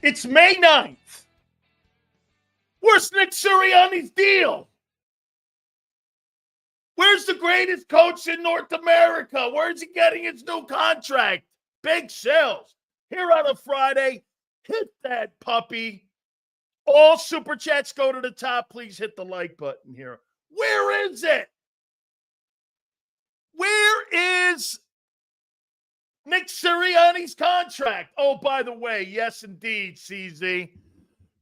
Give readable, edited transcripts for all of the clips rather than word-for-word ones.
It's May 9th. Where's Nick Sirianni's deal? Where's the greatest coach in North America? Where's he getting his new contract? Big sales. Here on a Friday, hit that puppy. All super chats go to the top. Please hit the like button here. Where is it? Where is Nick Sirianni's contract? Oh, by the way, yes, indeed, CZ.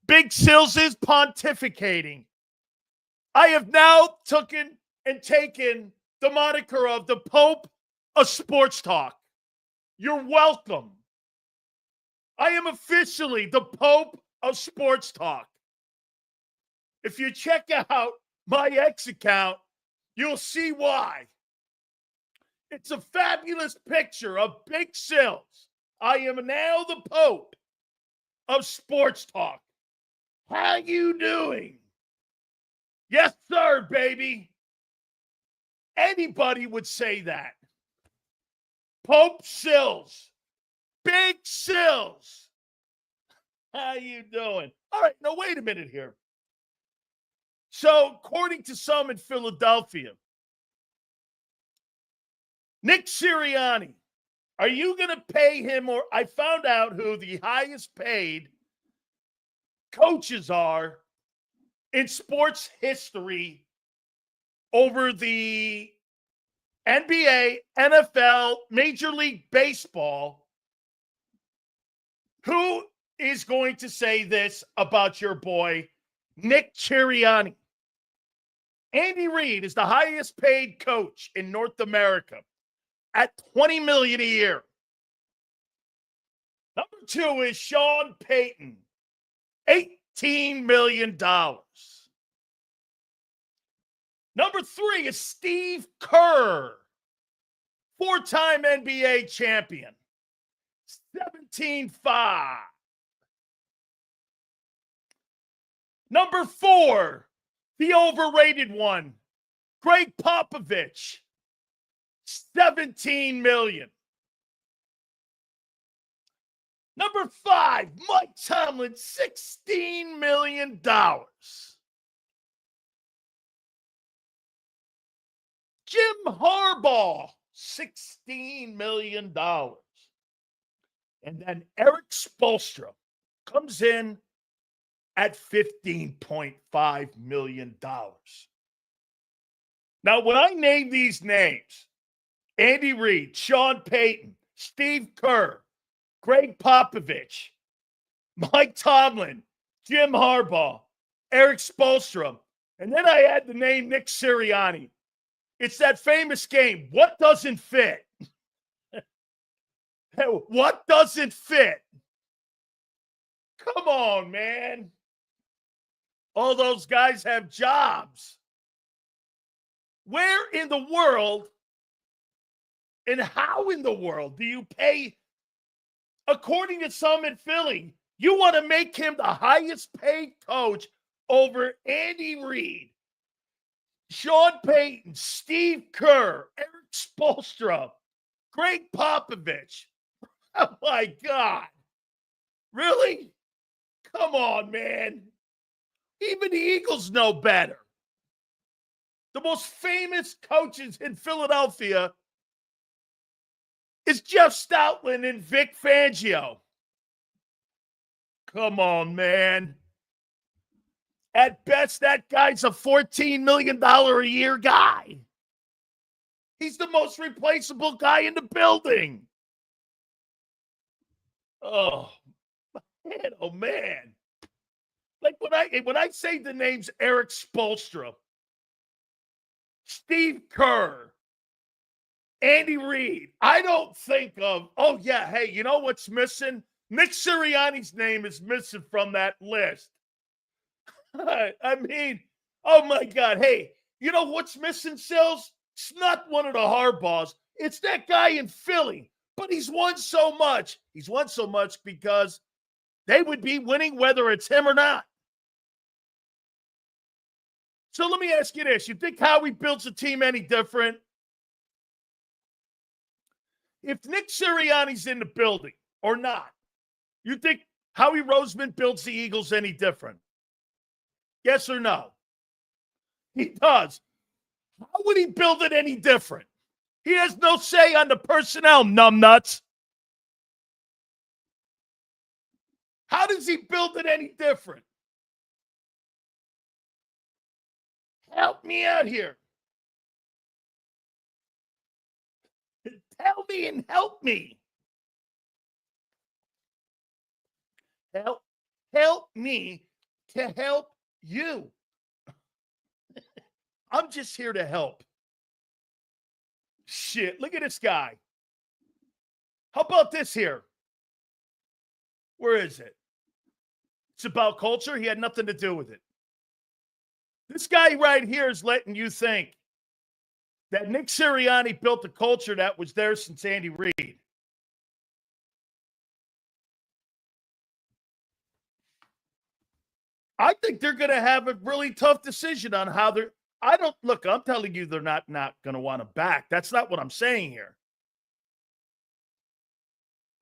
Big Sills is pontificating. I have now taken the moniker of the Pope of Sports Talk. You're welcome. I am officially the Pope of Sports Talk. If you check out my X account, you'll see why. It's a fabulous picture of Big Sills. I am now the Pope of Sports Talk. How you doing? Yes, sir, baby. Anybody would say that. Pope Sills. Big Sills. How you doing? All right, now wait a minute here. So, according to some in Philadelphia, Nick Sirianni, are you going to pay him? Or I found out who the highest paid coaches are in sports history over the NBA, NFL, Major League Baseball. Who is going to say this about your boy, Nick Sirianni? Andy Reid is the highest paid coach in North America at $20 million a year. Number 2 is Sean Payton, $18 million. Number 3 is Steve Kerr, 4-time NBA champion, $17.5. Number 4, the overrated one, Greg Popovich, $17 million. Number 5, Mike Tomlin, $16 million. Jim Harbaugh, $16 million. And then Eric Spoelstra comes in at $15.5 million. Now, when I name these names, Andy Reid, Sean Payton, Steve Kerr, Greg Popovich, Mike Tomlin, Jim Harbaugh, Eric Spoelstra, and then I add the name Nick Sirianni. It's that famous game, what doesn't fit? What doesn't fit? Come on, man. All those guys have jobs. Where in the world and how in the world do you pay? According to some in Philly, you want to make him the highest paid coach over Andy Reid, Sean Payton, Steve Kerr, Eric Spoelstra, Greg Popovich. Oh, my God. Really? Come on, man. Even the Eagles know better. The most famous coaches in Philadelphia is Jeff Stoutland and Vic Fangio. Come on, man. At best, that guy's a $14 million a year guy. He's the most replaceable guy in the building. Oh, man, oh, man. Like when I say the names Eric Spoelstra, Steve Kerr, Andy Reid, I don't think of, oh, yeah, hey, you know what's missing? Nick Sirianni's name is missing from that list. I mean, oh, my God. Hey, you know what's missing, Sills? It's not one of the Harbaughs. It's that guy in Philly. But he's won so much. He's won so much because they would be winning whether it's him or not. So let me ask you this. You think Howie builds a team any different? If Nick Sirianni's in the building or not, you think Howie Roseman builds the Eagles any different? Yes or no? He does. How would he build it any different? He has no say on the personnel, numbnuts. How does he build it any different? Help me out here. Tell me and help me. Help me to help you. I'm just here to help. Shit, look at this guy. How about this here? Where is it? It's about culture. He had nothing to do with it. This guy right here is letting you think that Nick Sirianni built a culture that was there since Andy Reid. I think they're going to have a really tough decision on how they're. I'm telling you, they're not going to want to back. That's not what I'm saying here.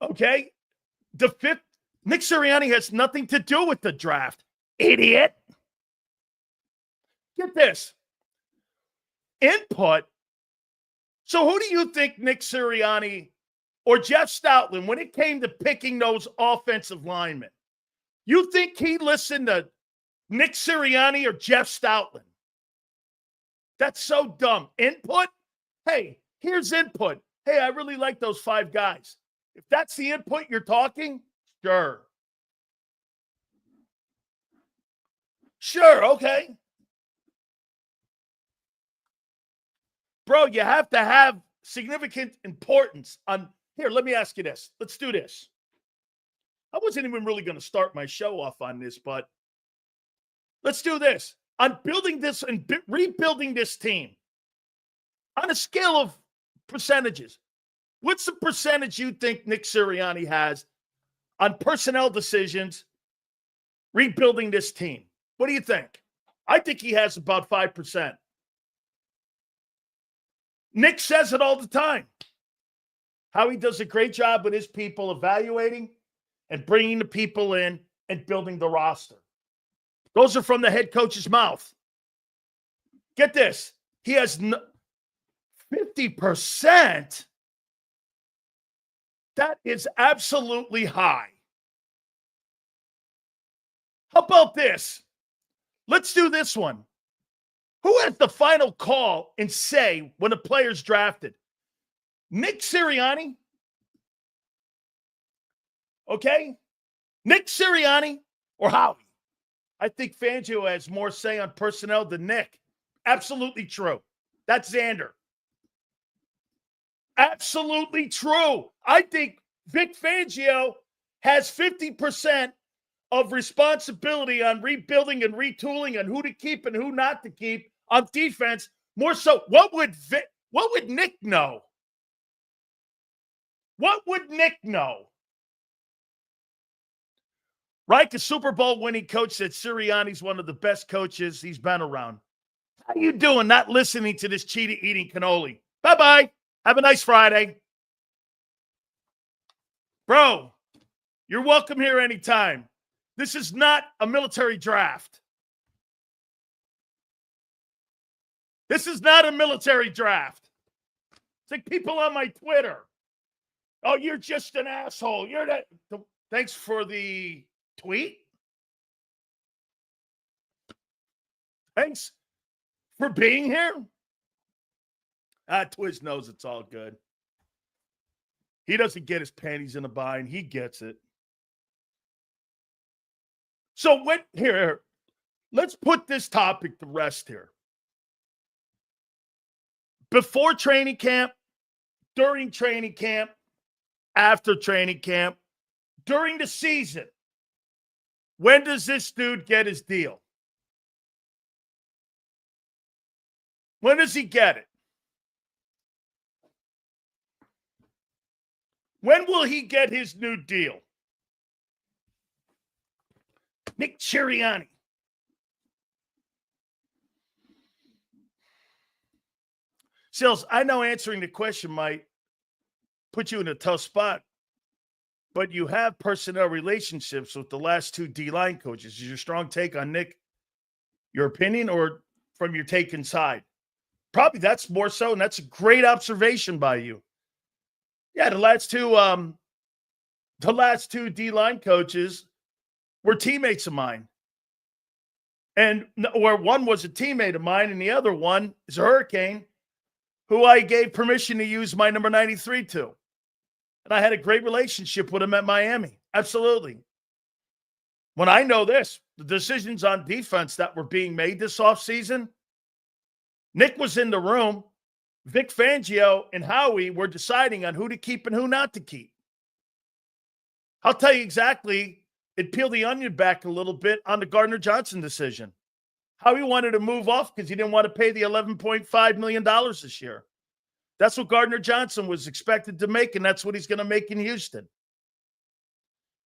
Okay? Nick Sirianni has nothing to do with the draft. Idiot. Get this. Input. So who do you think Nick Sirianni or Jeff Stoutland, when it came to picking those offensive linemen, you think he listened to Nick Sirianni or Jeff Stoutland? That's so dumb. Input? Hey, here's input. Hey, I really like those 5 guys. If that's the input you're talking, sure. Sure, okay. Bro, you have to have significant importance on. Here, let me ask you this. Let's do this. I wasn't even really going to start my show off on this, but let's do this. On building this and rebuilding this team, on a scale of percentages, what's the percentage you think Nick Sirianni has on personnel decisions rebuilding this team? What do you think? I think he has about 5%. Nick says it all the time. How he does a great job with his people evaluating and bringing the people in and building the roster. Those are from the head coach's mouth. Get this. He has 50%. That is absolutely high. How about this? Let's do this one. Who has the final call and say when a player's drafted? Nick Sirianni? Okay? Nick Sirianni or Howie? I think Fangio has more say on personnel than Nick. Absolutely true. That's Xander. Absolutely true. I think Vic Fangio has 50% of responsibility on rebuilding and retooling and who to keep and who not to keep on defense. More so, what would Nick know? What would Nick know? Right? The Super Bowl winning coach said Sirianni's one of the best coaches he's been around. How you doing not listening to this cheetah eating cannoli? Bye-bye. Have a nice Friday. Bro, you're welcome here anytime. This is not a military draft. This is not a military draft. It's like people on my Twitter. Oh, you're just an asshole. You're that. Thanks for the tweet. Thanks for being here. Twiz knows it's all good. He doesn't get his panties in a bind. He gets it. So here, let's put this topic to rest here. Before training camp, during training camp, after training camp, during the season, when does this dude get his deal? When does he get it? When will he get his new deal? Nick Sirianni. Sills, I know answering the question might put you in a tough spot. but you have personnel relationships with the last two D-line coaches. Is your strong take on Nick your opinion or from your take inside? Probably that's more so, and that's a great observation by you. Yeah, the last two D-line coaches were teammates of mine. And where one was a teammate of mine, and the other one is a Hurricane, who I gave permission to use my number 93 to. And I had a great relationship with him at Miami. Absolutely. When I know this, the decisions on defense that were being made this offseason, Nick was in the room. Vic Fangio and Howie were deciding on who to keep and who not to keep. I'll tell you exactly, it peeled the onion back a little bit on the Gardner Johnson decision. Howie wanted to move off because he didn't want to pay the $11.5 million this year. That's what Gardner Johnson was expected to make, and that's what he's going to make in Houston.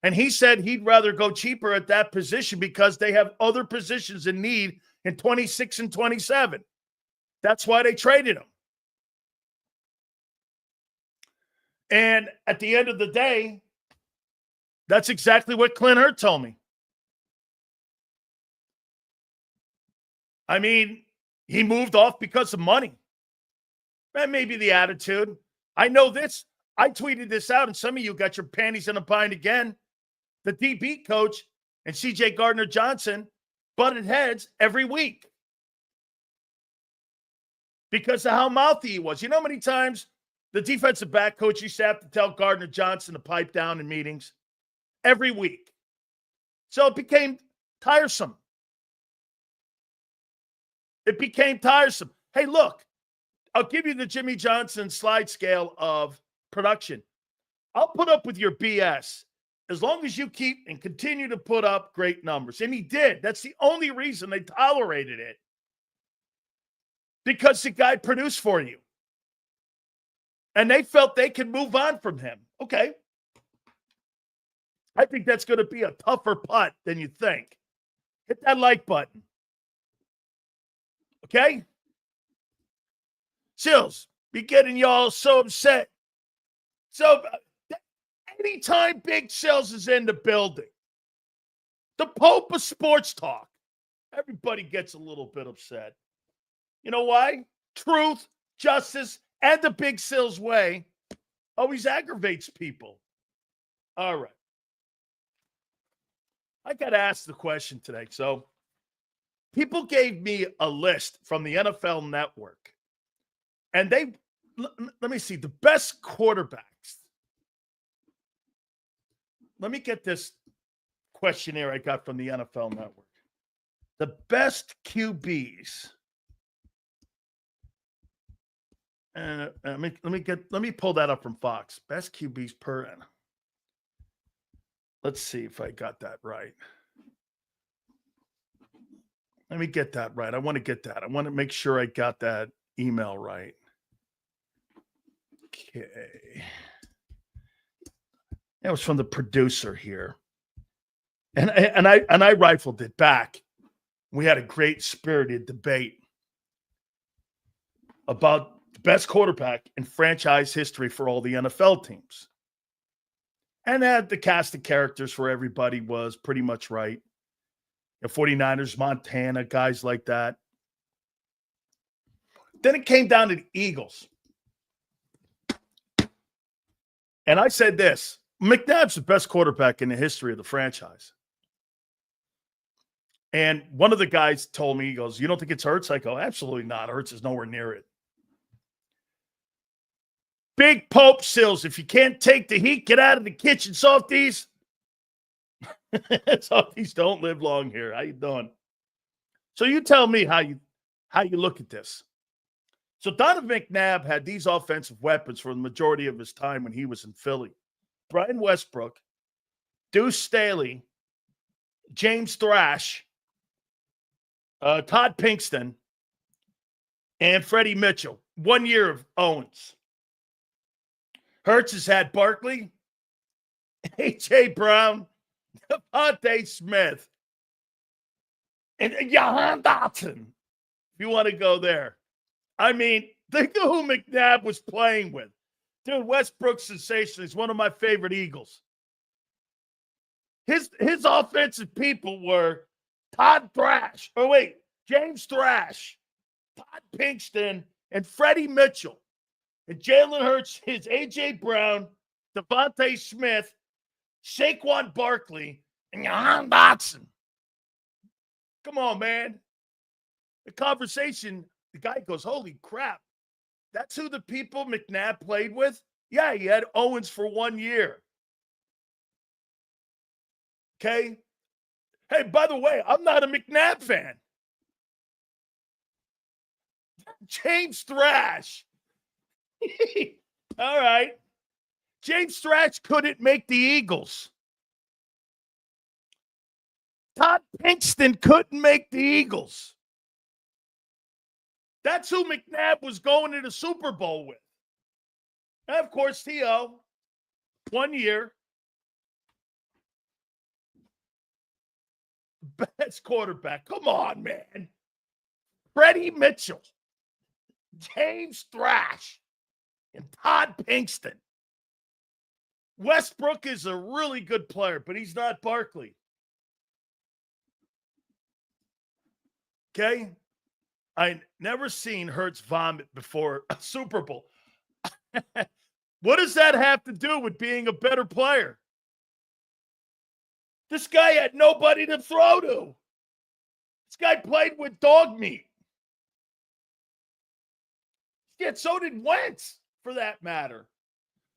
And he said he'd rather go cheaper at that position because they have other positions in need in 26 and 27. That's why they traded him. And at the end of the day, that's exactly what Clint Hurt told me. I mean, he moved off because of money. And maybe the attitude. I know this. I tweeted this out, and some of you got your panties in a bind again. The DB coach and C.J. Gardner-Johnson butted heads every week because of how mouthy he was. You know how many times the defensive back coach used to have to tell Gardner-Johnson to pipe down in meetings? Every week. So it became tiresome. It became tiresome. Hey, look, I'll give you the Jimmy Johnson slide scale of production. I'll put up with your BS as long as you keep and continue to put up great numbers. And he did. That's the only reason they tolerated it. Because the guy produced for you. And they felt they could move on from him. Okay. I think that's going to be a tougher putt than you think. Hit that like button. Okay? Sills, be getting y'all so upset. So, anytime Big Sills is in the building, the Pope of sports talk, everybody gets a little bit upset. You know why? Truth, justice, and the Big Sills way always aggravates people. All right. I got asked the question today. So people gave me a list from the NFL Network. And let me see, the best quarterbacks. Let me get this questionnaire I got from the NFL Network. The best QBs. Let me pull that up from Fox. Best QBs per annum. Let's see if I got that right. Let me get that right. I want to get that. I want to make sure I got that email right. Okay. That was from the producer here. And I rifled it back. We had a great spirited debate about the best quarterback in franchise history for all the NFL teams. And the cast of characters for everybody was pretty much right. The 49ers, Montana, guys like that. Then it came down to the Eagles. And I said this, McNabb's the best quarterback in the history of the franchise. And one of the guys told me, he goes, you don't think it's Hurts? I go, absolutely not. Hurts is nowhere near it. Big Pope Sills, if you can't take the heat, get out of the kitchen, softies. Softies don't live long here. How you doing? So you tell me how you look at this. So Donovan McNabb had these offensive weapons for the majority of his time when he was in Philly. Brian Westbrook, Deuce Staley, James Thrash, Todd Pinkston, and Freddie Mitchell. 1 year of Owens. Hurts has had Barkley, A.J. Brown, Devontae Smith, and Jahan Dotson, if you want to go there. I mean, think of who McNabb was playing with. Dude, Westbrook's sensational. He's one of my favorite Eagles. His offensive people were James Thrash, Todd Pinkston, and Freddie Mitchell. And Jalen Hurts is A.J. Brown, Devontae Smith, Saquon Barkley, and Jahan Dotson. Come on, man. The conversation, the guy goes, holy crap. That's who the people McNabb played with? Yeah, he had Owens for 1 year. Okay? Hey, by the way, I'm not a McNabb fan. James Thrash. All right. James Thrash couldn't make the Eagles. Todd Pinkston couldn't make the Eagles. That's who McNabb was going to the Super Bowl with. And of course, T.O., 1 year. Best quarterback. Come on, man. Freddie Mitchell, James Thrash, and Todd Pinkston. Westbrook is a really good player, but he's not Barkley. Okay? I never seen Hurts vomit before a Super Bowl. What does that have to do with being a better player? This guy had nobody to throw to. This guy played with dog meat. Yet so did Wentz, for that matter.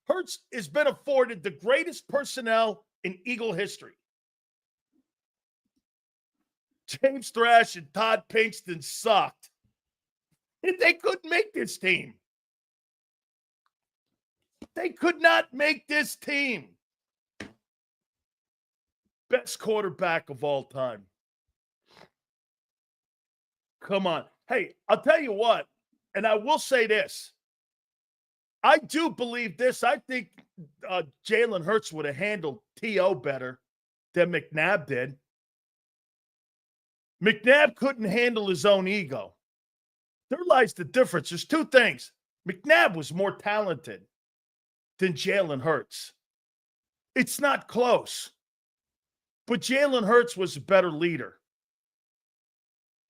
Hurts has been afforded the greatest personnel in Eagle history. James Thrash and Todd Pinkston sucked. They couldn't make this team. They could not make this team. Best quarterback of all time. Come on. Hey, I'll tell you what, and I will say this. I do believe this. I think Jalen Hurts would have handled T.O. better than McNabb did. McNabb couldn't handle his own ego. There lies the difference. There's two things. McNabb was more talented than Jalen Hurts. It's not close. But Jalen Hurts was a better leader.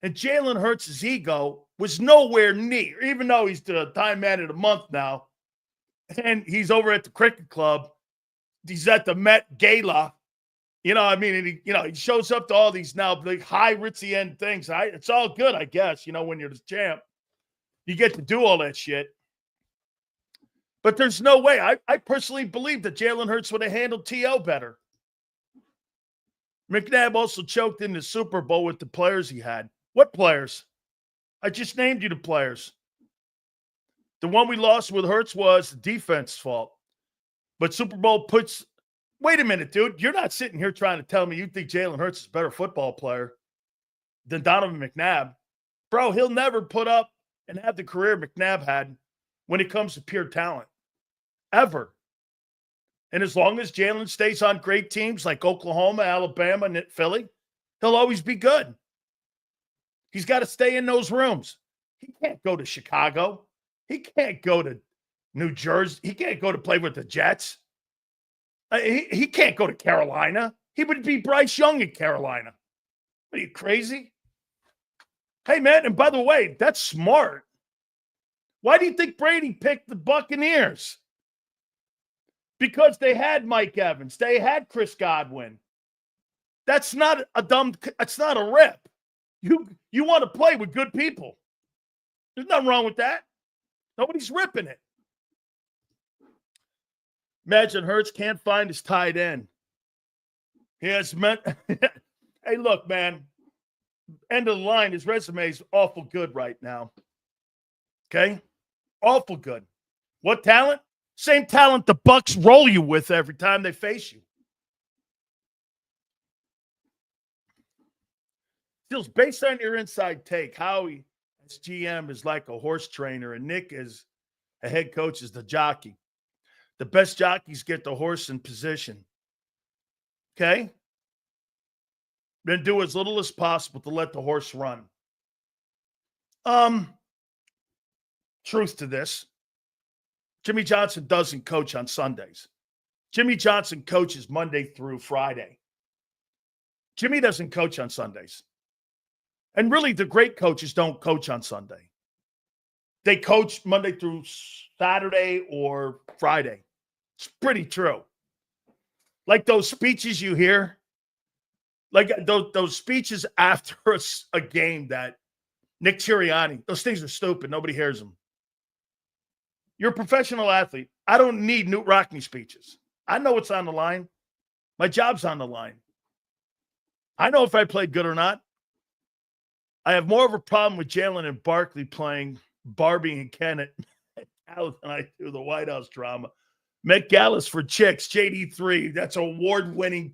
And Jalen Hurts' ego was nowhere near, even though he's the Time Man of the Month now, and he's over at the cricket club. He's at the Met Gala. You know, I mean, and he shows up to all these now big high ritzy end things. It's all good, I guess, when you're the champ. You get to do all that shit. But there's no way. I personally believe that Jalen Hurts would have handled T.O. better. McNabb also choked in the Super Bowl with the players he had. What players? I just named you the players. The one we lost with Hurts was the defense's fault. But Super Bowl puts – wait a minute, dude. You're not sitting here trying to tell me you think Jalen Hurts is a better football player than Donovan McNabb. Bro, he'll never put up and have the career McNabb had when it comes to pure talent. Ever. And as long as Jalen stays on great teams like Oklahoma, Alabama, and Philly, he'll always be good. He's got to stay in those rooms. He can't go to Chicago. He can't go to New Jersey. He can't go to play with the Jets. He can't go to Carolina. He would be Bryce Young in Carolina. Are you crazy? Hey, man, and by the way, that's smart. Why do you think Brady picked the Buccaneers? Because they had Mike Evans. They had Chris Godwin. That's not a rip. You want to play with good people. There's nothing wrong with that. Nobody's ripping it. Imagine Hurts can't find his tight end. He has hey, look, man. End of the line, his resume is awful good right now. Okay? Awful good. What talent? Same talent the Bucks roll you with every time they face you. Still, based on your inside take, Howie as GM is like a horse trainer, and Nick as a head coach is the jockey. The best jockeys get the horse in position. Okay? Then do as little as possible to let the horse run. Truth to this. Jimmy Johnson doesn't coach on Sundays. Jimmy Johnson coaches Monday through Friday. Jimmy doesn't coach on Sundays. And really, the great coaches don't coach on Sunday. They coach Monday through Saturday or Friday. It's pretty true. Like those speeches you hear, like those speeches after a game that Nick Sirianni, those things are stupid. Nobody hears them. You're a professional athlete. I don't need Newt Rockne speeches. I know what's on the line. My job's on the line. I know if I played good or not. I have more of a problem with Jalen and Barkley playing Barbie and Ken at than I do the White House drama. Met Gallus for chicks, JD3. That's award-winning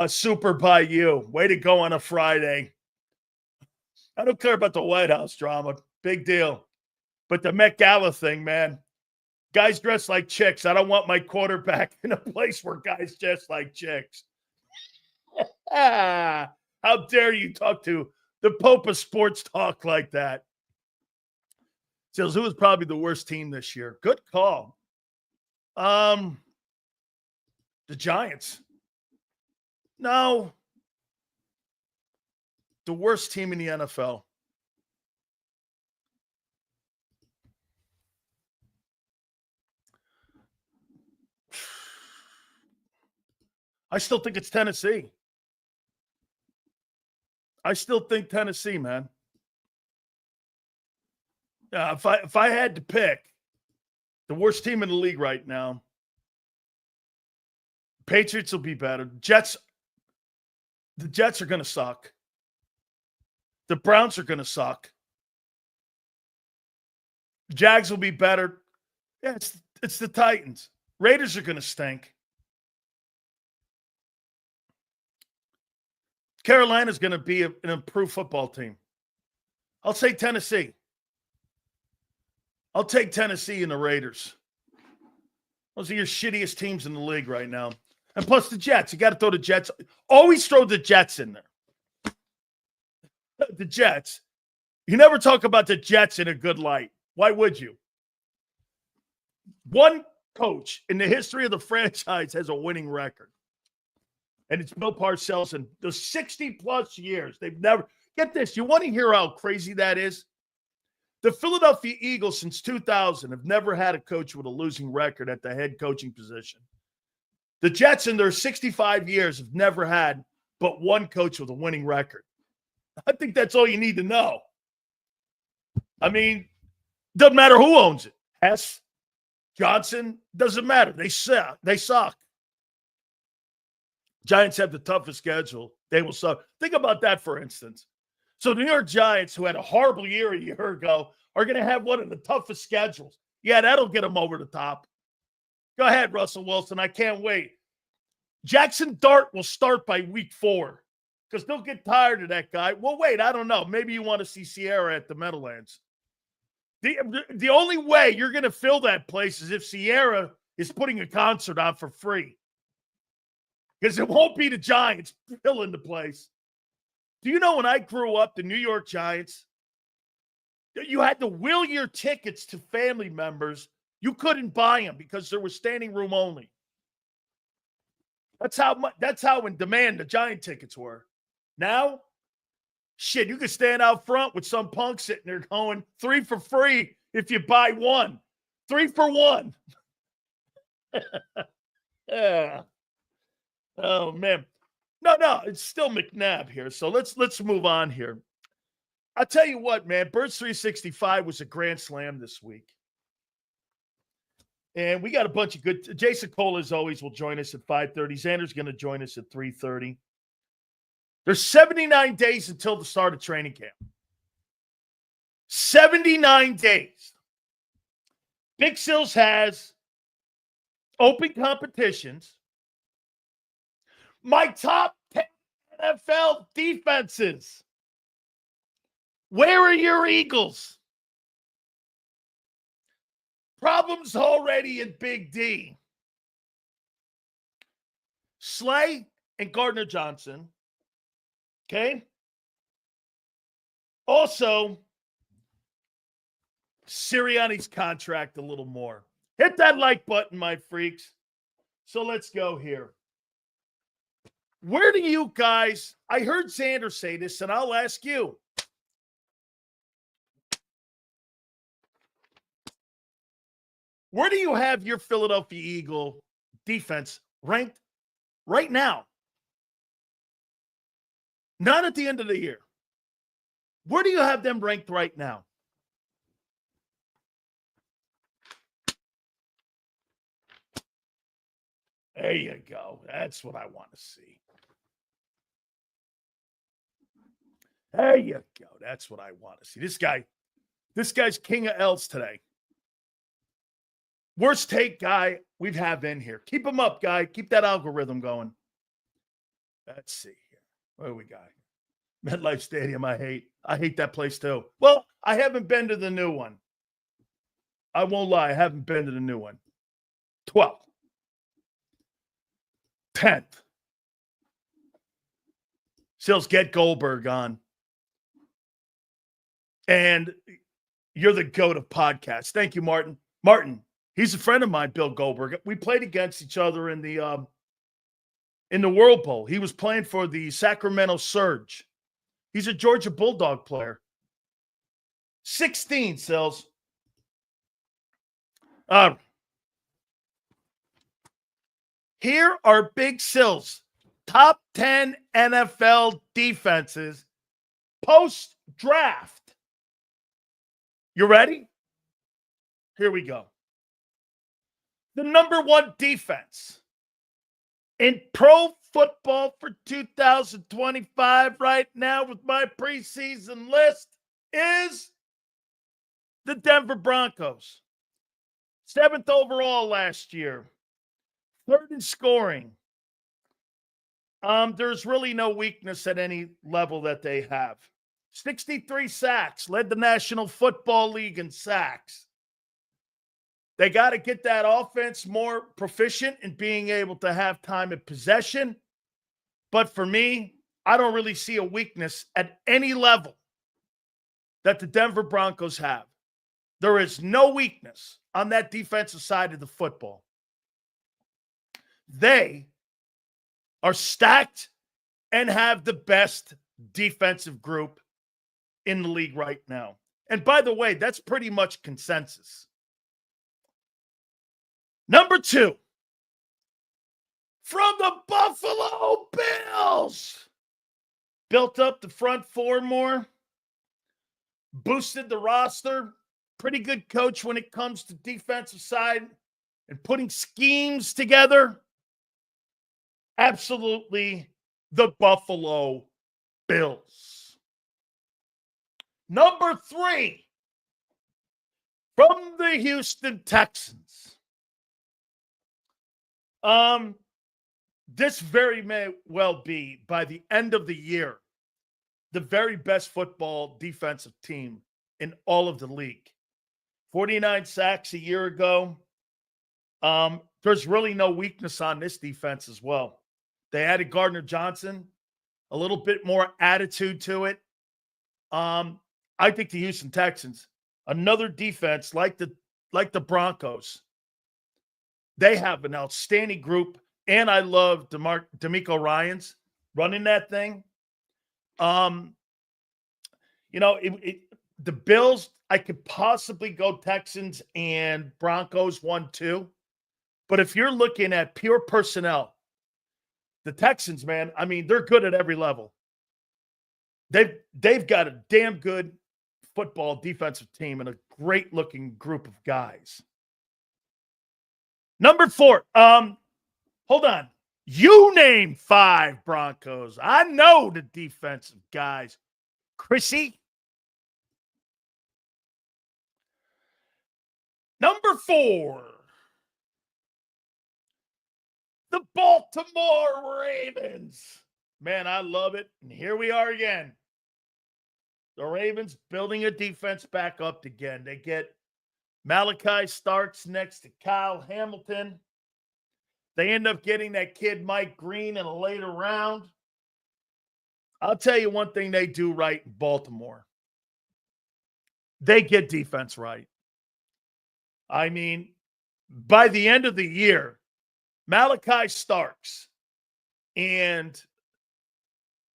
super by you. Way to go on a Friday. I don't care about the White House drama. Big deal. But the Met Gala thing, man. Guys dress like chicks. I don't want my quarterback in a place where guys dress like chicks. How dare you talk to the Pope of sports talk like that? Sills, who was probably the worst team this year? Good call. The Giants. No. The worst team in the NFL. I still think it's Tennessee. I still think Tennessee, man. If I had to pick the worst team in the league right now, Patriots will be better. The Jets are going to suck. The Browns are going to suck. Jags will be better. Yeah, it's the Titans. Raiders are going to stink. Carolina's going to be an improved football team. I'll say Tennessee. I'll take Tennessee and the Raiders. Those are your shittiest teams in the league right now. And plus the Jets. You got to throw the Jets. Always throw the Jets in there. The Jets. You never talk about the Jets in a good light. Why would you? One coach in the history of the franchise has a winning record. And it's Bill Parcells. And the 60-plus years, they've never – get this. You want to hear how crazy that is? The Philadelphia Eagles since 2000 have never had a coach with a losing record at the head coaching position. The Jets in their 65 years have never had but one coach with a winning record. I think that's all you need to know. I mean, doesn't matter who owns it. Hess, Johnson, doesn't matter. They suck. They suck. Giants have the toughest schedule. They will suck. Think about that, for instance. So the New York Giants, who had a horrible year a year ago, are going to have one of the toughest schedules. Yeah, that'll get them over the top. Go ahead, Russell Wilson. I can't wait. Jackson Dart will start by week 4 because they'll get tired of that guy. Well, wait, I don't know. Maybe you want to see Sierra at the Meadowlands. The only way you're going to fill that place is if Sierra is putting a concert on for free. Because it won't be the Giants filling the place. Do you know when I grew up, the New York Giants, you had to will your tickets to family members. You couldn't buy them because there was standing room only. That's how in demand the Giant tickets were. Now, shit, you can stand out front with some punk sitting there going 3 for free if you buy 1. 3 for 1. Yeah. Oh, man. No, it's still McNabb here. So let's move on here. I'll tell you what, man. Birds 365 was a grand slam this week. And we got a bunch of good. Jason Cole, as always, will join us at 5:30. Xander's going to join us at 3:30. There's 79 days until the start of training camp. 79 days. Big Sills has open competitions. My top 10 NFL defenses. Where are your Eagles? Problems already in Big D. Slay and Gardner Johnson. Okay? Also, Sirianni's contract a little more. Hit that like button, my freaks. So let's go here. Where do you guys, I heard Xander say this, and I'll ask you. Where do you have your Philadelphia Eagle defense ranked right now? Not at the end of the year. Where do you have them ranked right now? There you go. That's what I want to see. There you go. That's what I want to see. This guy's king of L's today. Worst take guy we've had in here. Keep him up, guy. Keep that algorithm going. Let's see here. What do we got? MetLife Stadium, I hate. I hate that place too. Well, I haven't been to the new one. I won't lie. I haven't been to the new one. 12th. 10th. Sills, get Goldberg on. And you're the GOAT of podcasts. Thank you, Martin. Martin, he's a friend of mine, Bill Goldberg. We played against each other in the World Bowl. He was playing for the Sacramento Surge. He's a Georgia Bulldog player. 16, Sills. Here are Big Sills' top 10 NFL defenses post-draft. You ready? Here we go. The number one defense in pro football for 2025 right now with my preseason list is the Denver Broncos. 7th overall last year. 3rd in scoring. There's really no weakness at any level that they have. 63 sacks, led the National Football League in sacks. They got to get that offense more proficient in being able to have time of possession. But for me, I don't really see a weakness at any level that the Denver Broncos have. There is no weakness on that defensive side of the football. They are stacked and have the best defensive group in the league right now. And by the way, that's pretty much consensus. Number 2, from the Buffalo Bills. Built up the front four more. Boosted the roster. Pretty good coach when it comes to defensive side and putting schemes together. Absolutely the Buffalo Bills. Number 3, from the Houston Texans. This very may well be, by the end of the year, the very best football defensive team in all of the league. 49 sacks a year ago. There's really no weakness on this defense as well. They added Gardner Johnson, a little bit more attitude to it. I think the Houston Texans, another defense like the Broncos, they have an outstanding group, and I love DeMeco Ryans running that thing. The Bills, I could possibly go Texans and Broncos 1-2. But if you're looking at pure personnel, the Texans, man, I mean, they're good at every level. They've got a damn good football defensive team and a great-looking group of guys. Number 4, hold on. You name 5 Broncos. I know the defensive guys. Chrissy? Number 4, the Baltimore Ravens. Man, I love it. And here we are again. The Ravens building a defense back up again. They get Malachi Starks next to Kyle Hamilton. They end up getting that kid Mike Green in a later round. I'll tell you one thing they do right in Baltimore. They get defense right. I mean, by the end of the year, Malachi Starks and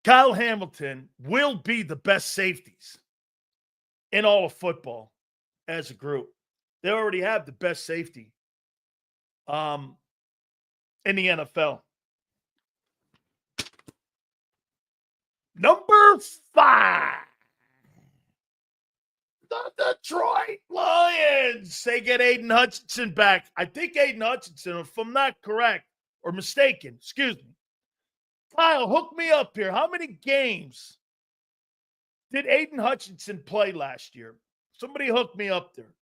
Kyle Hamilton will be the best safeties in all of football as a group. They already have the best safety in the NFL. Number 5. The Detroit Lions. They get Aiden Hutchinson back. I think Aiden Hutchinson, if I'm not correct or mistaken, excuse me. Kyle, hook me up here. How many games did Aiden Hutchinson play last year? Somebody hook me up there.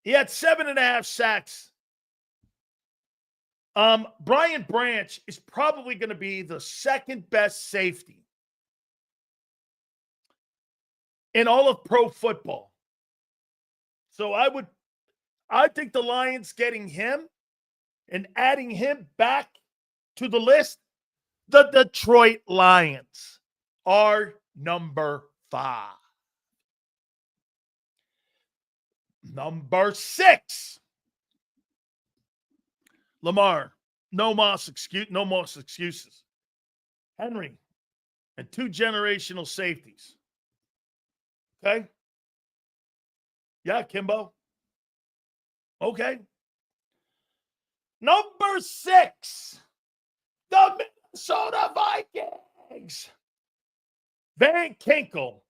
He had 7.5 sacks. Brian Branch is probably going to be the second best safety in all of pro football. So I think the Lions getting him and adding him back to the list, the Detroit Lions are number 5. Number 6. Lamar, no more excuses. Henry and 2 generational safeties. Okay? Yeah, Kimbo. Okay. Number 6, the Minnesota Vikings. Van Kinkel,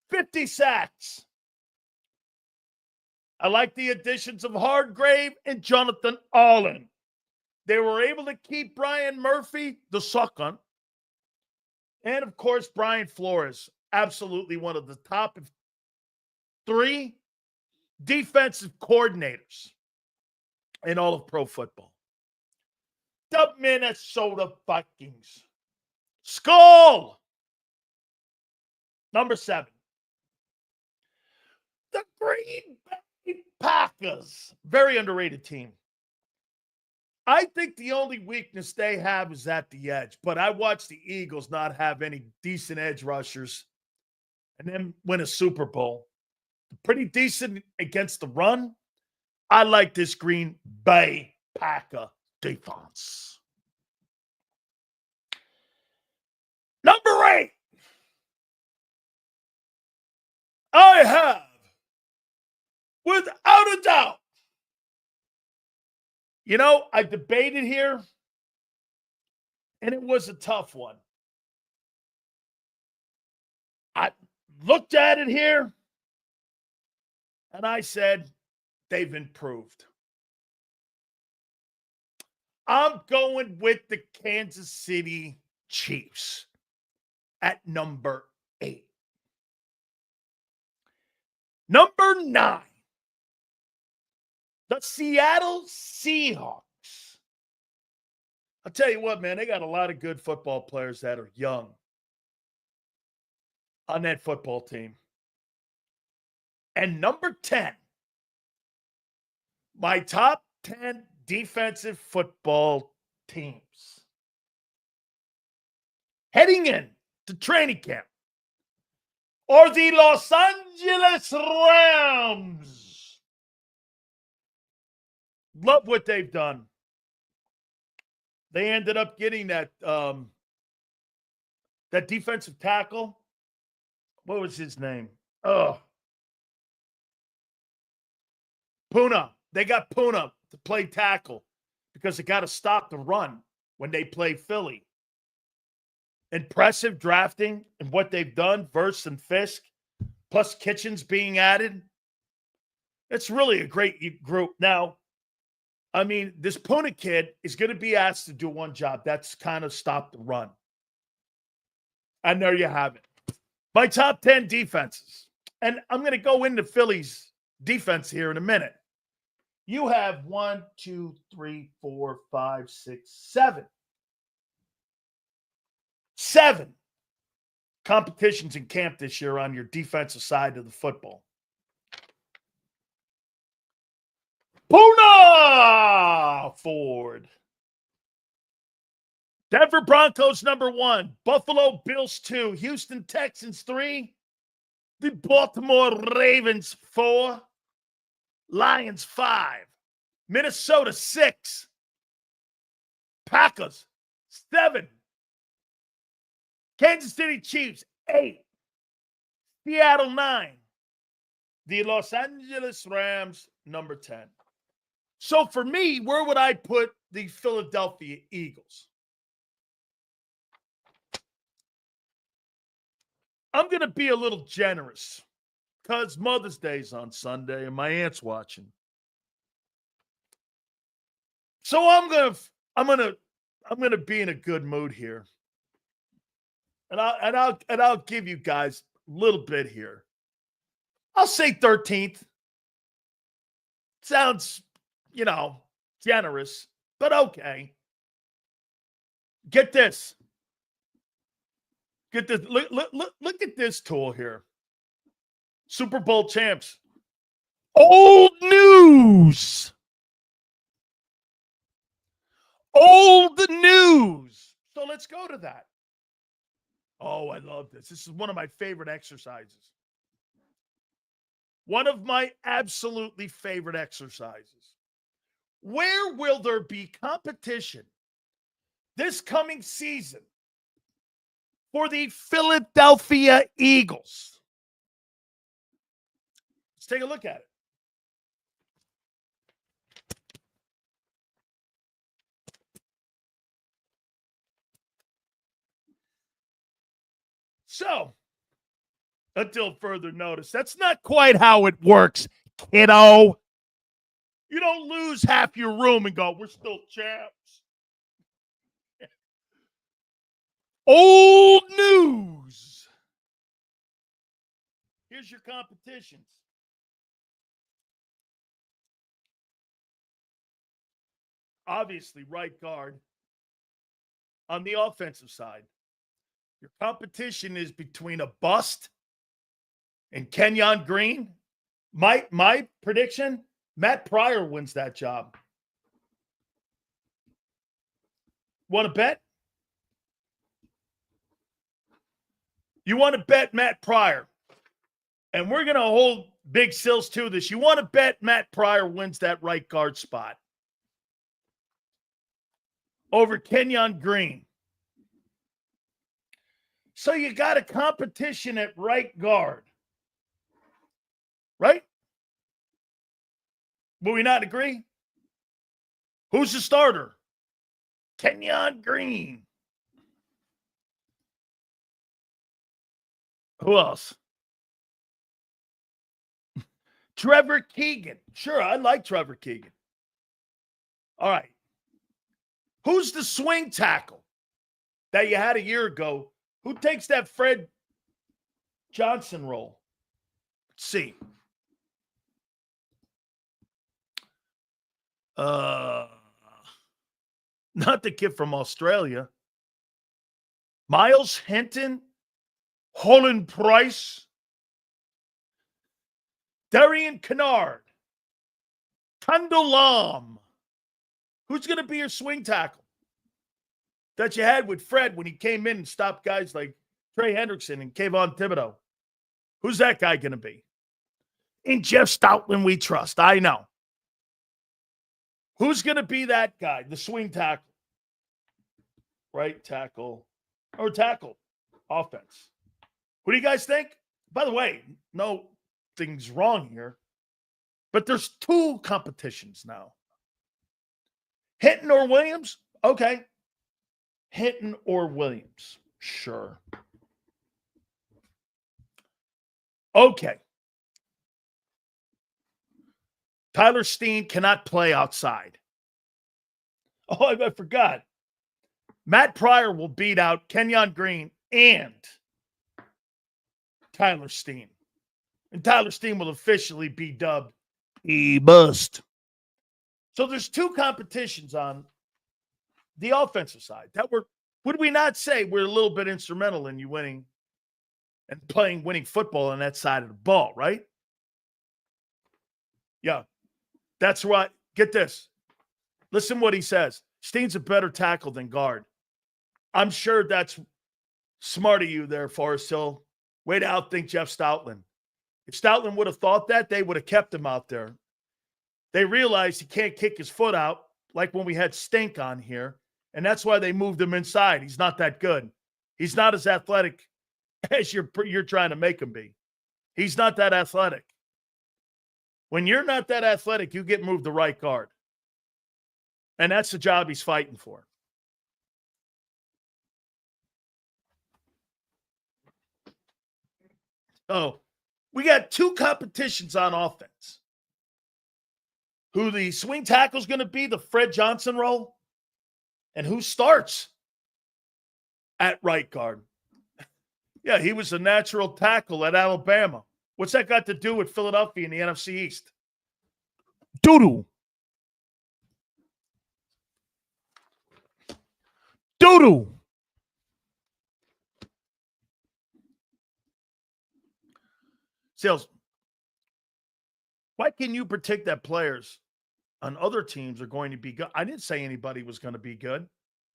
50 sacks. I like the additions of Hargrave and Jonathan Allen. They were able to keep Brian Murphy, the sucker, and, of course, Brian Flores, absolutely one of the top 3 defensive coordinators in all of pro football. The Minnesota Vikings. Skull! Number 7. The Green Bay Packers. Very underrated team. I think the only weakness they have is at the edge, but I watched the Eagles not have any decent edge rushers and then win a Super Bowl. Pretty decent against the run. I like this Green Bay Packer defense. Number 8. I have, without a doubt, I debated here, and it was a tough one. I looked at it here, and I said, they've improved. I'm going with the Kansas City Chiefs at number 8. Number 9. The Seattle Seahawks. I'll tell you what, man, they got a lot of good football players that are young on that football team. And number 10, my top 10 defensive football teams. Heading in to training camp are the Los Angeles Rams. Love what they've done. They ended up getting that defensive tackle. What was his name? Puna. They got Puna to play tackle because they got to stop the run when they play Philly. Impressive drafting and what they've done, Verse and Fisk, plus Kitchens being added. It's really a great group. Now, I mean, this Puna kid is going to be asked to do one job. That's kind of stop the run. And there you have it. My top 10 defenses. And I'm going to go into Philly's defense here in a minute. You have 1, 2, 3, 4, 5, 6, 7. 7 competitions in camp this year on your defensive side of the football. Puna Ford. Denver Broncos number 1. Buffalo Bills 2. Houston Texans 3. The Baltimore Ravens 4. Lions 5. Minnesota 6. Packers 7. Kansas City Chiefs, 8. Seattle, 9. The Los Angeles Rams, number 10. So for me, where would I put the Philadelphia Eagles? I'm going to be a little generous because Mother's Day's on Sunday and my aunt's watching. So I'm going to be in a good mood here. And I'll give you guys a little bit here. I'll say 13th. Sounds, generous, but okay. Get this. Get this. Look at this tool here. Super Bowl champs. Old news. Old news. So let's go to that. Oh, I love this. This is one of my favorite exercises. One of my absolutely favorite exercises. Where will there be competition this coming season for the Philadelphia Eagles? Let's take a look at it. So, until further notice, that's not quite how it works, kiddo. You don't lose half your room and go, we're still champs. Old news. Here's your competitions. Obviously, right guard on the offensive side. Your competition is between a bust and Kenyon Green. My prediction, Matt Pryor wins that job. Want to bet? You want to bet Matt Pryor. And we're going to hold Big Sills to this. You want to bet Matt Pryor wins that right guard spot over Kenyon Green. So you got a competition at right guard. Right? Will we not agree? Who's the starter? Kenyon Green. Who else? Trevor Keegan. Sure, I like Trevor Keegan. All right. Who's the swing tackle that you had a year ago? Who takes that Fred Johnson role? Let's see. Not the kid from Australia. Miles Hinton, Holland Price, Darian Kennard, Kendall Lam. Who's going to be your swing tackle that you had with Fred when he came in and stopped guys like Trey Hendrickson and Kayvon Thibodeau? Who's that guy going to be? In Jeff Stoutland we trust. I know. Who's going to be that guy, the swing tackle? Right tackle or tackle offense. What do you guys think? By the way, no thing's wrong here, but there's 2 competitions now. Hinton or Williams? Okay. Hinton or Williams? Sure. Okay. Tyler Steen cannot play outside. Oh, I forgot. Matt Pryor will beat out Kenyon Green and Tyler Steen. And Tyler Steen will officially be dubbed E-Bust. So there's 2 competitions on the offensive side. Would we not say we're a little bit instrumental in you winning and winning football on that side of the ball, right? Yeah. That's right. Get this. Listen what he says. Steen's a better tackle than guard. I'm sure that's smart of you there, Forrest Hill. Way to outthink Jeff Stoutland. If Stoutland would have thought that, they would have kept him out there. They realized he can't kick his foot out like when we had Stink on here, and that's why they moved him inside. He's not that good. He's not as athletic as you're trying to make him be. He's not that athletic. When you're not that athletic, you get moved to right guard. And that's the job he's fighting for. Oh, we got two competitions on offense. Who the swing tackle is going to be, the Fred Johnson role, and who starts at right guard. Yeah, he was a natural tackle at Alabama. What's that got to do with Philadelphia in the NFC East? Doodoo. Doodoo. Sales, why can you predict that players on other teams are going to be good? I didn't say anybody was going to be good,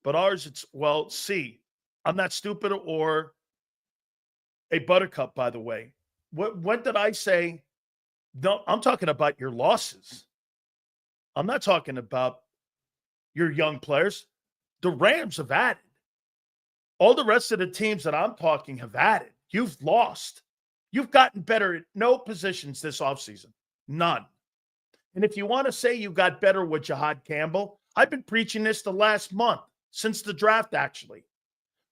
but ours, it's, well, see, I'm not stupid or a buttercup, by the way. What did I say? No, I'm talking about your losses. I'm not talking about your young players. The Rams have added. All the rest of the teams that I'm talking have added. You've lost. You've gotten better at no positions this offseason. None. And if you want to say you got better with JAKIB Campbell, I've been preaching this the last month, since the draft, actually.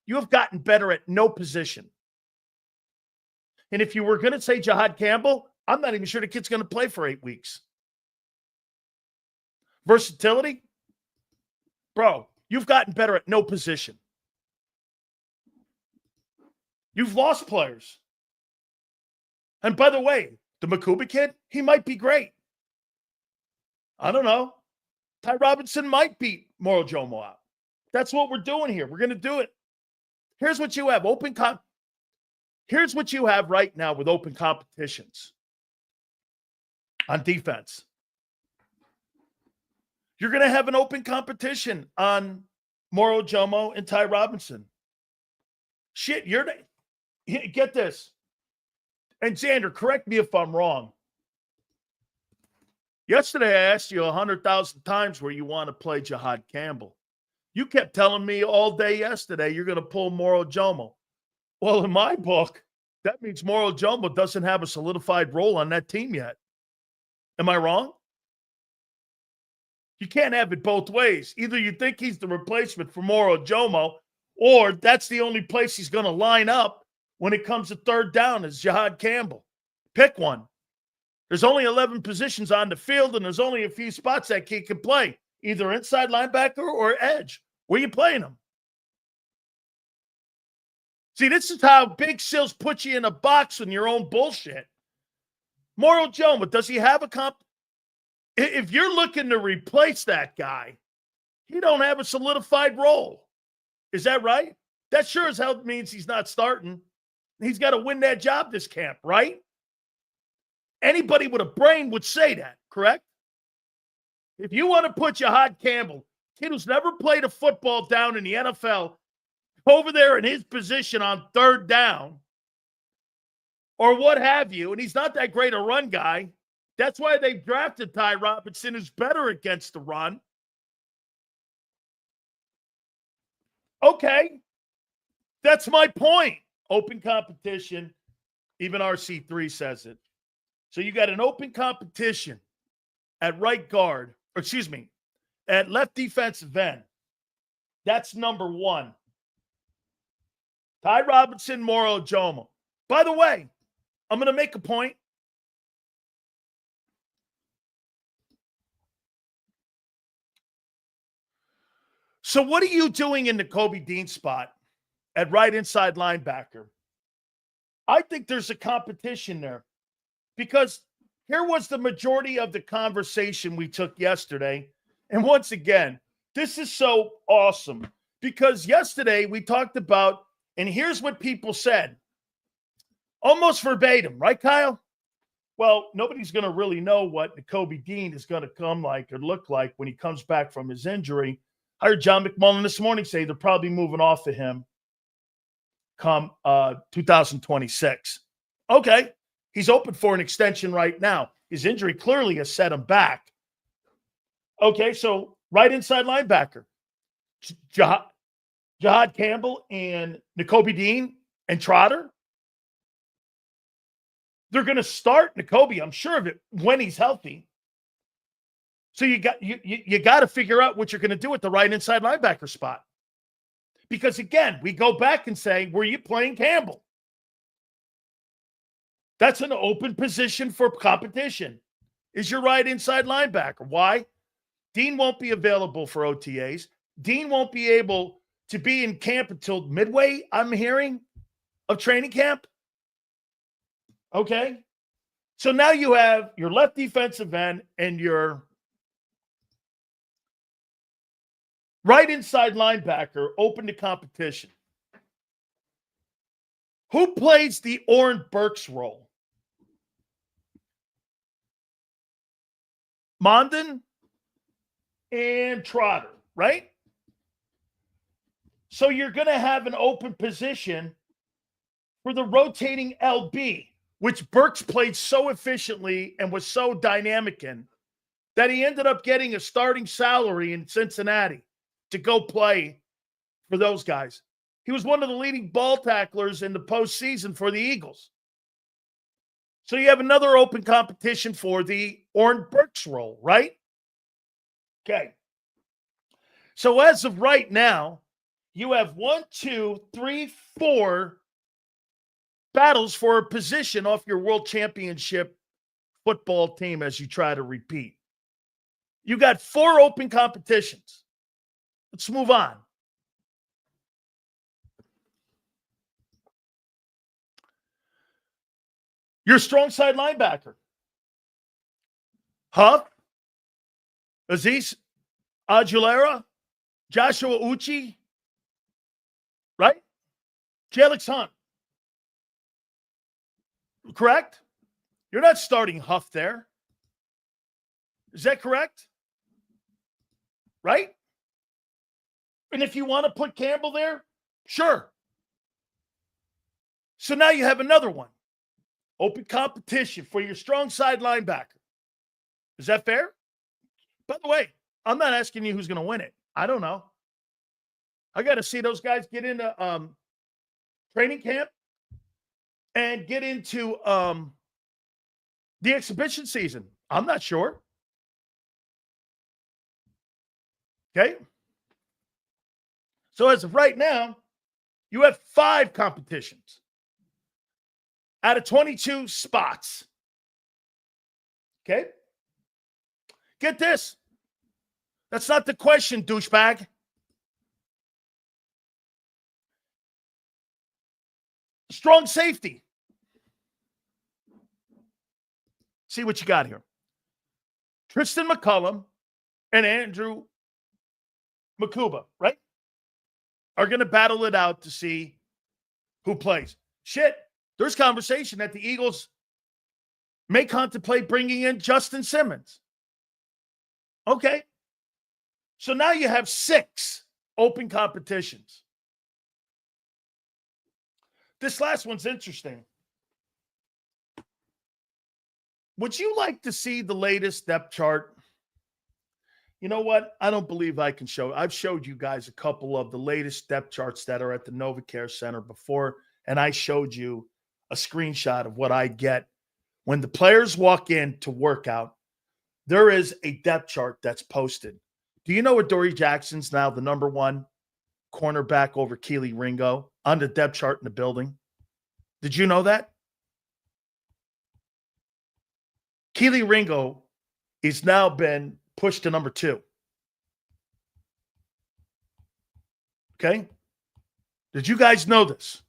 You have gotten better at no position. And if you were going to say JAKIB Campbell, I'm not even sure the kid's going to play for 8 weeks. Versatility? Bro, you've gotten better at no position. You've lost players. And by the way, the Makuba kid, he might be great. I don't know. Ty Robinson might beat Moro Jomo out. That's what we're doing here. We're going to do it. Here's what you have. Here's what you have right now with open competitions on defense. You're going to have an open competition on Moro Jomo and Ty Robinson. Shit, get this. And Xander, correct me if I'm wrong. Yesterday, I asked you 100,000 times where you want to play JAKIB Campbell. You kept telling me all day yesterday you're going to pull Moro Jomo. Well, in my book, that means Moro Jomo doesn't have a solidified role on that team yet. Am I wrong? You can't have it both ways. Either you think he's the replacement for Moro Jomo, or that's the only place he's going to line up when it comes to third down is JAKIB Campbell. Pick one. There's only 11 positions on the field, and there's only a few spots that kid can play, either inside linebacker or edge. Where are you playing him? See, this is how Big Sills put you in a box in your own bullshit. Moro Jomo, does he have a comp? If you're looking to replace that guy, he don't have a solidified role. Is that right? That sure as hell means he's not starting. He's got to win that job this camp, right? Anybody with a brain would say that, correct? If you want to put JAKIB Campbell, kid who's never played a football down in the NFL, over there in his position on third down, or what have you, and he's not that great a run guy. That's why they drafted Ty Robinson, who's better against the run. Okay. That's my point. Open competition. Even RC3 says it. So you got an open competition at right guard, or excuse me, at left defensive end. That's number one. Ty Robinson, Moro Jomo. By the way, I'm going to make a point. So what are you doing in the Kobe Dean spot at right inside linebacker? I think there's a competition there because here was the majority of the conversation we took yesterday. And once again, this is so awesome because yesterday we talked about, and here's what people said, almost verbatim, right, Kyle? Well, nobody's going to really know what Kobe Dean is going to come like or look like when he comes back from his injury. I heard John McMullen this morning say they're probably moving off of him come 2026. Okay, he's open for an extension right now. His injury clearly has set him back. Okay, so right inside linebacker. Jahad Campbell and Nakobe Dean and Trotter. They're going to start Nakobe, I'm sure of it, when he's healthy. So you got to figure out what you're going to do at the right inside linebacker spot. Because again, we go back and say, were you playing Campbell? That's an open position for competition. Is your right inside linebacker? Why? Dean won't be available for OTAs. Dean won't be able to be in camp until midway, I'm hearing, of training camp. Okay? So now you have your left defensive end and your right inside linebacker open to competition. Who plays the Oren Burks role? Mondon and Trotter, right? So you're going to have an open position for the rotating LB, which Burks played so efficiently and was so dynamic in that he ended up getting a starting salary in Cincinnati to go play for those guys. He was one of the leading ball tacklers in the postseason for the Eagles. So you have another open competition for the Oren Burks role, right? Okay. So as of right now, you have 1, 2, 3, 4 battles for a position off your world championship football team as you try to repeat. You got 4 open competitions. Let's move on. Your strong side linebacker. Huff, Aziz Aguilera, Joshua Uchi, right? Jalix Hunt. Correct? You're not starting Huff there. Is that correct? Right? And if you want to put Campbell there, sure. So now you have another one. Open competition for your strong side linebacker. Is that fair? By the way, I'm not asking you who's going to win it. I don't know. I got to see those guys get into training camp and get into the exhibition season. I'm not sure. Okay. So as of right now, you have 5 competitions out of 22 spots. Okay. Get this. That's not the question, douchebag. Strong safety. See what you got here. Tristan McCullum and Andrew Makuba, right? Are going to battle it out to see who plays. Shit, there's conversation that the Eagles may contemplate bringing in Justin Simmons. Okay. So now you have 6 open competitions. This last one's interesting. Would you like to see the latest depth chart? You know what? I don't believe I can show. I've showed you guys a couple of the latest depth charts that are at the NovaCare Center before, and I showed you a screenshot of what I get when the players walk in to work out. There is a depth chart that's posted. Do you know Adoree Jackson's now the number 1 cornerback over Kelee Ringo on the depth chart in the building? Did you know that? Kelee Ringo has now been pushed to number 2. Okay? Did you guys know this?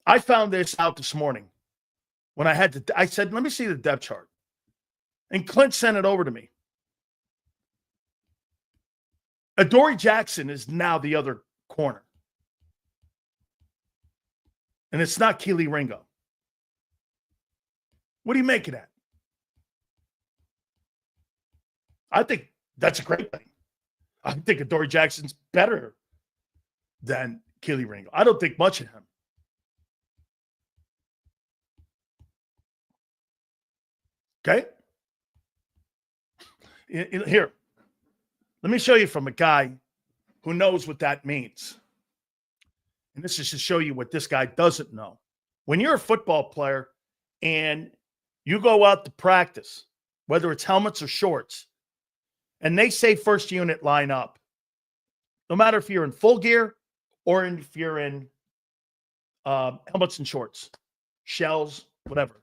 I found this out this morning when I said, let me see the depth chart. And Clint sent it over to me. Adoree Jackson is now the other corner. And it's not Kelee Ringo. What do you make of that? I think that's a great thing. I think Adoree Jackson's better than Kelee Ringo. I don't think much of him. Okay? Here, let me show you from a guy who knows what that means. And this is to show you what this guy doesn't know. When you're a football player and you go out to practice, whether it's helmets or shorts, and they say first unit line up, no matter if you're in full gear or if you're in helmets and shorts, shells, whatever.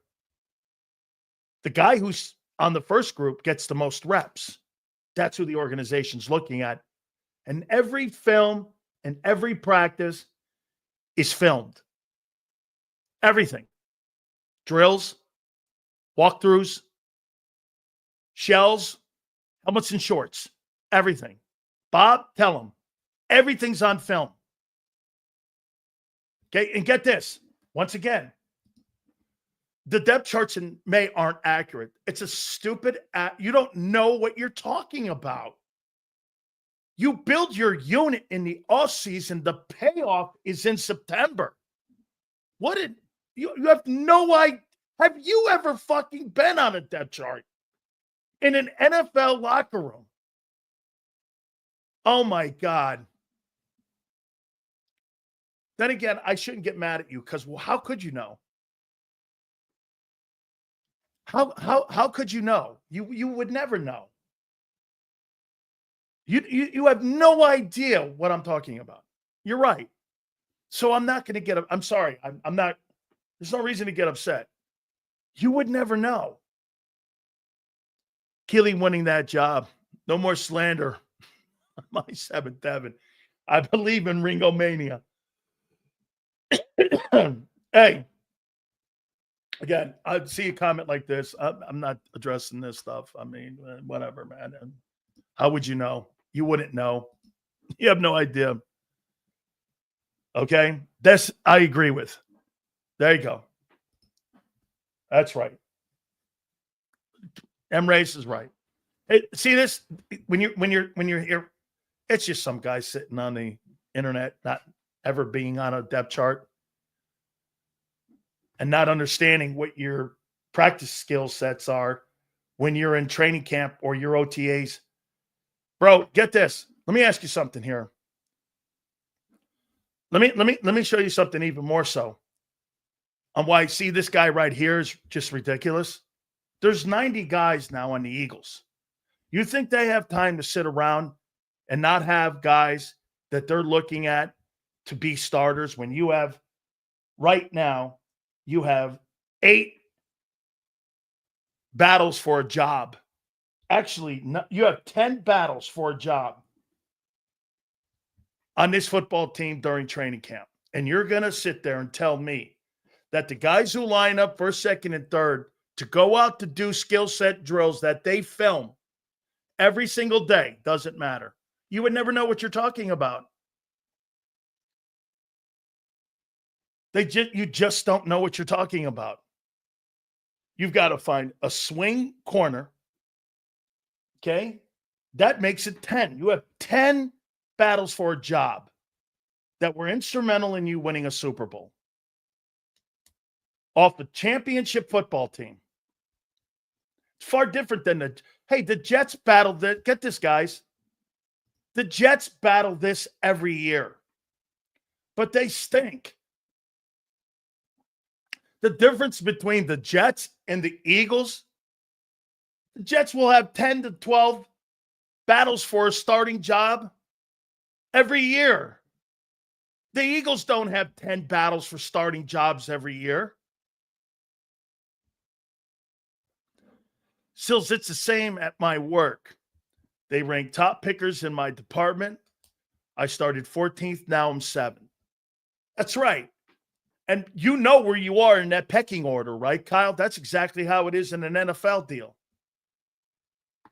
The guy who's on the first group gets the most reps. That's who the organization's looking at. And every film and every practice is filmed. Everything. Drills, walkthroughs, shells, helmets and shorts, everything. Bob, tell him. Everything's on film. Okay, and get this. Once again, the depth charts in May aren't accurate. It's a stupid, you don't know what you're talking about. You build your unit in the offseason. The payoff is in September. What did you have no idea? Have you ever fucking been on a depth chart in an NFL locker room? Oh my God. Then again, I shouldn't get mad at you because, well, how could you know? How could you know? You would never know. You have no idea what I'm talking about. You're right. So I'm not going to get up. I'm sorry. I'm not. There's no reason to get upset. You would never know. Keely winning that job. No more slander. My seventh heaven. I believe in Ringo Mania. Hey. Again, I'd see a comment like this. I'm not addressing this stuff. I mean, whatever, man. And how would you know? You wouldn't know. You have no idea. Okay? That's I agree with. There you go. That's right. M. Race is right. Hey, see this? When you're here, it's just some guy sitting on the internet, not ever being on a depth chart. And not understanding what your practice skill sets are when you're in training camp or your OTAs. Bro, get this. Let me ask you something here. Let me show you something even more so on why I see this guy right here is just ridiculous. There's 90 guys now on the Eagles. You think they have time to sit around and not have guys that they're looking at to be starters when you have right now you have 8 battles for a job. Actually, you have 10 battles for a job on this football team during training camp. And you're going to sit there and tell me that the guys who line up first, second, and third to go out to do skill set drills that they film every single day, doesn't matter. You would never know what you're talking about. You just don't know what you're talking about. You've got to find a swing corner. Okay? That makes it 10. You have 10 battles for a job that were instrumental in you winning a Super Bowl. Off the championship football team. It's far different than the Jets battled that. Get this, guys. The Jets battle this every year. But they stink. The difference between the Jets and the Eagles, the Jets will have 10 to 12 battles for a starting job every year. The Eagles don't have 10 battles for starting jobs every year. Sills, it's the same at my work. They rank top pickers in my department. I started 14th, now I'm 7th. That's right. And you know where you are in that pecking order, right, Kyle? That's exactly how it is in an NFL deal.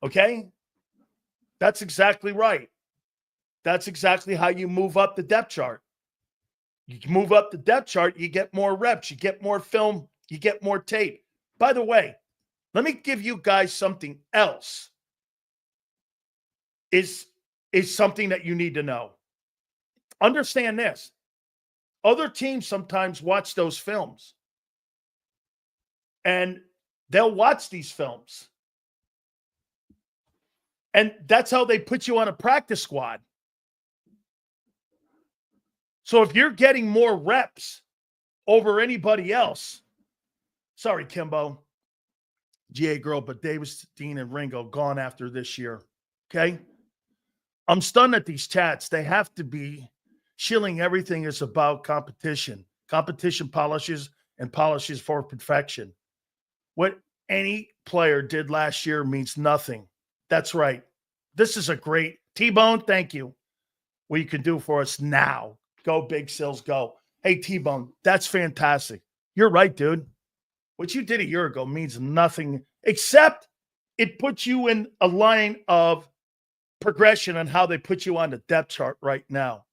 Okay? That's exactly right. That's exactly how you move up the depth chart. You move up the depth chart, you get more reps, you get more film, you get more tape. By the way, let me give you guys something else. Is something that you need to know. Understand this. Other teams sometimes watch those films. And they'll watch these films. And that's how they put you on a practice squad. So if you're getting more reps over anybody else, sorry, Kimbo, GA girl, but Davis, Dean, and Ringo gone after this year. Okay? I'm stunned at these chats. They have to be shilling everything is about competition. Competition polishes and polishes for perfection. What any player did last year means nothing. That's right. This is a great T-Bone. Thank you. What you can do for us now. Go Big Sills, go. Hey, T-Bone, that's fantastic. You're right, dude. What you did a year ago means nothing except it puts you in a line of progression on how they put you on the depth chart right now.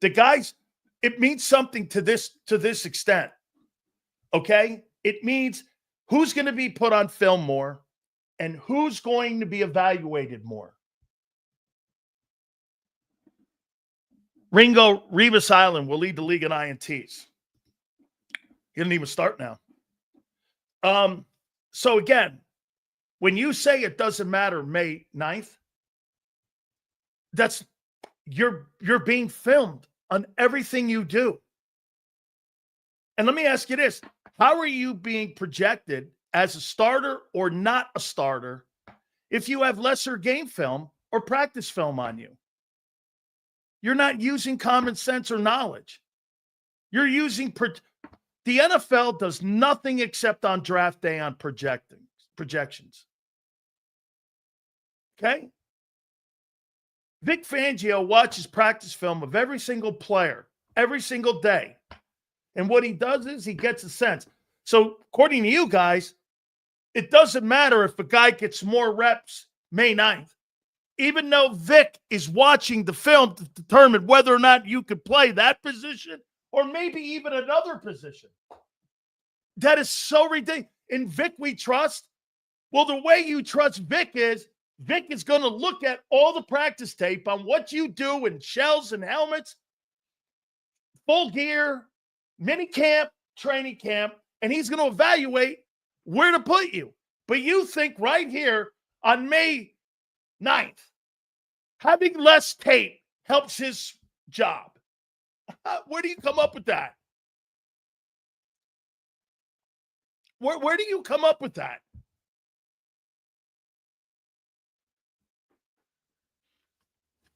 The guys, it means something to this extent. Okay? It means who's going to be put on film more and who's going to be evaluated more. Ringo Rebus Island will lead the league in INTs. He didn't even start now. So again, when you say it doesn't matter May 9th, that's you're being filmed on everything you do. And let me ask you this. How are you being projected as a starter or not a starter if you have lesser game film or practice film on you? You're not using common sense or knowledge. You're using the NFL does nothing except on draft day on projections. Okay? Vic Fangio watches practice film of every single player every single day. And what he does is he gets a sense. So according to you guys, it doesn't matter if a guy gets more reps May 9th, even though Vic is watching the film to determine whether or not you could play that position or maybe even another position. That is so ridiculous. In Vic we trust. Well, the way you trust Vic is going to look at all the practice tape on what you do in shells and helmets, full gear, mini camp, training camp, and he's going to evaluate where to put you. But you think right here on May 9th, having less tape helps his job. Where do you come up with that? Where do you come up with that?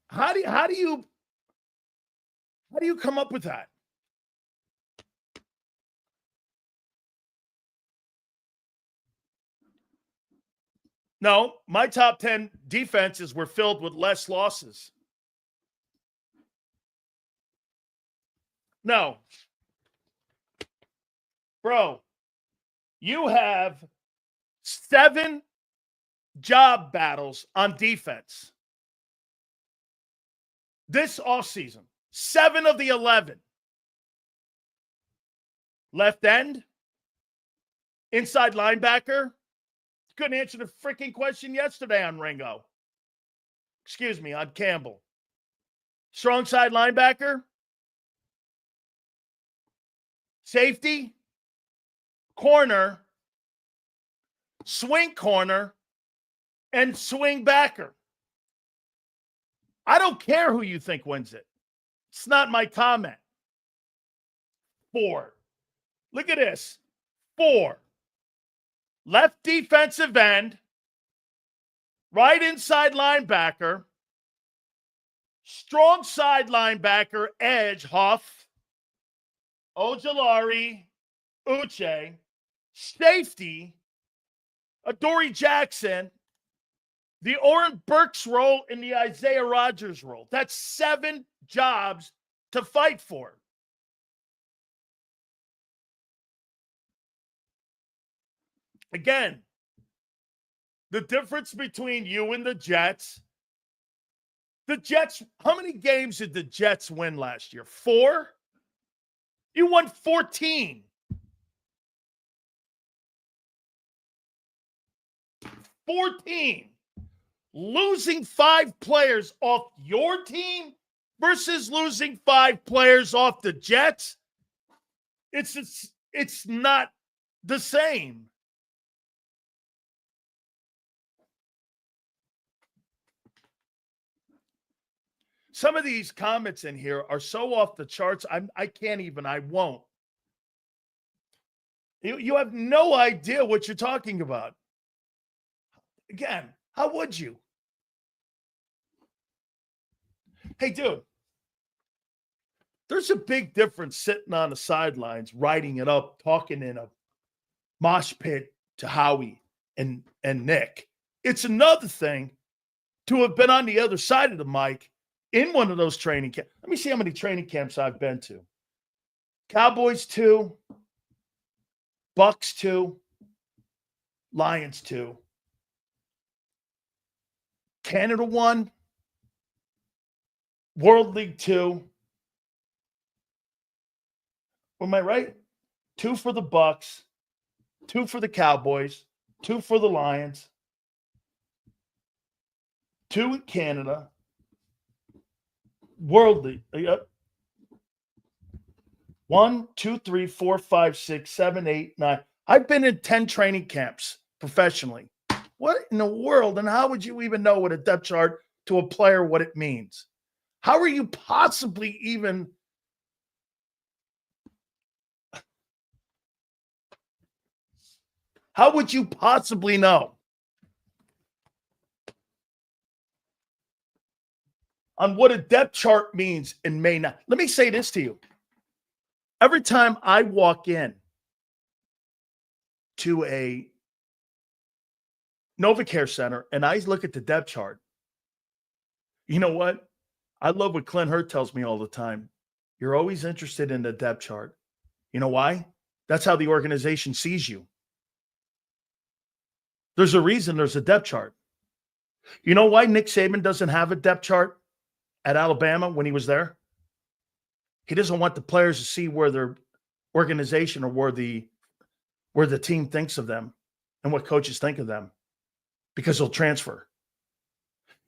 How do you come up with that? No, my top 10 defenses were filled with less losses. No. Bro, you have 7 job battles on defense this offseason. 7 of the 11. Left end, inside linebacker. Couldn't answer the freaking question yesterday on Ringo. Excuse me, on Campbell. Strong side linebacker. Safety. Corner. Swing corner. And swing backer. I don't care who you think wins it. It's not my comment. 4. Look at this. 4. Left defensive end, right inside linebacker, strong side linebacker, edge, Huff, Ojulari, Uche, safety, Adoree Jackson, the Oren Burks role, and the Isaiah Rodgers role. That's 7 jobs to fight for. Again, the difference between you and the Jets, how many games did the Jets win last year? 4? You won 14. 14. Losing 5 players off your team versus losing 5 players off the Jets, it's not the same. some of these comments in here are so off the charts. I won't. You have no idea what you're talking about. Again, how would you? Hey, dude, there's a big difference sitting on the sidelines, writing it up, talking in a mosh pit to Howie and Nick. It's another thing to have been on the other side of the mic in one of those training camps. Let me see how many training camps I've been to. Cowboys 2, Bucks 2, Lions 2, Canada 1, World League 2. Am I right? 2 for the Bucks, 2 for the Cowboys, 2 for the Lions, 2 in Canada, World League. Yep. 1, 2, 3, 4, 5, 6, 7, 8, 9. I've been in 10 training camps professionally. What in the world? And how would you even know what a depth chart to a player, what it means? How are you possibly even... How would you possibly know? On what a depth chart means and may not. Let me say this to you. Every time I walk in to a NovaCare Center and I look at the depth chart, you know what? I love what Clint Hurt tells me all the time. You're always interested in the depth chart. You know why? That's how the organization sees you. There's a reason there's a depth chart. You know why Nick Saban doesn't have a depth chart at Alabama when he was there? He doesn't want the players to see where their organization or where the team thinks of them and what coaches think of them, because they'll transfer.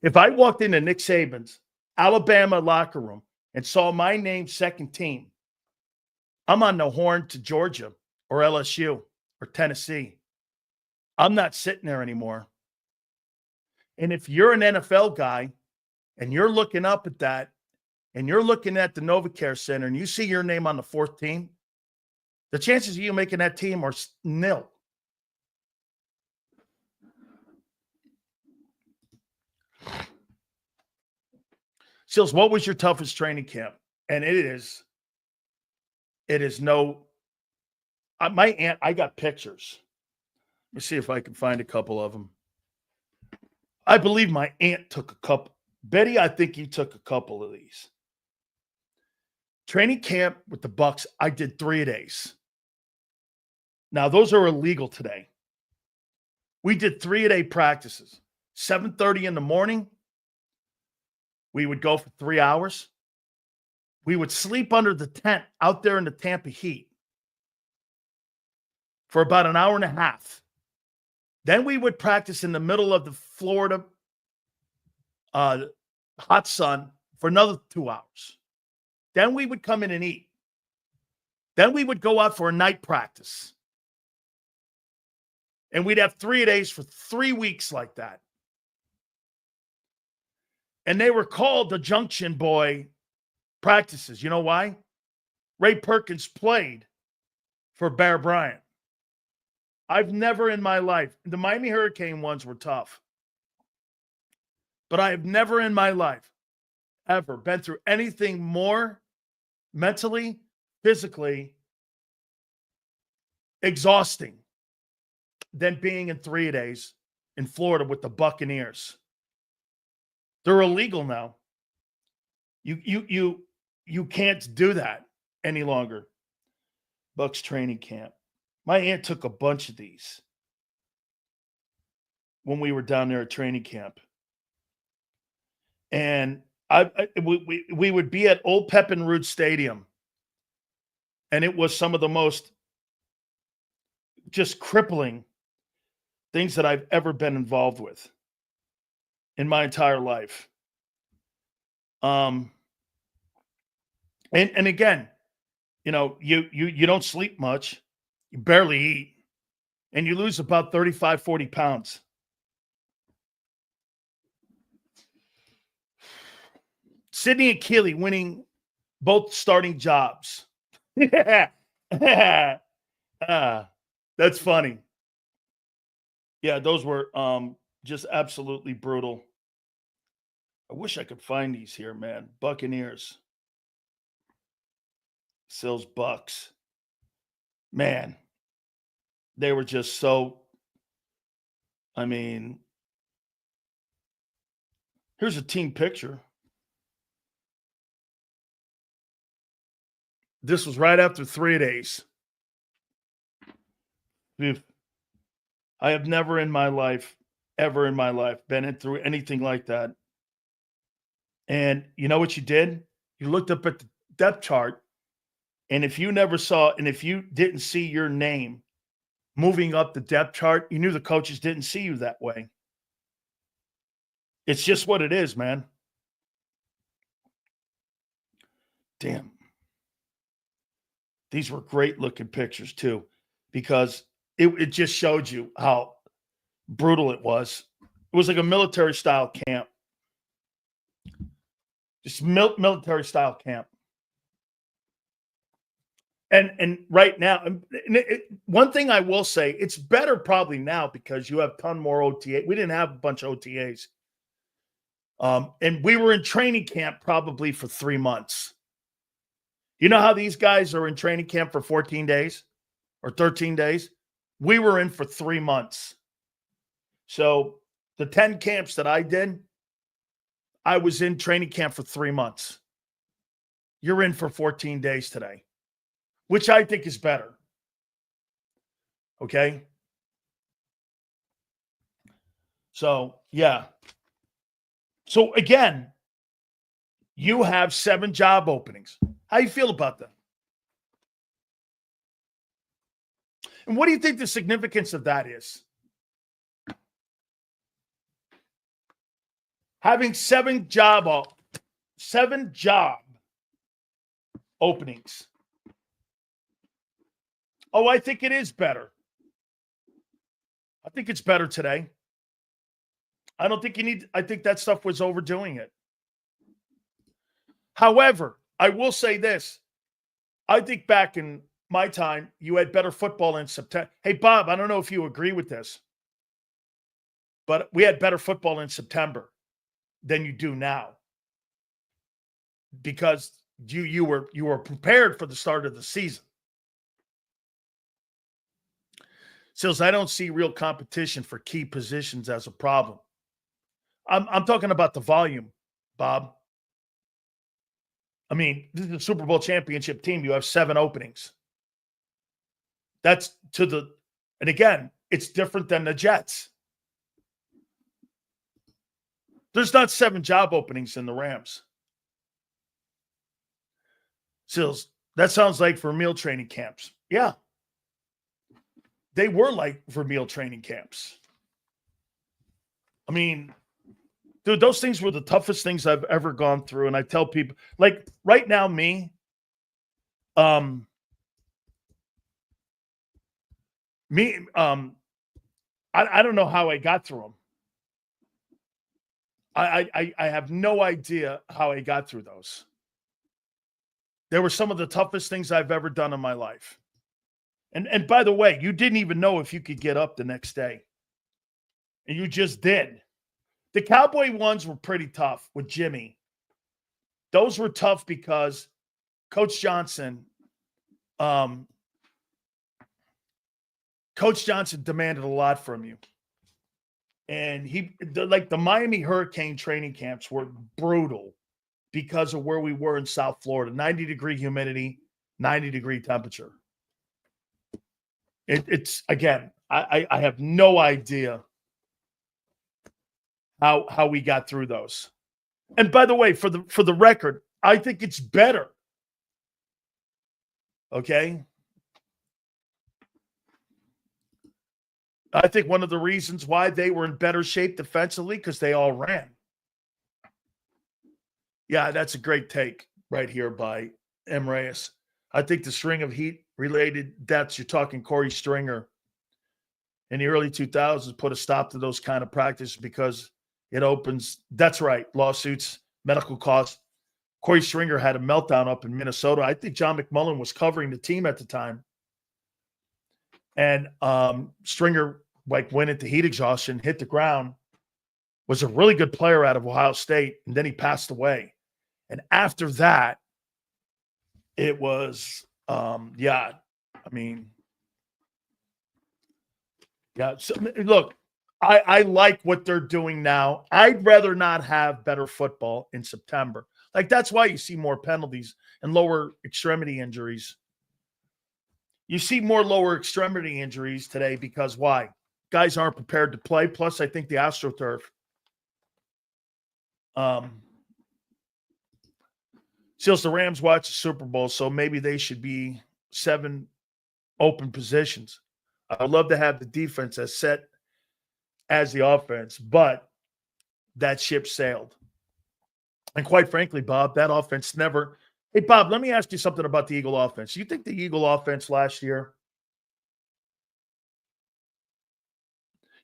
If I walked into Nick Saban's Alabama locker room and saw my name second team, I'm on the horn to Georgia or LSU or Tennessee. I'm not sitting there anymore. And if you're an NFL guy and you're looking up at that and you're looking at the NovaCare Center and you see your name on the 4th team, the chances of you making that team are nil. Sills, what was your toughest training camp? And it is no, my aunt, I got pictures. Let me see if I can find a couple of them. I believe my aunt took a couple. Betty, I think you took a couple of these. Training camp with the Bucks, I did 3-a-days. Now, those are illegal today. We did 3-a-day practices. 7:30 in the morning, we would go for 3 hours. We would sleep under the tent out there in the Tampa heat for about an hour and a half. Then we would practice in the middle of the Florida hot sun for another 2 hours. Then we would come in and eat. Then we would go out for a night practice. And we'd have 3-a-days for 3 weeks like that. And they were called the Junction Boy practices. You know why? Ray Perkins played for Bear Bryant. I've never in my life, the Miami Hurricane ones were tough. But I have never in my life ever been through anything more mentally, physically exhausting than being in 3-a-days in Florida with the Buccaneers. They're illegal now. You can't do that any longer. Bucks training camp. My aunt took a bunch of these when we were down there at training camp. And we would be at Old Pepin Root Stadium. And it was some of the most just crippling things that I've ever been involved with in my entire life. And again, you know, you don't sleep much. You barely eat, and you lose about 35, 40 pounds. Sidney and Keely winning both starting jobs. Yeah. That's funny. Yeah, those were just absolutely brutal. I wish I could find these here, man. Buccaneers. Sills Bucks. Man, they were just so, I mean, here's a team picture. This was right after 3 days. I have never in my life, ever in my life, been through anything like that. And you know what you did? You looked up at the depth chart, and if you never saw, and if you didn't see your name moving up the depth chart, you knew the coaches didn't see you that way. It's just what it is, man. Damn. These were great looking pictures too, because it just showed you how brutal it was. It was like a military style camp. Just military style camp. And right now, one thing I will say, it's better probably now because you have a ton more OTA. We didn't have a bunch of OTAs. And we were in training camp probably for 3 months. You know how these guys are in training camp for 14 days or 13 days? We were in for 3 months. So the 10 camps that I did, I was in training camp for 3 months. You're in for 14 days today, which I think is better. Okay? So, yeah. So, again, you have 7 job openings. How you feel about that? And what do you think the significance of that is? Having 7 job openings. Oh, I think it is better. I think it's better today. I don't think I think that stuff was overdoing it. However, I will say this. I think back in my time, you had better football in September. Hey, Bob, I don't know if you agree with this, but we had better football in September than you do now, because you were prepared for the start of the season. Sills, I don't see real competition for key positions as a problem. I'm talking about the volume, Bob. I mean, this is a Super Bowl championship team. You have 7 openings. That's and again, it's different than the Jets. There's not 7 job openings in the Rams. Sills, that sounds like Vermeil training camps. Yeah. They were like Vermeil training camps. I mean, dude, those things were the toughest things I've ever gone through. And I tell people, like right now, I don't know how I got through them. I have no idea how I got through those. They were some of the toughest things I've ever done in my life. And by the way, you didn't even know if you could get up the next day. And you just did. The Cowboy ones were pretty tough with Jimmy. Those were tough because Coach Johnson demanded a lot from you. And the Miami Hurricane training camps were brutal because of where we were in South Florida. 90-degree humidity, 90-degree temperature. It's again, I have no idea how we got through those. And by the way, for the record, I think it's better. Okay? I think one of the reasons why they were in better shape defensively, because they all ran. Yeah, that's a great take right here by M. Reyes. I think the string of heat-related deaths, you're talking Corey Stringer, in the early 2000s put a stop to those kind of practices because it opens, that's right, lawsuits, medical costs. Corey Stringer had a meltdown up in Minnesota. I think John McMullen was covering the team at the time. And Stringer went into heat exhaustion, hit the ground, was a really good player out of Ohio State, and then he passed away. And after that, it was, yeah. So, look, I like what they're doing now. I'd rather not have better football in September. That's why you see more penalties and lower extremity injuries. You see more lower extremity injuries today because why? Guys aren't prepared to play. Plus, I think the AstroTurf Seals, the Rams watch the Super Bowl, so maybe they should be 7 open positions. I'd love to have the defense as set as the offense, but that ship sailed. And quite frankly, Bob, that offense never – hey, Bob, let me ask you something about the Eagle offense. You think the Eagle offense last year –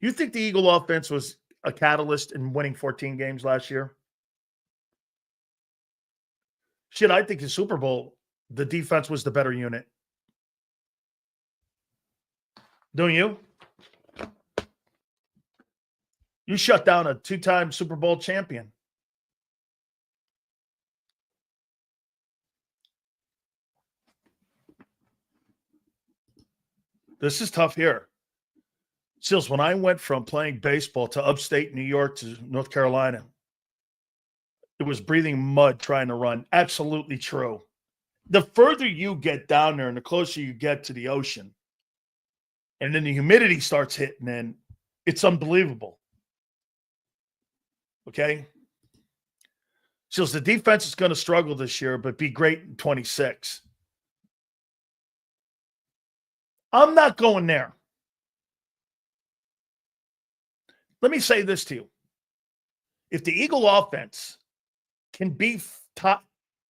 you think the Eagle offense was a catalyst in winning 14 games last year? Shit, I think the Super Bowl, the defense was the better unit. Don't you? You shut down a 2-time Super Bowl champion. This is tough here. Seals, when I went from playing baseball to upstate New York to North Carolina, it was breathing mud trying to run. Absolutely true. The further you get down there and the closer you get to the ocean, and then the humidity starts hitting in, it's unbelievable. Okay? Seals, the defense is going to struggle this year, but be great in 26. I'm not going there. Let me say this to you. If the Eagle offense can be top,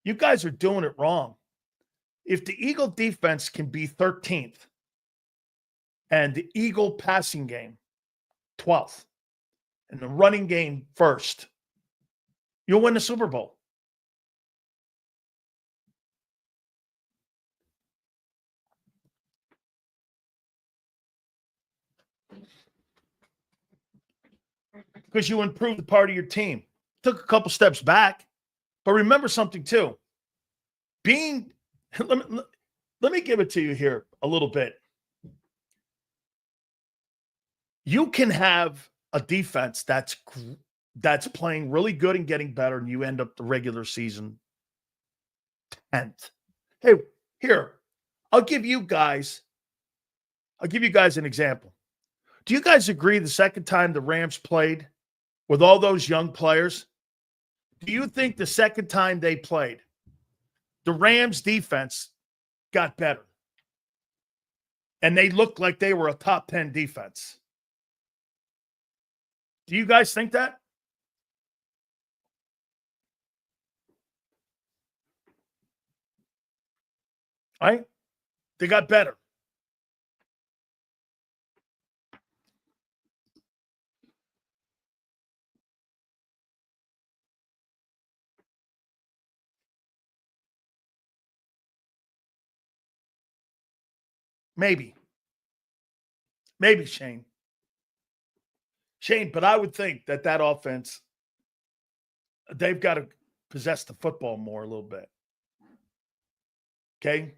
you guys are doing it wrong. If the Eagle defense can be 13th and the Eagle passing game 12th and the running game 1st, you'll win the Super Bowl. Because you improved the part of your team. Took a couple steps back. But remember something, too. Let me give it to you here a little bit. You can have a defense that's playing really good and getting better, and you end up the regular season 10th. Hey, here, I'll give you guys an example. Do you guys agree the second time the Rams played with all those young players, do you think the second time they played, the Rams defense got better? And they looked like they were a top 10 defense. Do you guys think that? Right? They got better. Maybe, Shane. But I would think that offense, they've got to possess the football more a little bit. Okay?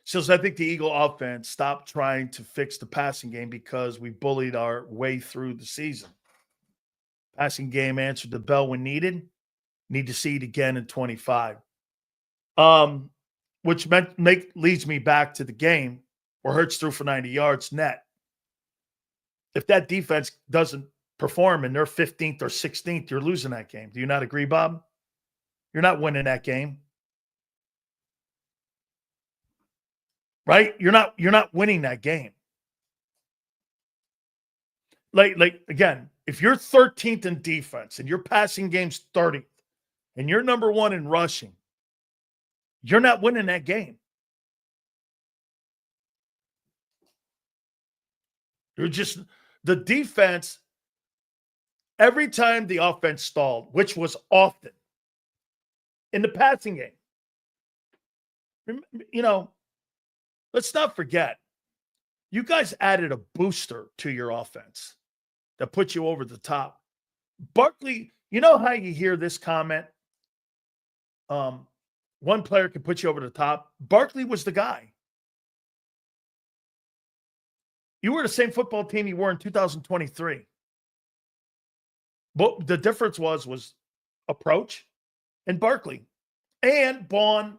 So I think the Eagle offense stopped trying to fix the passing game because we bullied our way through the season. Passing game answered the bell when needed. Need to see it again in 25. Which leads me back to the game where Hurts threw for 90 yards net. If that defense doesn't perform and they're 15th or 16th, you're losing that game. Do you not agree, Bob? You're not winning that game. Right? You're not winning that game. Like again, if you're 13th in defense and your passing game's 30th and you're number 1 in rushing, you're not winning that game. You're just the defense. Every time the offense stalled, which was often, in the passing game. You know, let's not forget, you guys added a booster to your offense that put you over the top. Barkley, you know how you hear this comment? One player can put you over the top. Barkley was the guy. You were the same football team you were in 2023. But the difference was approach and Barkley. And Bond,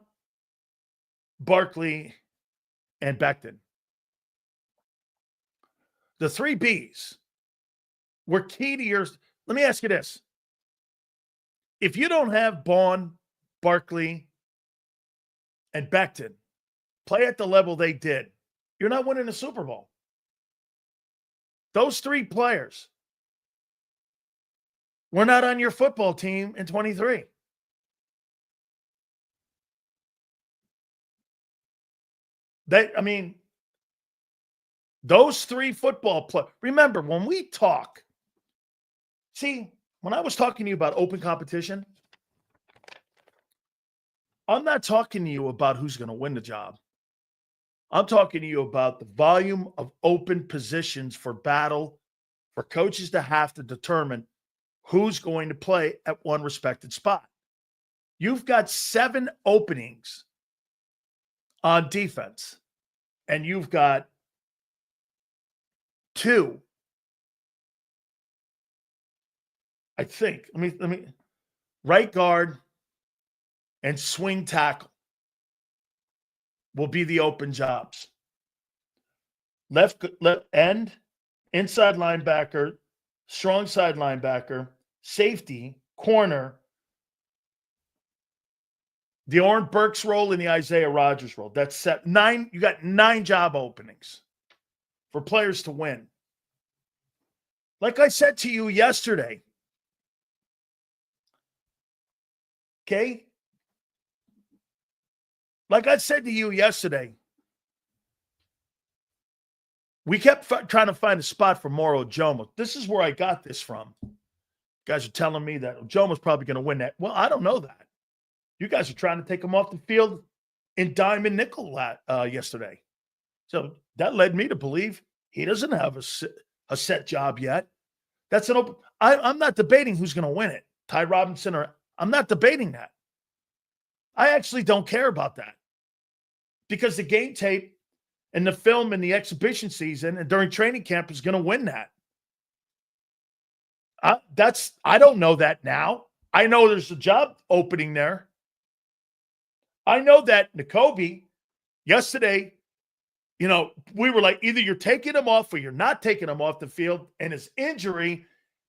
Barkley, and Becton. The 3 Bs were key to yours. Let me ask you this. If you don't have Bond, Barkley, and Becton play at the level they did, you're not winning a Super Bowl. Those 3 players were not on your football team in 23. Those 3 football players. Remember, when we talk, see, when I was talking to you about open competition, I'm not talking to you about who's going to win the job. I'm talking to you about the volume of open positions for battle for coaches to have to determine who's going to play at one respected spot. You've got 7 openings on defense, and you've got 2. I think. Let me right guard and swing tackle will be the open jobs. Left end, inside linebacker, strong side linebacker, safety, corner, the Oren Burks role and the Isaiah Rodgers role. That's set 9. You got 9 job openings for players to win. Like I said to you yesterday, okay? Like I said to you yesterday, we kept trying to find a spot for Moro Jomo. This is where I got this from. You guys are telling me that Jomo's probably going to win that. Well, I don't know that. You guys are trying to take him off the field in dime and nickel yesterday. So that led me to believe he doesn't have a set job yet. That's an open. I'm not debating who's going to win it, Ty Robinson or I'm not debating that. I actually don't care about that because the game tape and the film and the exhibition season and during training camp is going to win that. I don't know that now. I know there's a job opening there. I know that Nakobe yesterday, we were like, either you're taking him off or you're not taking him off the field and his injury.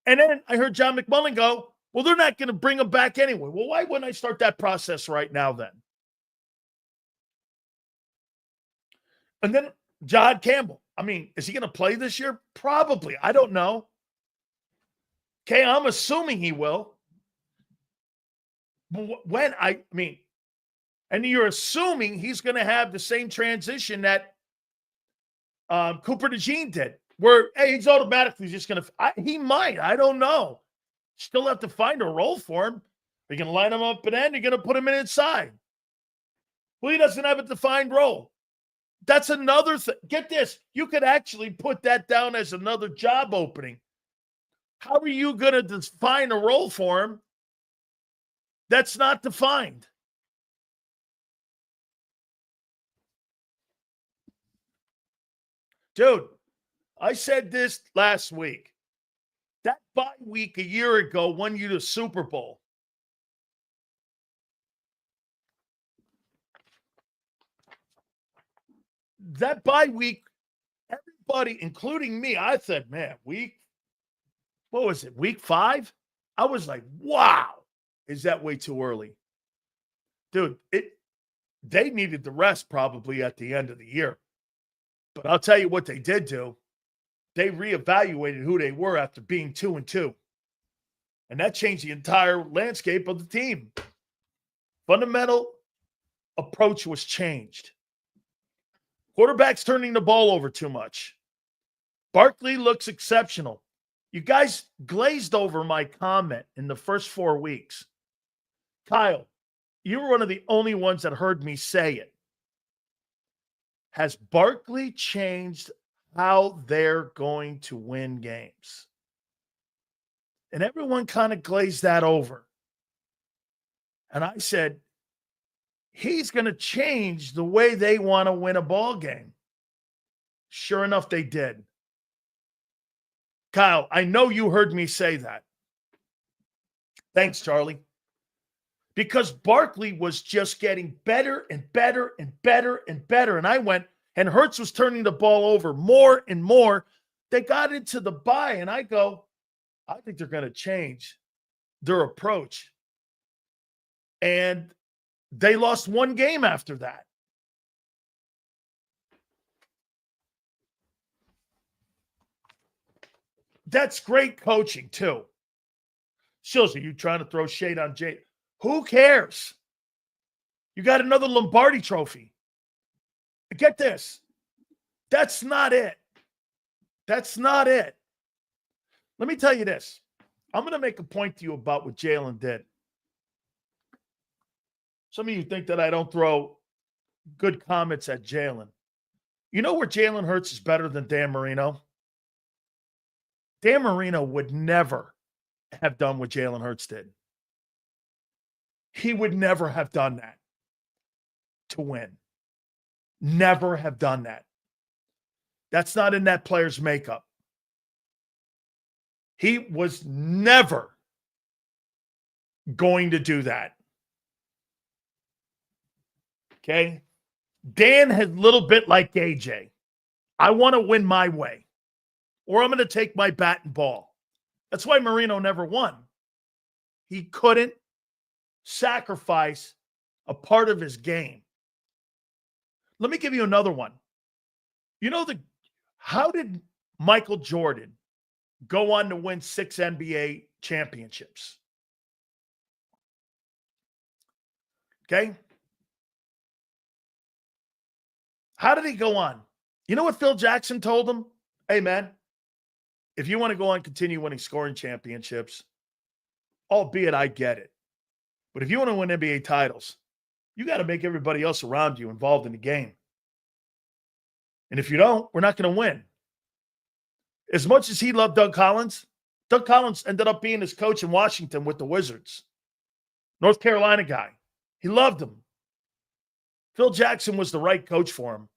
And then I heard John McMullen go, well, they're not going to bring him back anyway. Well, why wouldn't I start that process right now then? And then John Campbell. I mean, is he going to play this year? Probably. I don't know. Okay, I'm assuming he will. But and you're assuming he's going to have the same transition that Cooper DeJean did, where, hey, he's automatically just going to – he might. I don't know. Still have to find a role for him. Are you going to line him up and end? You're going to put him in inside. Well, he doesn't have a defined role. That's another thing. Get this. You could actually put that down as another job opening. How are you going to define a role for him that's not defined? Dude, I said this last week. That bye week a year ago won you the Super Bowl. That bye week, everybody, including me, I said, man, week 5? I was like, wow, is that way too early? Dude, they needed the rest probably at the end of the year. But I'll tell you what they did do. They reevaluated who they were after being 2-2. And that changed the entire landscape of the team. Fundamental approach was changed. Quarterback's turning the ball over too much. Barkley looks exceptional. You guys glazed over my comment in the first 4 weeks. Kyle, you were one of the only ones that heard me say it. Has Barkley changed how they're going to win games? And everyone kind of glazed that over. And I said, he's going to change the way they want to win a ball game. Sure enough, they did. Kyle, I know you heard me say that. Thanks, Charlie. Because Barkley was just getting better and better and better and better. And I went, and Hurts was turning the ball over more and more. They got into the bye, and I go, I think they're going to change their approach. And they lost one game after that. That's great coaching, too. Sills, are you trying to throw shade on Jay? Who cares? You got another Lombardi trophy. Get this. That's not it. That's not it. Let me tell you this. I'm going to make a point to you about what Jalen did. Some of you think that I don't throw good comments at Jalen. You know where Jalen Hurts is better than Dan Marino? Dan Marino would never have done what Jalen Hurts did. He would never have done that to win. Never have done that. That's not in that player's makeup. He was never going to do that. Okay? Dan had a little bit like AJ. I want to win my way, or I'm going to take my bat and ball. That's why Marino never won. He couldn't sacrifice a part of his game. Let me give you another one. You know, how did Michael Jordan go on to win 6 NBA championships? Okay? How did he go on? You know what Phil Jackson told him? Hey, man, if you want to go on and continue winning scoring championships, albeit I get it, but if you want to win NBA titles, you got to make everybody else around you involved in the game. And if you don't, we're not going to win. As much as he loved Doug Collins ended up being his coach in Washington with the Wizards. North Carolina guy. He loved him. Phil Jackson was the right coach for him.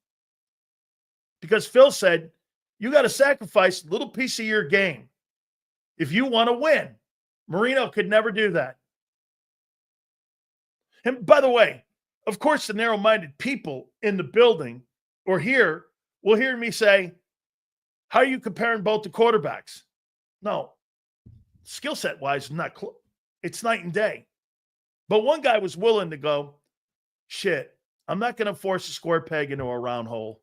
Because Phil said, you got to sacrifice a little piece of your game if you want to win. Marino could never do that. And by the way, of course, the narrow-minded people in the building or here will hear me say, how are you comparing both the quarterbacks? No. Skill set-wise, not close. It's night and day. But one guy was willing to go, shit, I'm not going to force a square peg into a round hole.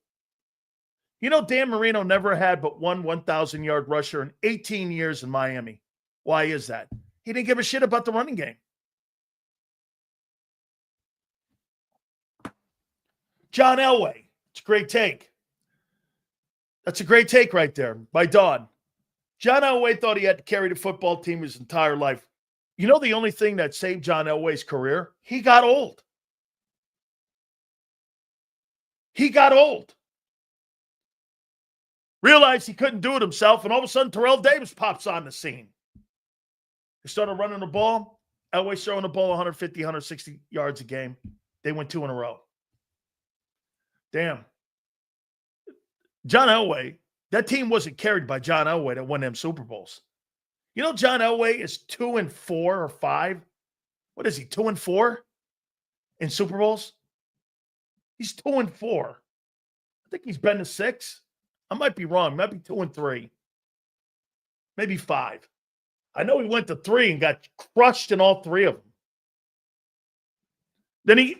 You know, Dan Marino never had but one 1,000-yard rusher in 18 years in Miami. Why is that? He didn't give a shit about the running game. John Elway. It's a great take. That's a great take right there by Don. John Elway thought he had to carry the football team his entire life. You know the only thing that saved John Elway's career? He got old. He got old. Realized he couldn't do it himself, and all of a sudden Terrell Davis pops on the scene. They started running the ball. Elway's throwing the ball 150, 160 yards a game. They went 2 in a row. Damn. John Elway, that team wasn't carried by John Elway that won them Super Bowls. You know John Elway is 2-4 or 5. What is he, 2-4 in Super Bowls? He's 2-4. I think he's been to 6. I might be wrong. Might be 2-3. Maybe 5. I know he went to 3 and got crushed in all 3 of them.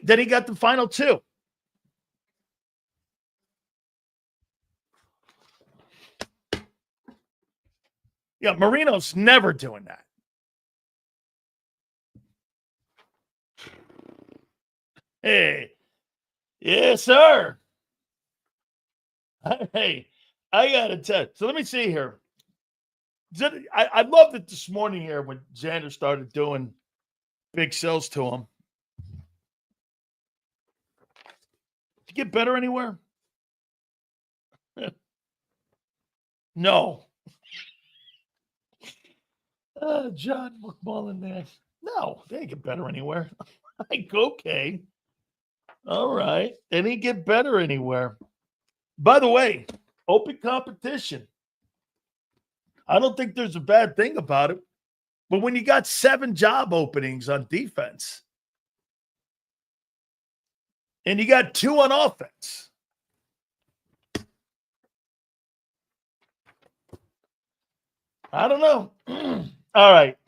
Then he got the final 2. Yeah, Marino's never doing that. Hey, yes, sir. Hey, I got to tell you. So let me see here. I loved it this morning here when Xander started doing big sells to him. you get better anywhere? No. John McMullen there. No, they didn't get better anywhere. Like, okay. All right. They didn't get better anywhere. By the way, open competition. I don't think there's a bad thing about it. But when you got 7 job openings on defense and you got 2 on offense, I don't know. All right.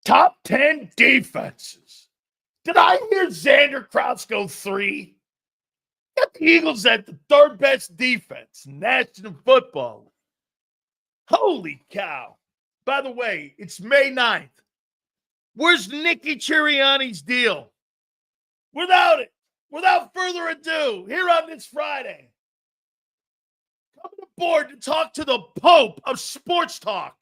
Top 10 defenses. Did I hear Xander Krause go 3? Got the Eagles at the 3rd best defense in National Football League. Holy cow. By the way, it's May 9th. Where's Nicky Sirianni's deal? Without further ado, here on this Friday, coming aboard to talk to the Pope of Sports Talk.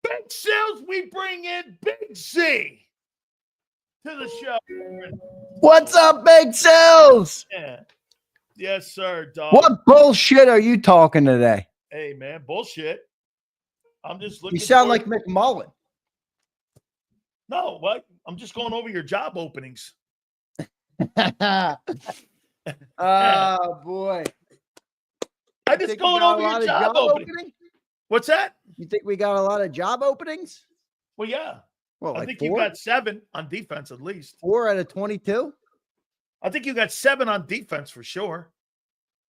Big Sales, we bring in Big Z to the show. What's up, Big Sales? Yeah. Yes, sir, dog. What bullshit are you talking today? Hey, man, bullshit. I'm just looking. You sound like McMullen. No, what? I'm just going over your job openings. Oh, boy. I just going over your job opening. What's that? You think we got a lot of job openings? Well, yeah. Well, I think you got 7 on defense at least. 4 out of 22? I think you got 7 on defense for sure.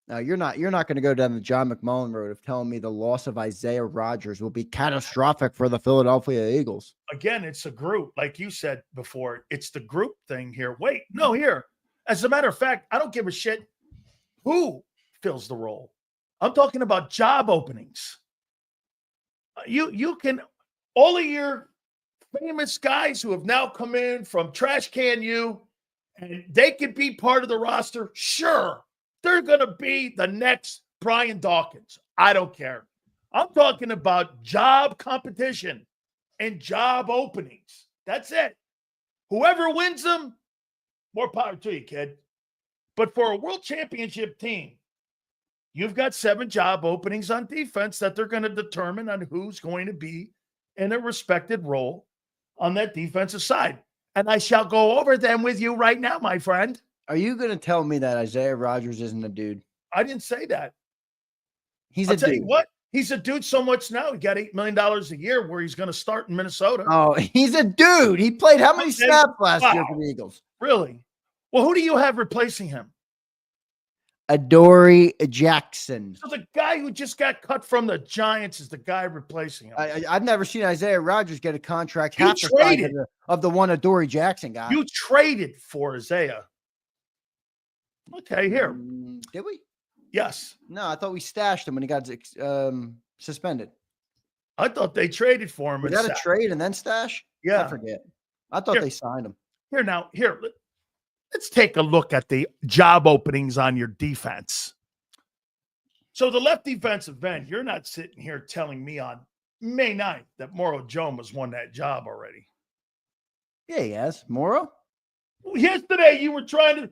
No, you're not going to go down the John McMullen road of telling me the loss of Isaiah Rodgers will be catastrophic for the Philadelphia Eagles. Again, it's a group. Like you said before, it's the group thing here. Wait, no, here. As a matter of fact, I don't give a shit who fills the role. I'm talking about job openings. You can, all of your famous guys who have now come in from Trash Can U, and they could be part of the roster. Sure, they're going to be the next Brian Dawkins. I don't care. I'm talking about job competition and job openings. That's it. Whoever wins them, more power to you, kid. But for a world championship team, you've got 7 job openings on defense that they're going to determine on who's going to be in a respected role on that defensive side. And I shall go over them with you right now, my friend. Are you going to tell me that Isaiah Rodgers isn't a dude? I didn't say that. He's I'll a tell dude. you what, he's a dude so much now. He got $8 million a year where he's going to start in Minnesota. Oh, he's a dude. He played how many snaps last year for the Eagles? Really? Well, who do you have replacing him? Adoree Jackson. So the guy who just got cut from the Giants is the guy replacing him. I've never seen Isaiah Rodgers get a contract half the size of the one Adoree Jackson guy. You traded for Isaiah. Okay, here. Did we? Yes. No, I thought we stashed him when he got suspended. I thought they traded for him. Was that a trade and then stash? Yeah. I forget. I thought they signed him. Here, let's take a look at the job openings on your defense. So the left defensive end, you're not sitting here telling me on May 9th that Moro Jones won that job already. Yeah, he has. Moro? Yesterday, you were trying to,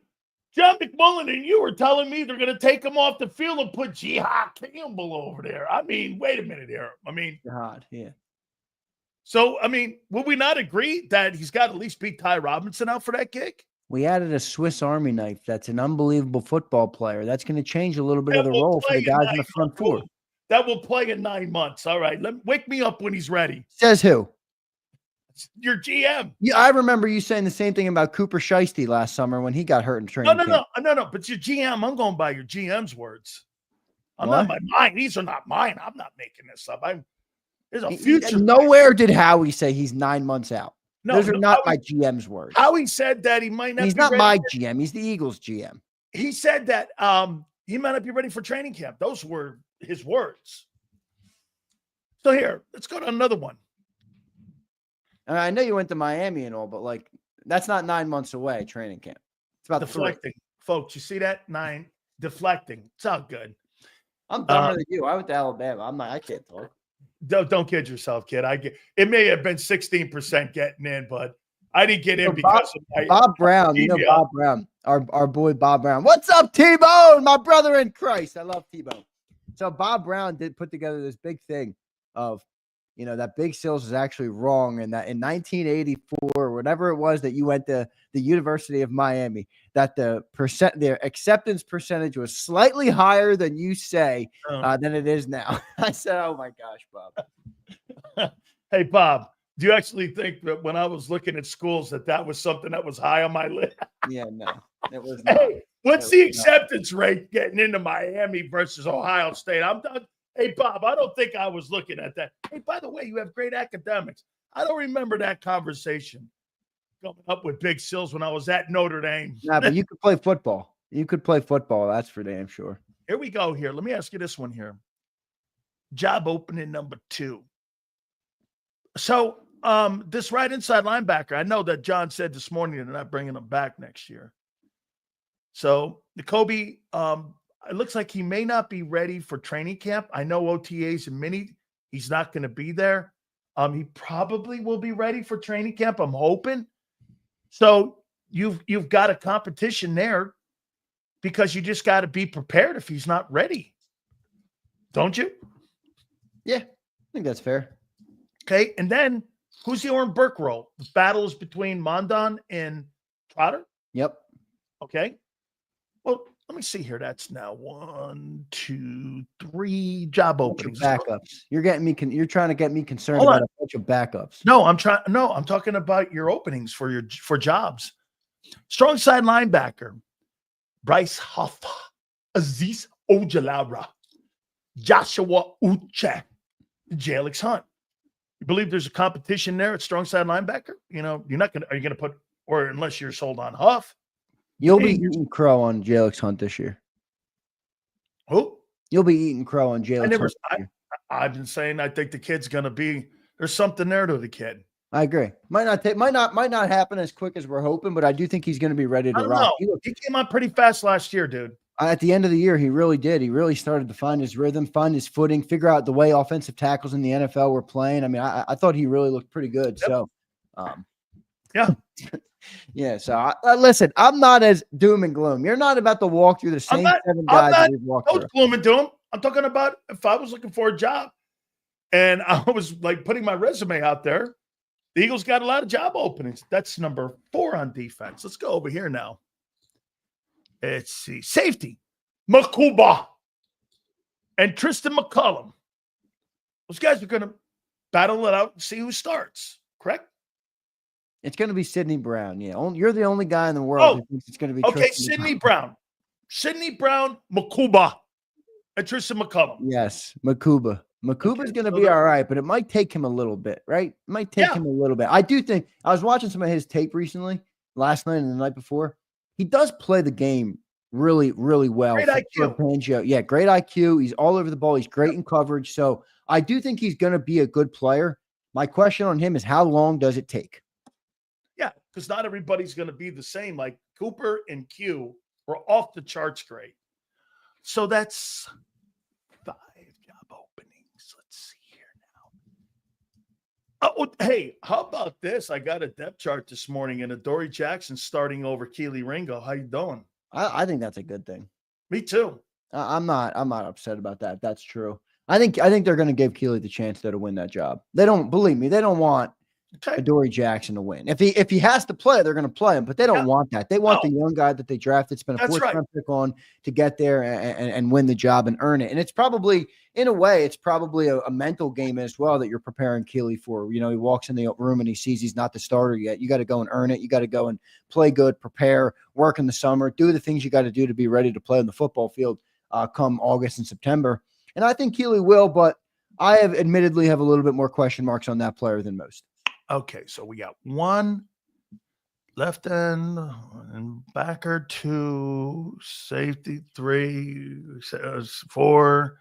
John McMullen and you were telling me they're going to take him off the field and put Jihad Campbell over there. I mean, wait a minute here. I mean, Jihad, yeah. So, I mean, will we not agree that he's got to at least beat Ty Robinson out for that gig? We added a Swiss Army knife. That's an unbelievable football player. That's going to change a little bit of the role for the guys in the front four. That will play in 9 months. All right. Wake me up when he's ready. Says who? Your GM. Yeah, I remember you saying the same thing about Cooper Shiesty last summer when he got hurt in training camp. No. But your GM, I'm going by your GM's words. Not by mine. These are not mine. I'm not making this up. There's a future. Nowhere did Howie say he's 9 months out. No, those are not my GM's words. Howie said that he might not. He's not my GM. He's the Eagles GM. He said that he might not be ready for training camp. Those were his words. So here, let's go to another one. And I know you went to Miami and all, but like that's not 9 months away. Training camp. It's about deflecting, folks. You see that 9 deflecting? It's all good. I'm dumber than you. I went to Alabama. I can't talk. Don't kid yourself, kid. It may have been 16% getting in, but I didn't get in Bob, because of my Bob Brown. You know leukemia. Bob Brown, our boy Bob Brown. What's up, T-Bone? My brother in Christ. I love T-Bone. So Bob Brown did put together this big thing of, that Big Sills is actually wrong, and that in 1984, whatever it was that you went to the University of Miami, that the acceptance percentage was slightly higher than you say than it is now. I said, "Oh my gosh, Bob." Hey, Bob, do you actually think that when I was looking at schools that was something that was high on my list? Yeah, no, it was not. Hey, what's the acceptance rate getting into Miami versus Ohio State? I'm done. Hey, Bob, I don't think I was looking at that. Hey, by the way, you have great academics. I don't remember that conversation coming up with Big Sills when I was at Notre Dame. Nah, but you could play football. You could play football. That's for damn sure. Here we go here. Let me ask you this one here. Job opening number 2. So this right inside linebacker, I know that John said this morning they're not bringing him back next year. So Jacoby, it looks like he may not be ready for training camp. I know OTAs and mini, he's not going to be there. He probably will be ready for training camp, I'm hoping. So you've got a competition there because you just got to be prepared if he's not ready. Don't you? Yeah, I think that's fair. Okay, and then who's the Oren Burke role? The battle is between Mondon and Trotter? Yep. Okay. Well, let me see here. That's now 1, 2, 3 job openings. Backups. You're trying to get me concerned about a bunch of backups. No, I'm talking about your openings for jobs. Strong side linebacker, Bryce Hoffa, Aziz Ojalaura, Joshua Uche, Jalix Hunt. You believe there's a competition there at strong side linebacker? Are you going to put, or unless you're sold on Huff? You'll be eating crow on Jalix Hunt this year. Who? You'll be eating crow on Jalix Hunt. I've been saying I think the kid's going to be. There's something there to the kid. I agree. Might not happen as quick as we're hoping, but I do think he's going to be ready to rock. He came on pretty fast last year, dude. At the end of the year, he really did. He really started to find his rhythm, find his footing, figure out the way offensive tackles in the NFL were playing. I mean, I thought he really looked pretty good. Yep. So, yeah. Yeah. So, listen, I'm not as doom and gloom. You're not about to walk through the same 7 guys that we've walked through. Gloom and doom. I'm talking about if I was looking for a job and I was like putting my resume out there, the Eagles got a lot of job openings. That's number 4 on defense. Let's go over here now. Let's see. Safety, Makuba and Tristan McCullum. Those guys are going to battle it out and see who starts, correct? It's going to be Sidney Brown. Yeah. You're the only guy in the world who thinks it's going to be okay, Tristan Sidney Brown. Sidney Brown, Makuba, and Tristan McCullum. Yes, Makuba. Makuba's going to be all right, but it might take him a little bit, right? It might take him a little bit. I do think – I was watching some of his tape recently, last night and the night before. He does play the game really, really well. Great IQ. Yeah, great IQ. He's all over the ball. He's great in coverage. So I do think he's going to be a good player. My question on him is how long does it take? Yeah, because not everybody's going to be the same. Like Cooper and Q were off the charts great. So that's 5 job openings. Let's see here now. Oh, hey, how about this? I got a depth chart this morning and Adoree Jackson starting over Keely Ringo. How you doing? I think that's a good thing. Me too. I'm not upset about that. That's true. I think they're going to give Keely the chance to win that job. They don't believe me. They don't want Adoree Jackson to win. If he has to play, they're going to play him, but they don't want that. They want the young guy that they drafted, spent a 4th-round pick on to get there and win the job and earn it. And it's probably, in a way, it's probably a mental game as well that you're preparing Keely for. He walks in the room and he sees he's not the starter yet. You got to go and earn it. You got to go and play good, prepare, work in the summer, do the things you got to do to be ready to play on the football field come August and September. And I think Keely will, but I have admittedly have a little bit more question marks on that player than most. Okay, so we got 1 left end and backer, 2 safety, 3 4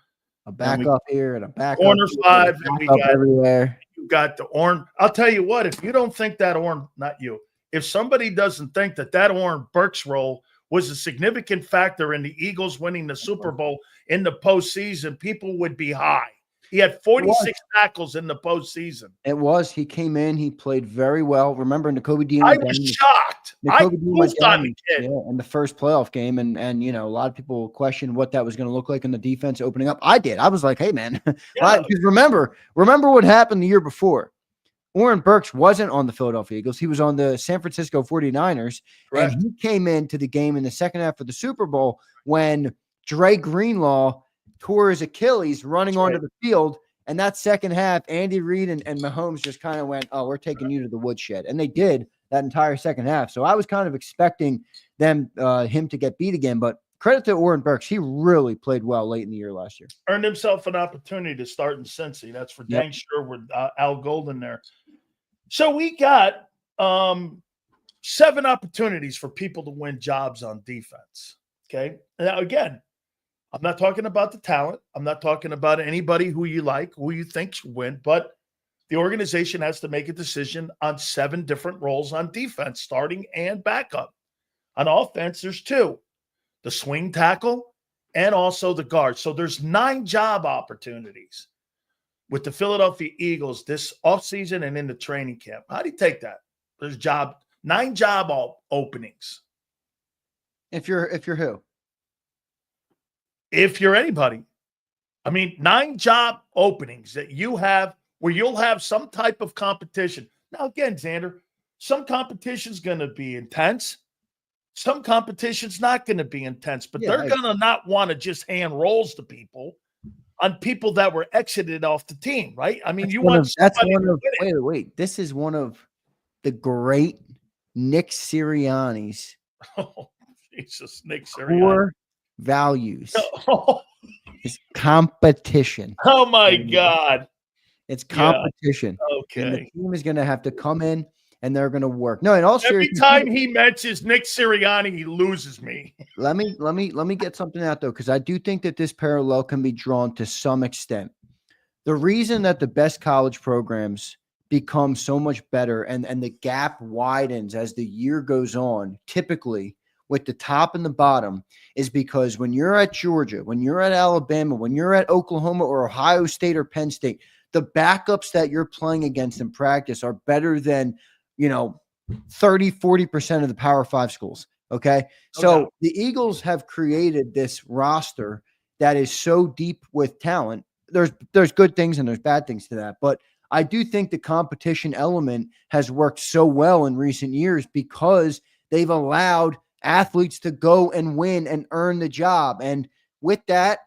a backup here and a backup corner 5 and we got everywhere. You got the Oren. I'll tell you what, if you don't think that Oren, not you, if somebody doesn't think that Oren Burks role was a significant factor in the Eagles winning the Super Bowl in the postseason, people would be high. He had 46 tackles in the postseason. It was. He came in. He played very well. Remember, Nakobe Dean I was shocked. I moved on the kid. Yeah, in the first playoff game, and you know, a lot of people questioned what that was going to look like in the defense opening up. I did. I was like, hey, man. Because remember what happened the year before. Oren Burks wasn't on the Philadelphia Eagles. He was on the San Francisco 49ers. Correct. And he came into the game in the second half of the Super Bowl when Dre Greenlaw tore his Achilles running onto the field. And that second half, Andy Reid and Mahomes just kind of went, oh, we're taking you to the woodshed. And they did that entire second half. So I was kind of expecting him to get beat again. But credit to Oren Burks. He really played well late in the year last year. Earned himself an opportunity to start in Cincy. That's for dang sure with Al Golden there. So we got 7 opportunities for people to win jobs on defense. Okay. Now, again, I'm not talking about the talent. I'm not talking about anybody who you like, who you think should win, but the organization has to make a decision on 7 different roles on defense, starting and backup. On offense, there's 2, the swing tackle and also the guard. So there's 9 job opportunities with the Philadelphia Eagles this offseason and in the training camp. How do you take that? There's 9 job openings. If you're who? If you're anybody. I mean, 9 job openings that you have where you'll have some type of competition. Now, again, Xander, some competition's going to be intense. Some competition's not going to be intense, but they're going to not want to just hand roles to people on people that were exited off the team, right? I mean, wait. This is one of the great Nick Sirianni's Jesus, Nick Sirianni. Core values is competition. Oh my God. It's competition. Yeah. Okay. And the team is going to have to come in and they're going to work. No, in all seriousness, every time he mentions Nick Sirianni, he loses me. Let me get something out though, because I do think that this parallel can be drawn to some extent. The reason that the best college programs become so much better and the gap widens as the year goes on, typically with the top and the bottom, is because when you're at Georgia, when you're at Alabama, when you're at Oklahoma or Ohio State or Penn State, the backups that you're playing against in practice are better than, 30-40% of the Power 5 schools. Okay. So the Eagles have created this roster that is so deep with talent. There's good things and there's bad things to that. But I do think the competition element has worked so well in recent years because they've allowed athletes to go and win and earn the job. And with that,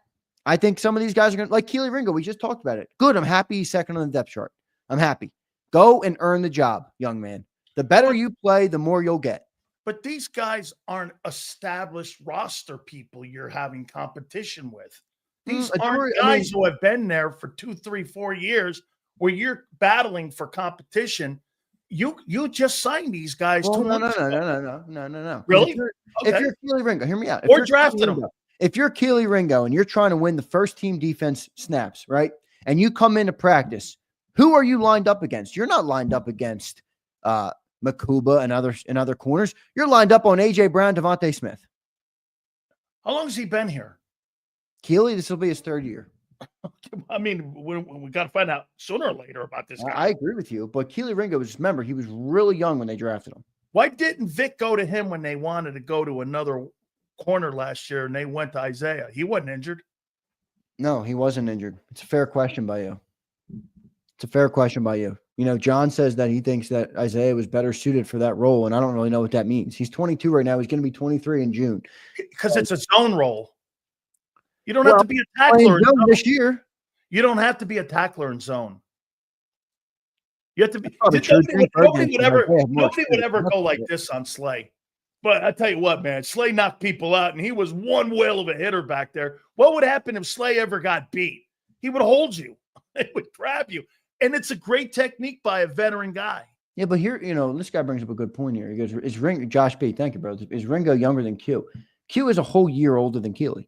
I think some of these guys are going to, like Keely Ringo, we just talked about it. Good. I'm happy he's second on the depth chart. I'm happy. Go and earn the job, young man. The better you play, the more you'll get. But these guys aren't established roster people you're having competition with. These aren't guys who have been there for 2, 3, 4 years where you're battling for competition. You just signed these guys. Well, no. Really? If you're Keely Ringo, hear me out. Or drafted them. If you're Keely Ringo and you're trying to win the first team defense snaps, right? And you come into practice, who are you lined up against? You're not lined up against Makuba and other corners. You're lined up on A.J. Brown, Devontae Smith. How long has he been here? Keely, this will be his 3rd year. I mean, we got to find out sooner or later about this guy. I agree with you, but Keely Ringo remember, he was really young when they drafted him. Why didn't Vic go to him when they wanted to go to another corner last year and they went to Isaiah? He wasn't injured. No, he wasn't injured. It's a fair question by you. John says that he thinks that Isaiah was better suited for that role, and I don't really know what that means. He's 22 right now. He's going to be 23 in June. Because it's a zone role. You don't have to be a tackler in zone this year. You don't have to be a tackler in zone. You have to be. Nobody would ever go like this on Slay. But I tell you what, man, Slay knocked people out, and he was one whale of a hitter back there. What would happen if Slay ever got beat? He would hold you. He would grab you. And it's a great technique by a veteran guy. Yeah, but here, this guy brings up a good point here. He goes, is Ringo, Josh B, thank you, bro. Is Ringo younger than Q? Q is a whole year older than Keely.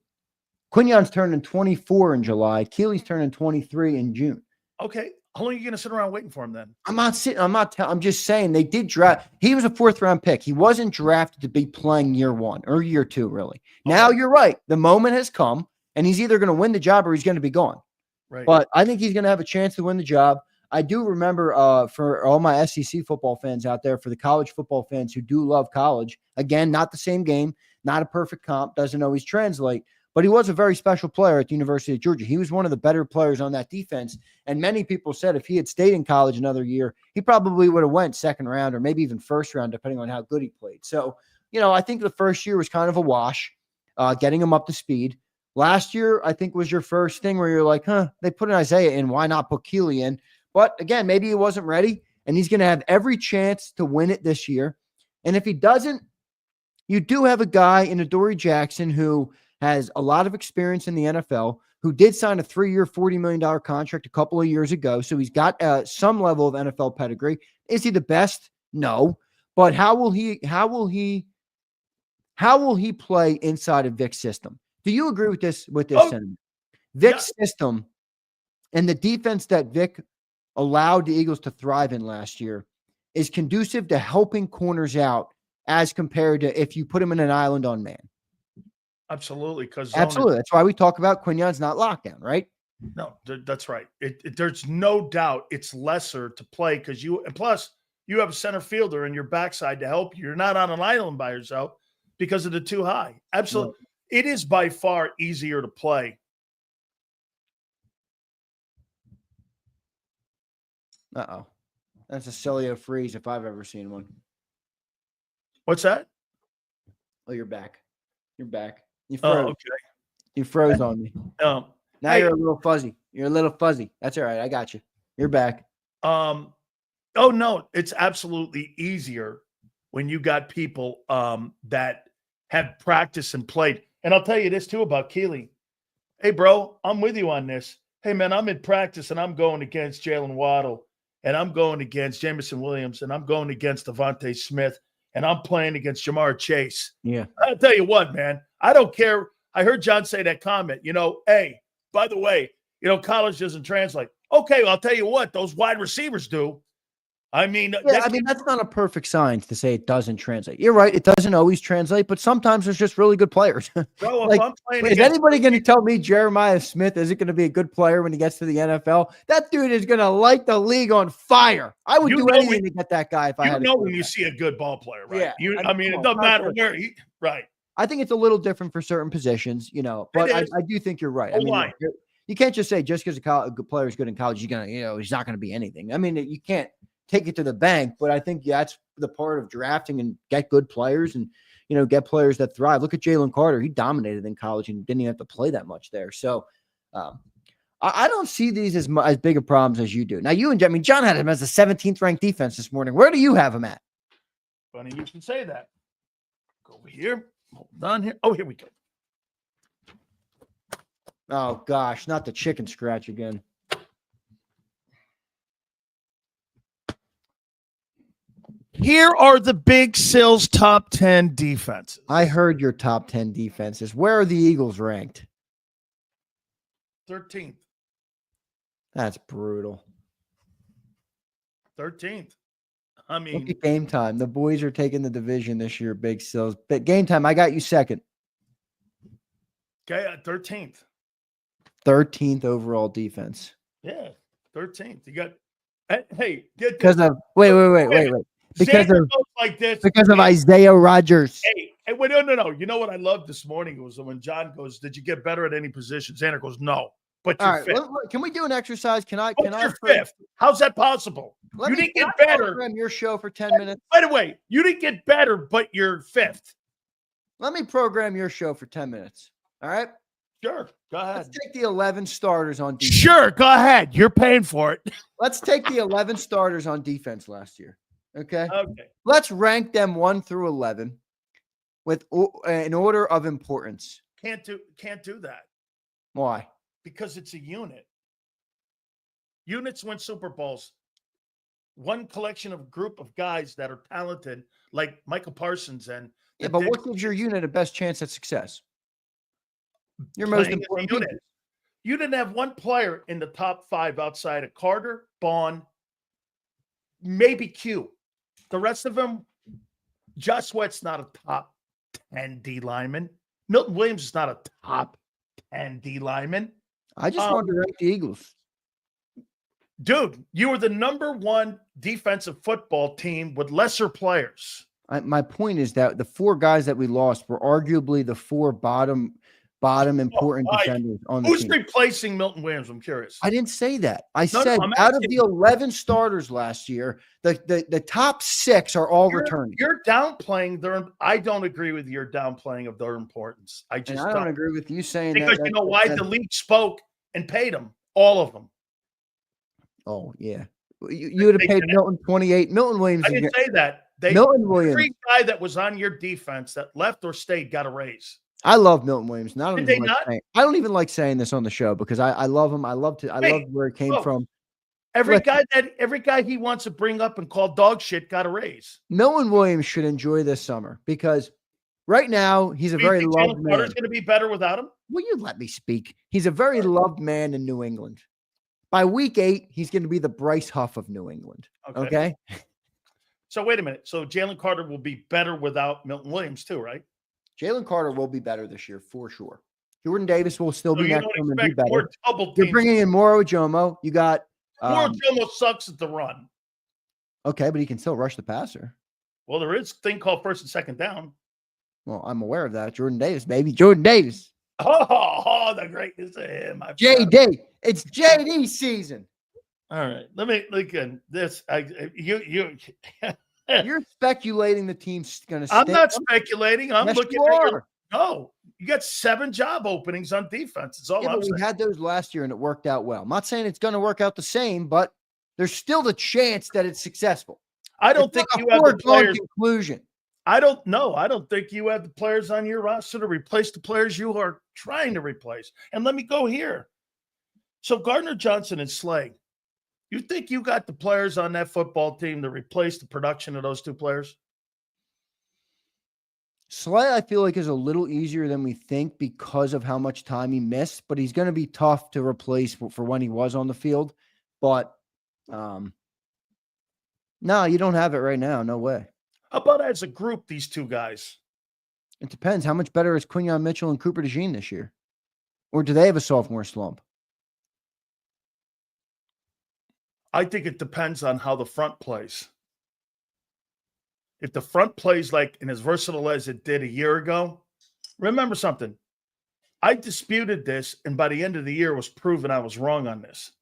Quinyon's turning 24 in July. Keely's turning 23 in June. Okay. How long are you going to sit around waiting for him then? I'm just saying they did draft. He was a 4th-round pick. He wasn't drafted to be playing year 1 or year 2, really. Okay. Now you're right. The moment has come, and he's either going to win the job or he's going to be gone. Right. But I think he's going to have a chance to win the job. I do remember for all my SEC football fans out there, for the college football fans who do love college, again, not the same game, not a perfect comp, doesn't always translate, but he was a very special player at the University of Georgia. He was one of the better players on that defense. And many people said if he had stayed in college another year, he probably would have went second round or maybe even first round, depending on how good he played. So, I think the first year was kind of a wash, getting him up to speed. Last year, I think, was your first thing where you're like, they put an Isaiah in. Why not put Keeley in? But again, maybe he wasn't ready, and he's going to have every chance to win it this year. And if he doesn't, you do have a guy in Adoree Jackson who has a lot of experience in the NFL, who did sign a 3-year, $40 million contract a couple of years ago. So he's got some level of NFL pedigree. Is he the best? No. But how will he play inside of Vic's system? Do you agree with this sentiment? Vic's system and the defense that Vic allowed the Eagles to thrive in last year is conducive to helping corners out as compared to if you put him in an island on man. Absolutely. Absolutely. That's why we talk about Quignon's not lockdown, right? No, that's right. There's no doubt it's lesser to play because plus you have a center fielder in your backside to help you. You're not on an island by yourself because of the too high. Absolutely. Right. It is by far easier to play. Uh-oh. That's a Sileo freeze if I've ever seen one. What's that? Oh, you're back. You're back. You froze. Oh, okay. You froze on me. Now you're a little fuzzy. You're a little fuzzy. That's all right. I got you. You're back. Oh, no. It's absolutely easier when you got people that have practiced and played. And I'll tell you this, too, about Keeley. Hey, bro, I'm with you on this. Hey, man, I'm in practice, and I'm going against Jalen Waddle, and I'm going against Jameson Williams, and I'm going against Devontae Smith, and I'm playing against Jamar Chase. Yeah. I'll tell you what, man. I don't care. I heard John say that comment. Hey, by the way, college doesn't translate. Okay, well, I'll tell you what. Those wide receivers do. I mean, that's not a perfect science to say it doesn't translate. You're right. It doesn't always translate, but sometimes there's just really good players. Bro, if I'm playing is anybody going to tell me Jeremiah Smith isn't going to be a good player when he gets to the NFL? That dude is going to light the league on fire. I would do anything to get that guy if I had to. When you see a good ball player, right? Yeah. It doesn't matter where he, right. I think it's a little different for certain positions, but I do think you're right. You can't just say just because a good player is good in college, he's not going to be anything. I mean, you can't take it to the bank, but I think that's the part of drafting and get good players and, get players that thrive. Look at Jalen Carter. He dominated in college and didn't even have to play that much there. So I don't see these as big of problems as you do. Now, John had him as the 17th ranked defense this morning. Where do you have him at? Funny you can say that. Go over here. Hold on here. Oh, here we go. Oh, gosh, not the chicken scratch again. Here are the Big Sills top 10 defenses. I heard your top 10 defenses. Where are the Eagles ranked? 13th. That's brutal. 13th. Look at Game Time. The boys are taking the division this year, Big Sills. But Game Time, I got you second. Okay, 13th. 13th overall defense. Yeah, 13th. You got, hey, get because of wait. Because of like this. Because of Isaiah Rodgers. Hey, wait, no. You know what I loved this morning was when John goes, "Did you get better at any position?" Xander goes, "No." But you're fifth. Can we do an exercise? Can I fifth? How's that possible? You didn't get better. Program your show for 10 minutes. By the way, you didn't get better, but you're fifth. Let me program your show for 10 minutes. All right? Sure. Go ahead. Let's take the 11 starters on defense. Sure. Go ahead. You're paying for it. Let's take the 11 starters on defense last year. Okay? Okay. Let's rank them 1 through 11 with an order of importance. Can't do that. Why? Because it's a unit. Units win Super Bowls. One collection of group of guys that are talented, like Michael Parsons and but what gives your unit a best chance at success? Your most important unit. You didn't have one player in the top 5 outside of Carter, Bond, maybe Q. The rest of them, Josh Sweat's not a top 10 D lineman. Milton Williams is not a top 10 D lineman. I just wanted to rank the Eagles. Dude, you were the number 1 defensive football team with lesser players. My point is that the 4 guys that we lost were arguably the 4 bottom important defenders on the team. Who's replacing Milton Williams? I'm curious. I didn't say that. I said out of the 11 starters last year, the top 6 are all returning. You're downplaying their. I don't agree with your downplaying of their importance. I don't agree with you saying because that. You know why? The league spoke and paid them, all of them. Oh yeah, you would have paid Milton 28. Milton Williams. I didn't say that. Milton Williams. Every guy that was on your defense that left or stayed got a raise. I love Milton Williams. I don't even like saying this on the show because I love him. I love where it came from. Every guy he wants to bring up and call dog shit got a raise. Milton Williams should enjoy this summer because right now he's a very loved man. Jalen going to be better without him? Will you let me speak? He's a very loved man in New England. By week 8, he's going to be the Bryce Huff of New England. Okay? So wait a minute. So Jalen Carter will be better without Milton Williams too, right? Jalen Carter will be better this year for sure. Jordan Davis will still be next to him and be better. You're bringing in Moro Ojomo. You got Moro Ojomo sucks at the run. Okay, but he can still rush the passer. Well, there is a thing called first and second down. Well, I'm aware of that. Jordan Davis, baby. Jordan Davis. Oh, the greatness of him. JD. It's JD season. All right. Let me look at this. You're speculating the team's going to I'm not speculating. I'm looking at No, you got 7 job openings on defense. It's all I'm saying. We had those last year and it worked out well. I'm not saying it's going to work out the same, but there's still the chance that it's successful. I don't think you have the players. Conclusion. I don't know. I don't think you have the players on your roster to replace the players you are trying to replace. And let me go here. So Gardner Johnson and Slay, you think you got the players on that football team to replace the production of those 2 players? Slay, I feel like, is a little easier than we think because of how much time he missed, but he's going to be tough to replace for when he was on the field. But no, you don't have it right now. No way. How about as a group, these 2 guys? It depends. How much better is Quinyon Mitchell and Cooper DeJean this year? Or do they have a sophomore slump? I think it depends on how the front plays. If the front plays like and as versatile as it did a year ago, remember something. I disputed this, and by the end of the year was proven I was wrong on this.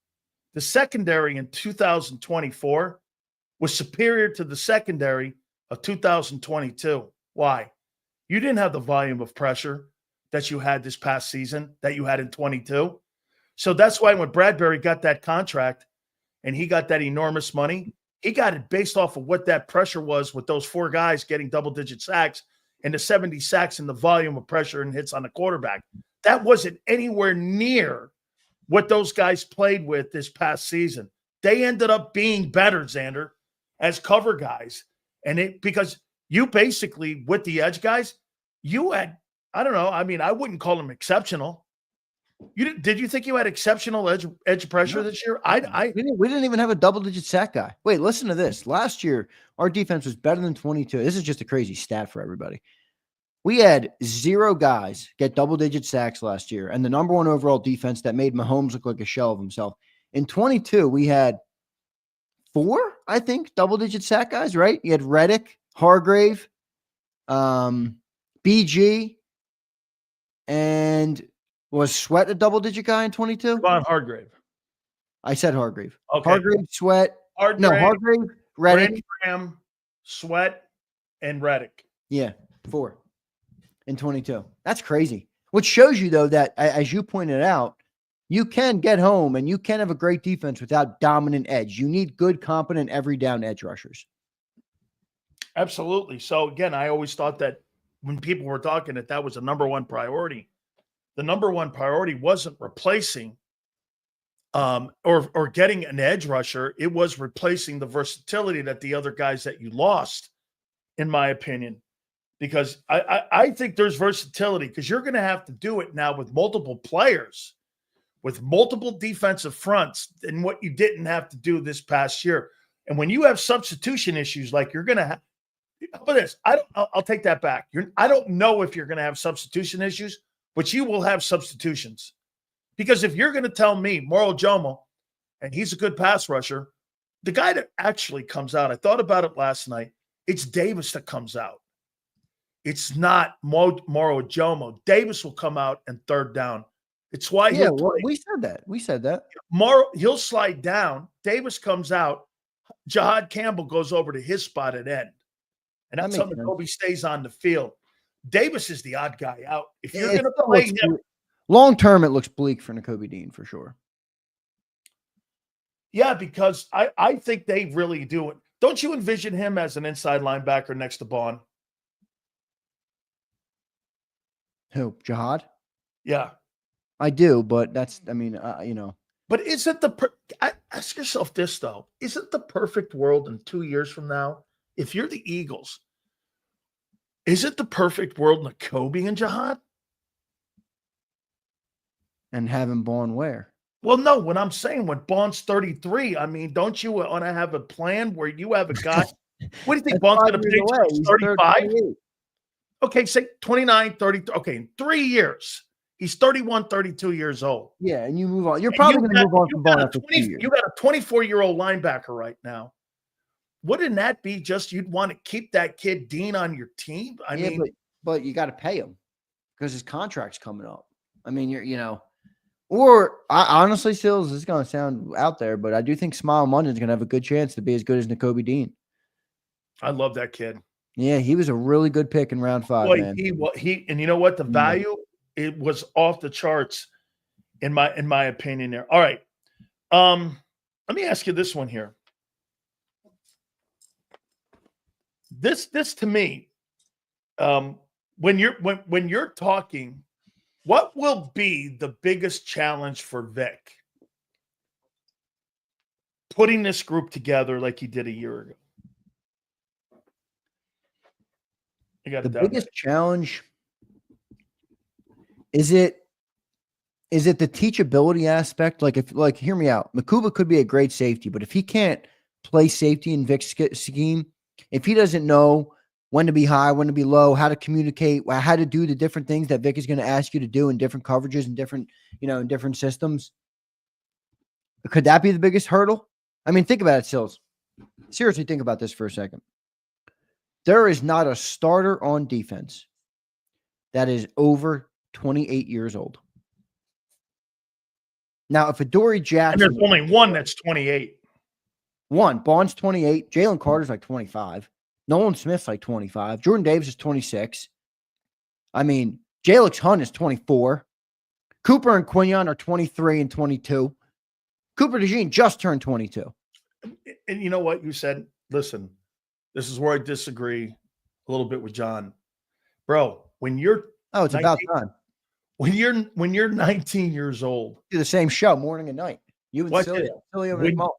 The secondary in 2024 was superior to the secondary of 2022. Why? You didn't have the volume of pressure that you had this past season that you had in 22. So that's why when Bradbury got that contract and he got that enormous money, he got it based off of what that pressure was with those 4 guys getting double-digit sacks and the 70 sacks and the volume of pressure and hits on the quarterback. That wasn't anywhere near what those guys played with this past season. They ended up being better, Xander, as cover guys. And because you basically, with the edge guys, you had, I don't know, I mean, I wouldn't call them exceptional. Did you think you had exceptional edge pressure this year? We didn't even have a double-digit sack guy. Wait, listen to this. Last year, our defense was better than 22. This is just a crazy stat for everybody. We had 0 guys get double-digit sacks last year, and the number 1 overall defense that made Mahomes look like a shell of himself. In 22, we had 4, I think, double-digit sack guys, right? You had Reddick, Hargrave, BG, and was Sweat a double-digit guy in 22? On Hargrave. I said Hargrave. Okay. Hargrave, Sweat. Hargrave, Reddick. Graham, Sweat, and Reddick. Yeah, 4 in 22. That's crazy. Which shows you, though, that, as you pointed out, you can get home and you can have a great defense without dominant edge. You need good, competent, every down edge rushers. Absolutely. So, again, I always thought that when people were talking that was a number 1 priority. The number 1 priority wasn't replacing or getting an edge rusher. It was replacing the versatility that the other guys that you lost, in my opinion, because I think there's versatility because you're going to have to do it now with multiple players, with multiple defensive fronts than what you didn't have to do this past year. And when you have substitution issues like you're going to have, how about this? I'll take that back. I don't know if you're going to have substitution issues, but you will have substitutions. Because if you're going to tell me Moro Jomo, and he's a good pass rusher, the guy that actually comes out, I thought about it last night, it's Davis that comes out. It's not Moro Jomo. Davis will come out and third down. It's why he'll play. We said that. We said that. Moro, he'll slide down. Davis comes out. Jahad Campbell goes over to his spot at end. And that's how Kobe stays on the field. Davis is the odd guy out. If you're going to play him. Long term, it looks bleak for Nakobe Dean for sure. Yeah, because I think they really do it. Don't you envision him as an inside linebacker next to Bond? Who? Jahad? Yeah. I do, but that's, But isn't ask yourself this, though. Isn't the perfect world in 2 years from now, if you're the Eagles, is it the perfect world Nakobe and Jahad? And having Bond where? Well, no, when I'm saying when Bond's 33, I mean, don't you want to have a plan where you have a guy? What do you think Bond's going to be? 35? Okay, say 29, 30. Okay, in 3 years. He's 31, 32 years old. Yeah, and you move on. You're probably going to move on from Bond after 2 years. You got a 24-year-old linebacker right now. Wouldn't that be just you'd want to keep that kid Dean on your team? I mean, but you got to pay him because his contract's coming up. I mean, or I honestly, Sills, this is going to sound out there, but I do think Smile Munden's going to have a good chance to be as good as Nakobe Dean. I love that kid. Yeah, he was a really good pick in round 5. Boy, man. He and you know what? The value, it was off the charts in my opinion there. All right. Let me ask you this one here. This to me, when you're talking, what will be the biggest challenge for Vic putting this group together like he did a year ago? The biggest challenge is it the teachability aspect? Like hear me out. Makuba could be a great safety, but if he can't play safety in Vic's scheme, if he doesn't know when to be high, when to be low, how to communicate, how to do the different things that Vic is going to ask you to do in different coverages and different, in different systems, could that be the biggest hurdle? I mean, think about it, Sills. Seriously, think about this for a second. There is not a starter on defense that is over 28 years old. Now, if Adoree Jackson... And there's only one that's 28. Bond's 28. Jalen Carter's like 25. Nolan Smith's like 25. Jordan Davis is 26. I mean, Jalix Hunt is 24. Cooper and Quinion are 23 and 22. Cooper DeJean just turned 22. And you know what you said? Listen, this is where I disagree a little bit with John. Bro, when you're... Oh, it's 19, about time. When you're 19 years old... Do the same show morning and night. You and Sileo.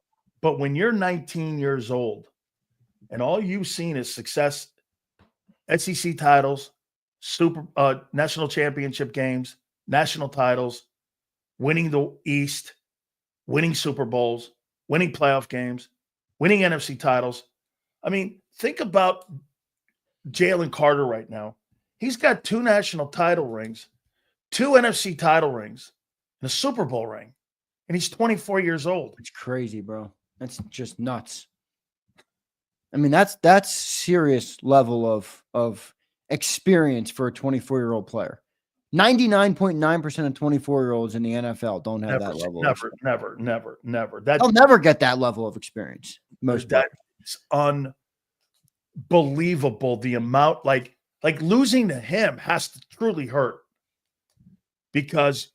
But when you're 19 years old and all you've seen is success, SEC titles, national championship games, national titles, winning the East, winning Super Bowls, winning playoff games, winning NFC titles. I mean, think about Jalen Carter right now. He's got 2 national title rings, 2 NFC title rings, and a Super Bowl ring. And he's 24 years old. It's crazy, bro. That's just nuts. I mean, that's serious level of experience for a 24-year-old player. 99.9% of 24-year-olds in the NFL don't have that level. Never. They'll never get that level of experience. That's unbelievable. The amount, like losing to him has to truly hurt. Because,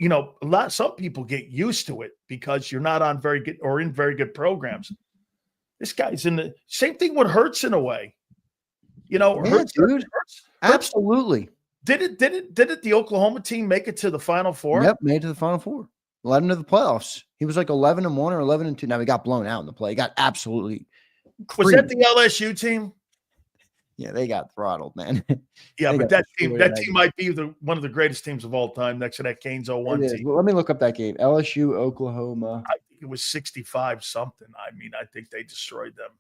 some people get used to it because you're not on very good or in very good programs. This guy's in the same thing with Hurts in a way. Hurts. Absolutely. Did the Oklahoma team make it to the Final Four? Yep, made it to the Final Four. Led into the playoffs. He was like 11-1 or 11-2. Now he got blown out in the play. He got absolutely creamed. Was that the LSU team? Yeah, they got throttled, man. Yeah, but that team might be one of the greatest teams of all time next to that Canes 01 team. Well, let me look up that game. LSU, Oklahoma. I think it was 65 something. I mean, I think they destroyed them.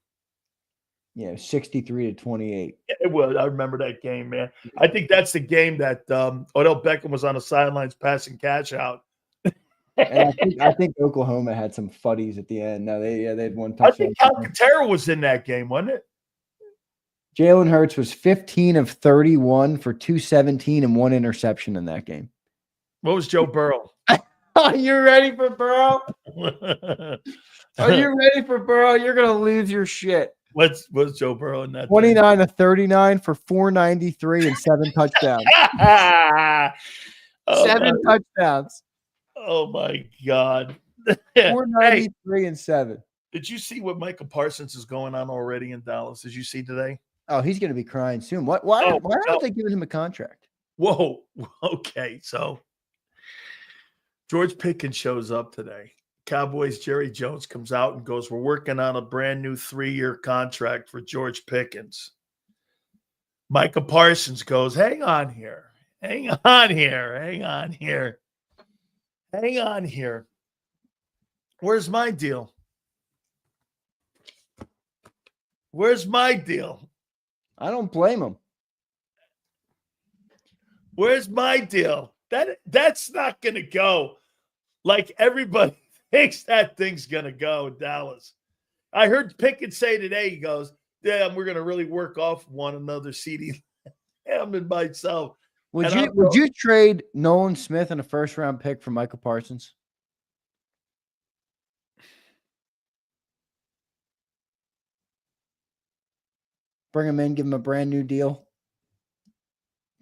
Yeah, 63-28. Yeah, it was. I remember that game, man. I think that's the game that Odell Beckham was on the sidelines passing cash out. And I think Oklahoma had some fuddies at the end. No, they had one I touchdown. think Calcaterra was in that game, wasn't it? Jalen Hurts was 15 of 31 for 217 and 1 interception in that game. What was Joe Burrow? Are you ready for Burrow? Are you ready for Burrow? You're gonna lose your shit. What's Joe Burrow in that? 29 to 39 for 493 and 7 touchdowns. Oh, 7 touchdowns. Oh my God. 493 and 7. Did you see what Micah Parsons is going on already in Dallas? Did you see today? Oh, he's gonna be crying soon. Why aren't they giving him a contract? Whoa. Okay, so George Pickens shows up today. Cowboys Jerry Jones comes out and goes, "We're working on a brand new 3-year contract for George Pickens." Micah Parsons goes, "Hang on here. Hang on here. Hang on here. Hang on here. Where's my deal? Where's my deal? I don't blame him. Where's my deal? That's not going to go like everybody thinks that thing's going to go in Dallas." I heard Pickens say today, he goes, "Yeah, we're going to really work off one another, CD Lamb and myself." Would you trade Nolan Smith and a first-round pick for Michael Parsons? Bring him in, give him a brand new deal.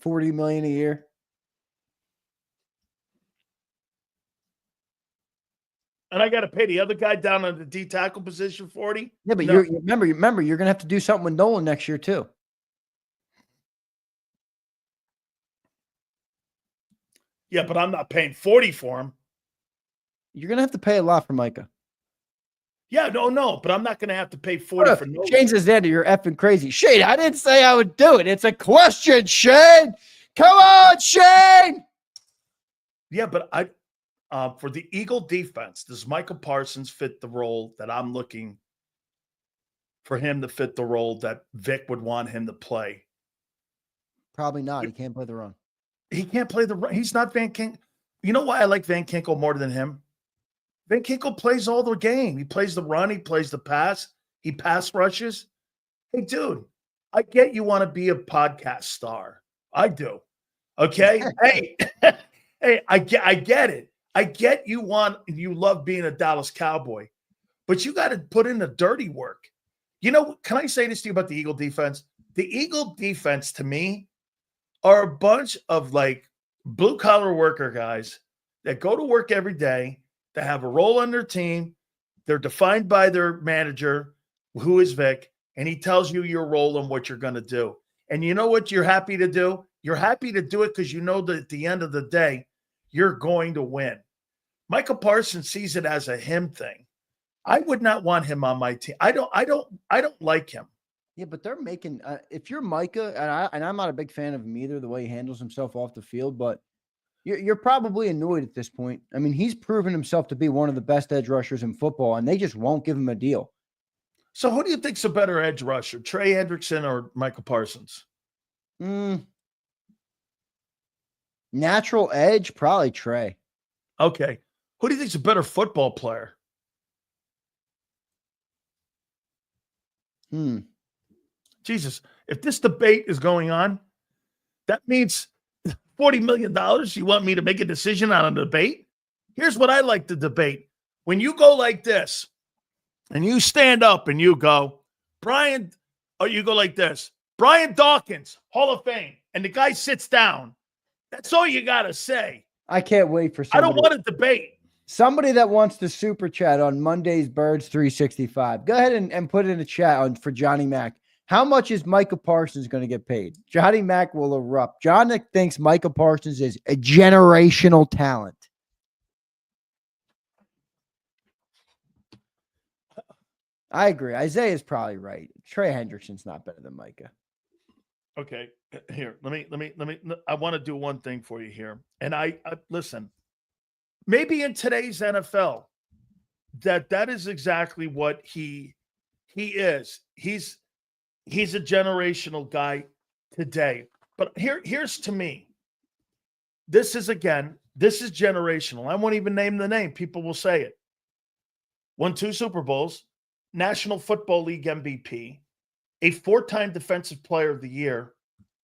$40 million a year. And I got to pay the other guy down on the D tackle position 40. Yeah, but No. remember, you're gonna have to do something with Nolan next year too. Yeah, but I'm not paying 40 for him. You're gonna have to pay a lot for Micah. Yeah, no, but I'm not going to have to pay 40 for Nolan. Shane says, "Andy, you're effing crazy." Shane, I didn't say I would do it. It's a question, Shane. Come on, Shane. Yeah, but for the Eagle defense, does Michael Parsons fit the role that I'm looking for him to fit the role that Vic would want him to play? Probably not. He can't play the run. He can't play the run. He's not Van King. You know why I like Van Ginkel more than him? Van Ginkel plays all the game. He plays the run. He plays the pass. He pass rushes. Hey, dude, I get you want to be a podcast star. I do. Okay? Hey, I get it. I get you love being a Dallas Cowboy, but you got to put in the dirty work. You know, can I say this to you about the Eagle defense? The Eagle defense, to me, are a bunch of like blue-collar worker guys that go to work every day, that have a role on their team. They're defined by their manager, who is Vic, and he tells you your role and what you're going to do. And you know what you're happy to do? You're happy to do it because you know that at the end of the day, you're going to win. Michael Parsons sees it as a him thing. I would not want him on my team. I don't like him. Yeah, but they're making if you're Micah, and I'm not a big fan of him either, the way he handles himself off the field, but you're probably annoyed at this point. I mean, he's proven himself to be one of the best edge rushers in football, and they just won't give him a deal. So who do you think's a better edge rusher, Trey Hendrickson or Michael Parsons? Natural edge, probably Trey. Okay. Who do you think's a better football player? Jesus, if this debate is going on, that means $40 million. You want me to make a decision on a debate? Here's what I like to debate. When you go like this and you stand up and you go, Brian, or you go like this, Brian Dawkins, Hall of Fame, and the guy sits down. That's all you got to say. I can't wait for somebody. I don't want to debate. Somebody that wants to super chat on Monday's Birds 365. Go ahead and put in a chat for Johnny Mac. How much is Micah Parsons going to get paid? Johnny Mac will erupt. John thinks Micah Parsons is a generational talent. I agree. Isaiah's probably right. Trey Hendrickson's not better than Micah. Okay, here. Let me. I want to do one thing for you here, and I listen. Maybe in today's NFL, that is exactly what he is. He's a generational guy today. But here's to me. This is again This is generational. I won't even name the name. People will say it. Won 2 Super Bowls, National Football League MVP, a 4-time Defensive Player of the Year,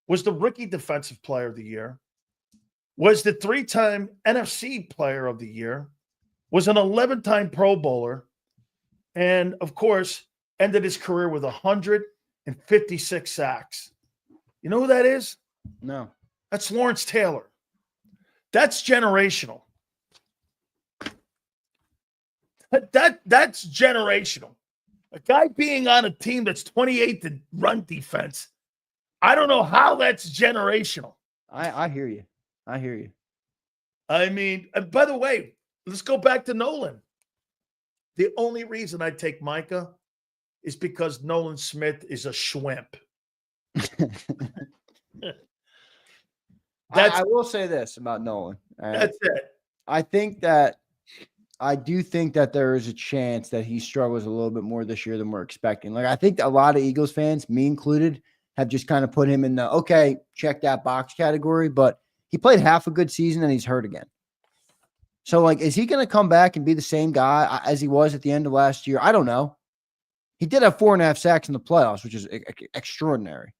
was the Rookie Defensive Player of the Year, was the 3-time NFC Player of the Year, was an 11-time Pro Bowler, and, of course, ended his career with 156 sacks. You know who that is? No. That's Lawrence Taylor. That's generational. That's generational. A guy being on a team that's 28th in run defense, I don't know how that's generational. I hear you. I hear you. I mean, by the way, let's go back to Nolan. The only reason I take Micah is because Nolan Smith is a schwimp. I will say this about Nolan. That's it. I do think that there is a chance that he struggles a little bit more this year than we're expecting. Like, I think a lot of Eagles fans, me included, have just kind of put him in the, okay, check that box category, but he played half a good season and he's hurt again. So, like, is he going to come back and be the same guy as he was at the end of last year? I don't know. He did have 4.5 sacks in the playoffs, which is extraordinary.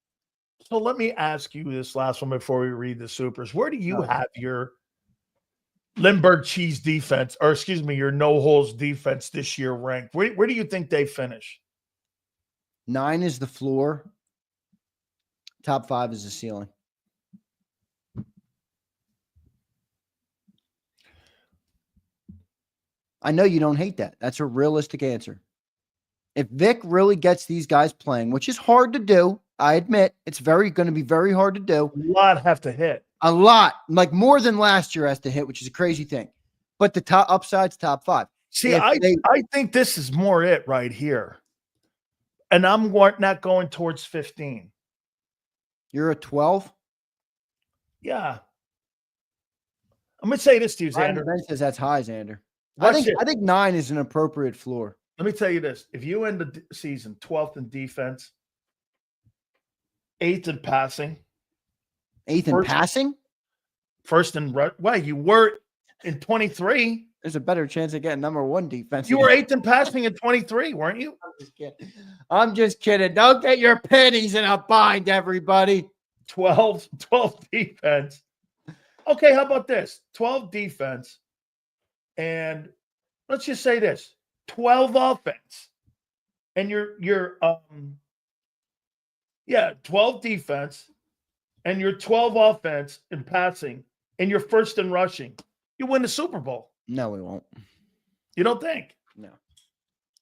So let me ask you this last one before we read the supers. Where do you have your Lindbergh Cheese defense, or excuse me, your no-holes defense this year ranked? Where do you think they finish? 9 is the floor. Top 5 is the ceiling. I know you don't hate that. That's a realistic answer. If Vic really gets these guys playing, which is hard to do, I admit, it's going to be very hard to do. A lot have to hit. A lot, like more than last year has to hit, which is a crazy thing. But the top upside's top 5. See, I think this is more it right here. And I'm not going towards 15. You're a 12? Yeah. I'm going to say this to you, Xander. Ben says that's high, Xander. I think 9 is an appropriate floor. Let me tell you this. If you end the season 12th in defense, 8th in passing. 8th in passing? First in run. Well, you were in 23. There's a better chance of getting number 1 defense. You were 8th in passing in 23, weren't you? I'm just kidding. Don't get your pennies in a bind, everybody. 12 defense. Okay, how about this? 12 defense. And let's just say this. 12 offense. And you're 12 defense, and you're 12 offense in passing, and you're first in rushing. You win the Super Bowl. No, we won't. You don't think? No.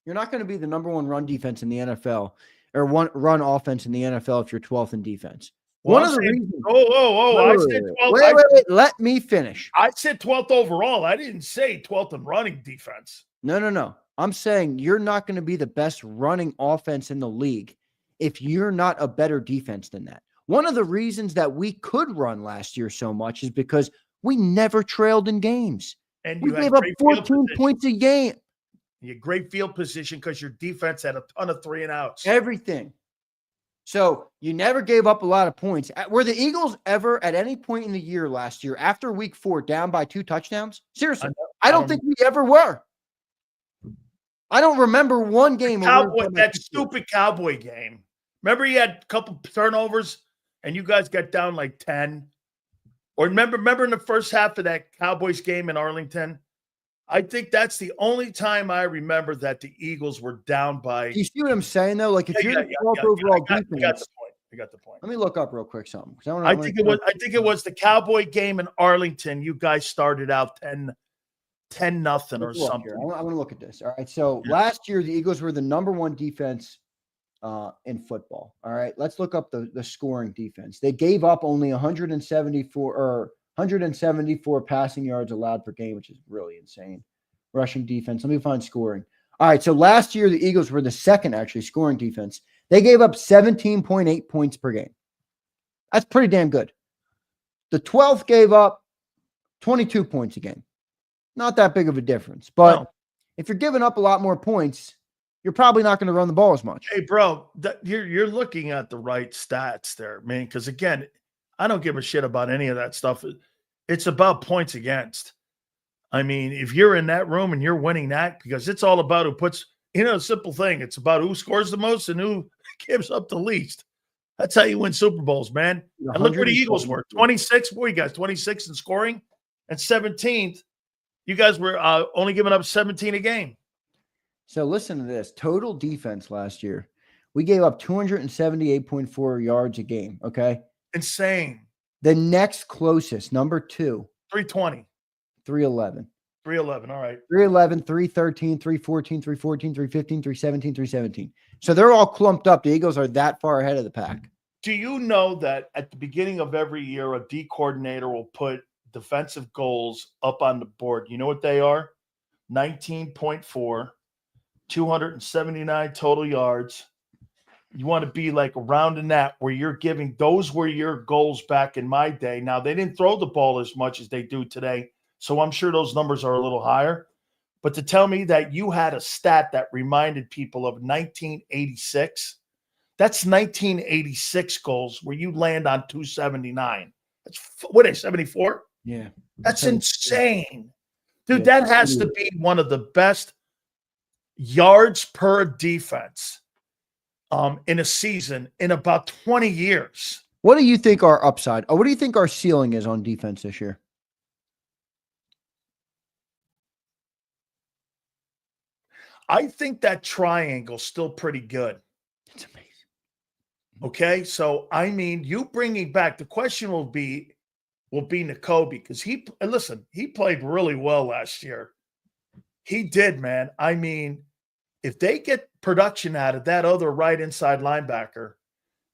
You're not going to be the number 1 run defense in the NFL or run offense in the NFL if you're 12th in defense. Well, One of the reasons. I said 12th. Wait. Let me finish. I said 12th overall. I didn't say 12th in running defense. No. I'm saying you're not going to be the best running offense in the league if you're not a better defense than that. One of the reasons that we could run last year so much is because we never trailed in games. And we gave up 14 points a game. You had great field position because your defense had a ton of 3-and-outs. Everything. So you never gave up a lot of points. Were the Eagles ever at any point in the year last year, after week 4, down by 2 touchdowns? Seriously, I don't think we ever were. I don't remember one game. That stupid Cowboy game. Remember you had a couple turnovers and you guys got down like 10? Or remember in the first half of that Cowboys game in Arlington? I think that's the only time I remember that the Eagles were down by. You see what I'm saying, though? Like, if you're the 12th overall defense. I got the point. Let me look up real quick something. I think it was the Cowboy game in Arlington. You guys started out 10-0 or something. I want to look at this. All right. So last year, the Eagles were the number 1 defense in football. All right. Let's look up the scoring defense. They gave up only 174 passing yards allowed per game, which is really insane. Rushing defense. Let me find scoring. All right. So last year, the Eagles were the second actually scoring defense. They gave up 17.8 points per game. That's pretty damn good. The 12th gave up 22 points a game. Not that big of a difference. But if you're giving up a lot more points, you're probably not going to run the ball as much. Hey, bro, you're looking at the right stats there, man. Because, again, I don't give a shit about any of that stuff. It's about points against. I mean, if you're in that room and you're winning that, because it's all about who puts, a simple thing. It's about who scores the most and who gives up the least. That's how you win Super Bowls, man. And look where the Eagles were. 26. What you guys? 26 in scoring, and 17th. You guys were only giving up 17 a game. So listen to this. Total defense last year, we gave up 278.4 yards a game. Okay. Insane. The next closest, number 2. 320. 311. 311. All right. 311, 313, 314, 314, 315, 317, 317. So they're all clumped up. The Eagles are that far ahead of the pack. Do you know that at the beginning of every year, a D coordinator will put defensive goals up on the board? You know what they are? 19.4, 279 total yards. You want to be like around in that where you're giving, those were your goals back in my day. Now, they didn't throw the ball as much as they do today, so I'm sure those numbers are a little higher. But to tell me that you had a stat that reminded people of 1986, that's 1986 goals where you land on 279. That's, what is 74? Yeah. That's insane. Dude, that has to be one of the best yards per defense in a season in about 20 years. What do you think our upside, or what do you think our ceiling is on defense this year? I think that triangle's still pretty good. It's amazing. Okay, so I mean, you bringing back, the question will be Nakobe, because he played really well last year. He did, man. I mean, if they get production out of that other right inside linebacker,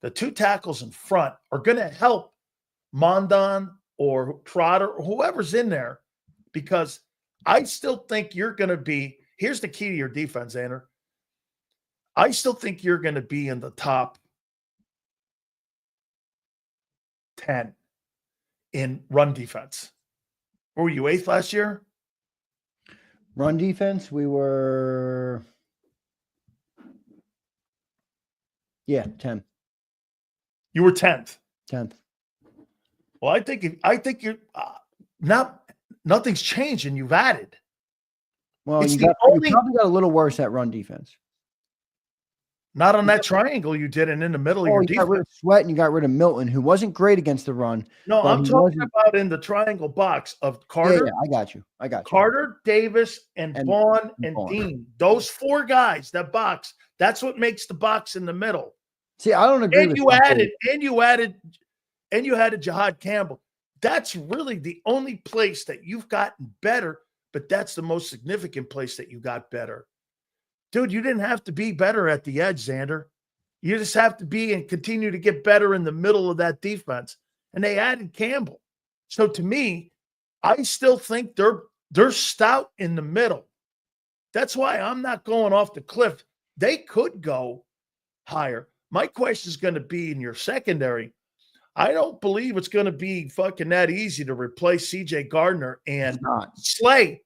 the 2 tackles in front are going to help Mondon or Trotter or whoever's in there, because I still think you're going to be, here's the key to your defense, Xander. I still think you're going to be in the top 10 in run defense. Where were you, 8th last year? Run defense, we were, 10th. You were 10th. 10th. Well, I think you're nothing's changed and you've added. Well, It's you only, probably got a little worse at run defense. not on that triangle you did, and in the middle of your You got rid defense. of Sweat and you got rid of Milton, who wasn't great against the run. No, but I'm he talking wasn't- about in the triangle box of Carter, Yeah, I got you. Carter, Davis, and Vaughn and Vaughn. Dean. Those 4 guys, that box, that's what makes the box in the middle. See, I don't agree And with you added Jihad Campbell. That's really the only place that you've gotten better, but that's the most significant place that you got better. Dude, you didn't have to be better at the edge, Xander. You just have to be and continue to get better in the middle of that defense. And they added Campbell. So to me, I still think they're stout in the middle. That's why I'm not going off the cliff. They could go higher. My question is going to be in your secondary. I don't believe it's going to be fucking that easy to replace CJ Gardner and Slay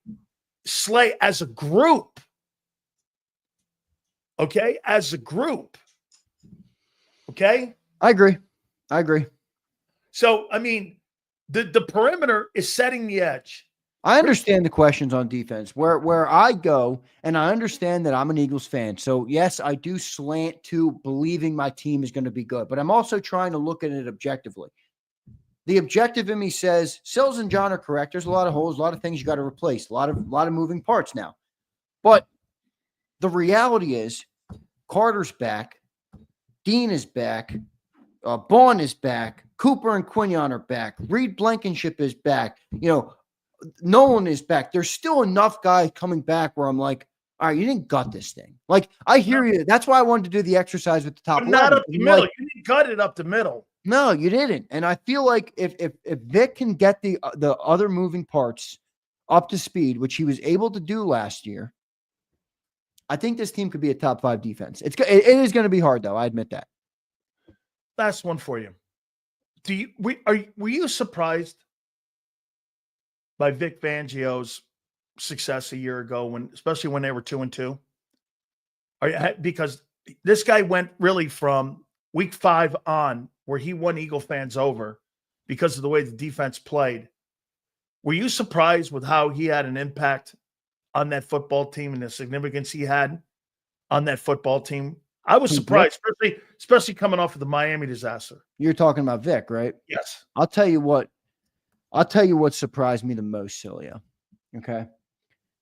as a group. Okay? As a group. Okay? I agree. So, I mean, the perimeter is setting the edge. I understand the questions on defense. Where I go, and I understand that I'm an Eagles fan. So, yes, I do slant to believing my team is going to be good. But I'm also trying to look at it objectively. The objective in me says, Sills and John are correct. There's a lot of holes, a lot of things you got to replace, a lot of moving parts now. But the reality is Carter's back. Dean is back. Vaughn is back. Cooper and Quinion are back. Reed Blankenship is back. Nolan is back. There's still enough guys coming back where I'm like, all right, you didn't gut this thing. Like, I hear you. That's why I wanted to do the exercise with the top. But not up the middle. Like, You didn't gut it up the middle. No, you didn't. And I feel like if Vic can get the other moving parts up to speed, which he was able to do last year, I think this team could be a top 5 defense. It is going to be hard, though. I admit that. Last one for you. Were you surprised by Vic Fangio's success a year ago, especially when they were 2-2? Because this guy went really from week 5 on, where he won Eagle fans over because of the way the defense played. Were you surprised with how he had an impact on that football team and the significance he had on that football team? I was surprised, especially coming off of the Miami disaster. You're talking about Vic, right? Yes. I'll tell you what surprised me the most, Sileo. Okay.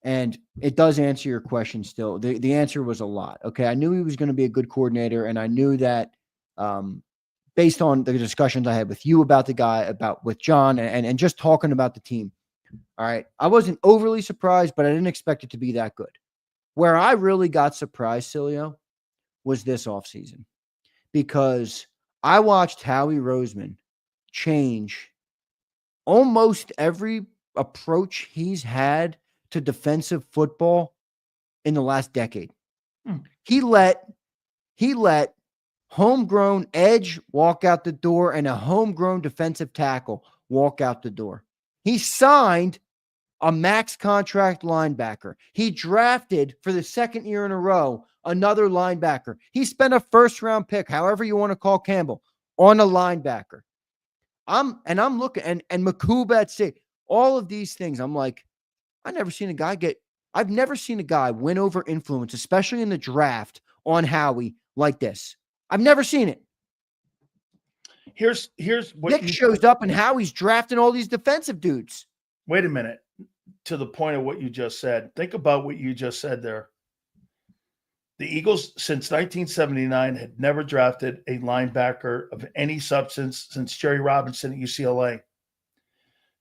And it does answer your question still. The answer was a lot. Okay. I knew he was going to be a good coordinator, and I knew that based on the discussions I had with you about the guy, with John, and just talking about the team. All right. I wasn't overly surprised, but I didn't expect it to be that good. Where I really got surprised, Sileo, was this offseason, because I watched Howie Roseman change almost every approach he's had to defensive football in the last decade. He let homegrown edge walk out the door and a homegrown defensive tackle walk out the door. He signed a max contract linebacker. He drafted for the second year in a row another linebacker. He spent a first-round pick, however you want to call Campbell, on a linebacker. I'm looking, and Makub at safety, all of these things. I'm like, I've never seen a guy win over influence, especially in the draft on Howie like this. I've never seen it. Here's what Nick shows up and Howie's drafting all these defensive dudes. Wait a minute. To the point of what you just said, think about what you just said there. The Eagles, since 1979, had never drafted a linebacker of any substance since Jerry Robinson at UCLA.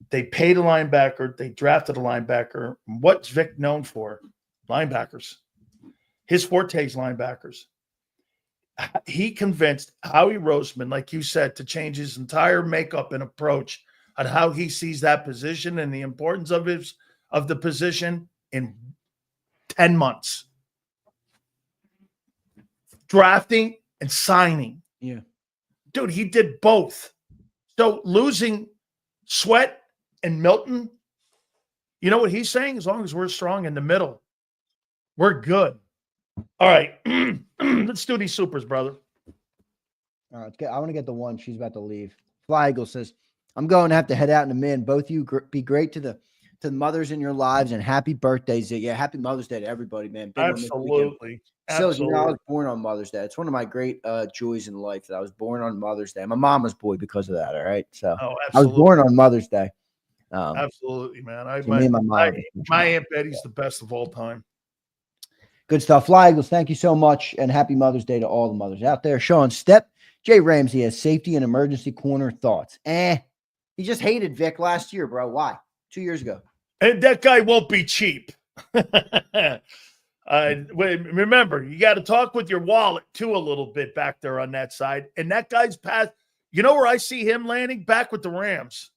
They paid a linebacker. They drafted a linebacker. What's Vic known for? Linebackers. His forte is linebackers. He convinced Howie Roseman, like you said, to change his entire makeup and approach on how he sees that position and the importance of the position in 10 months. Drafting and signing. Yeah. Dude, he did both. So losing Sweat and Milton, you know what he's saying? As long as we're strong in the middle, we're good. All right. Let's do these supers, brother. All right. I want to get the one. She's about to leave. Fly Eagle says, I'm going to have to head out in a minute. Both of you be great to the mothers in your lives, and happy birthdays. Yeah, happy Mother's Day to everybody, man. Absolutely. So, you know, I was born on Mother's Day. It's one of my great joys in life that I was born on Mother's Day. I'm a mama's boy because of that, all right? So I was born on Mother's Day. Absolutely, man. My Aunt Betty's the best of all time. Good stuff. Fly Eagles, thank you so much, and happy Mother's Day to all the mothers out there. Sean Stepp, Jay Ramsey has safety and emergency corner thoughts. He just hated Vic last year, bro. Why? 2 years ago. And that guy won't be cheap. Remember, you got to talk with your wallet, too, a little bit back there on that side. And that guy's path, you know where I see him landing? Back with the Rams.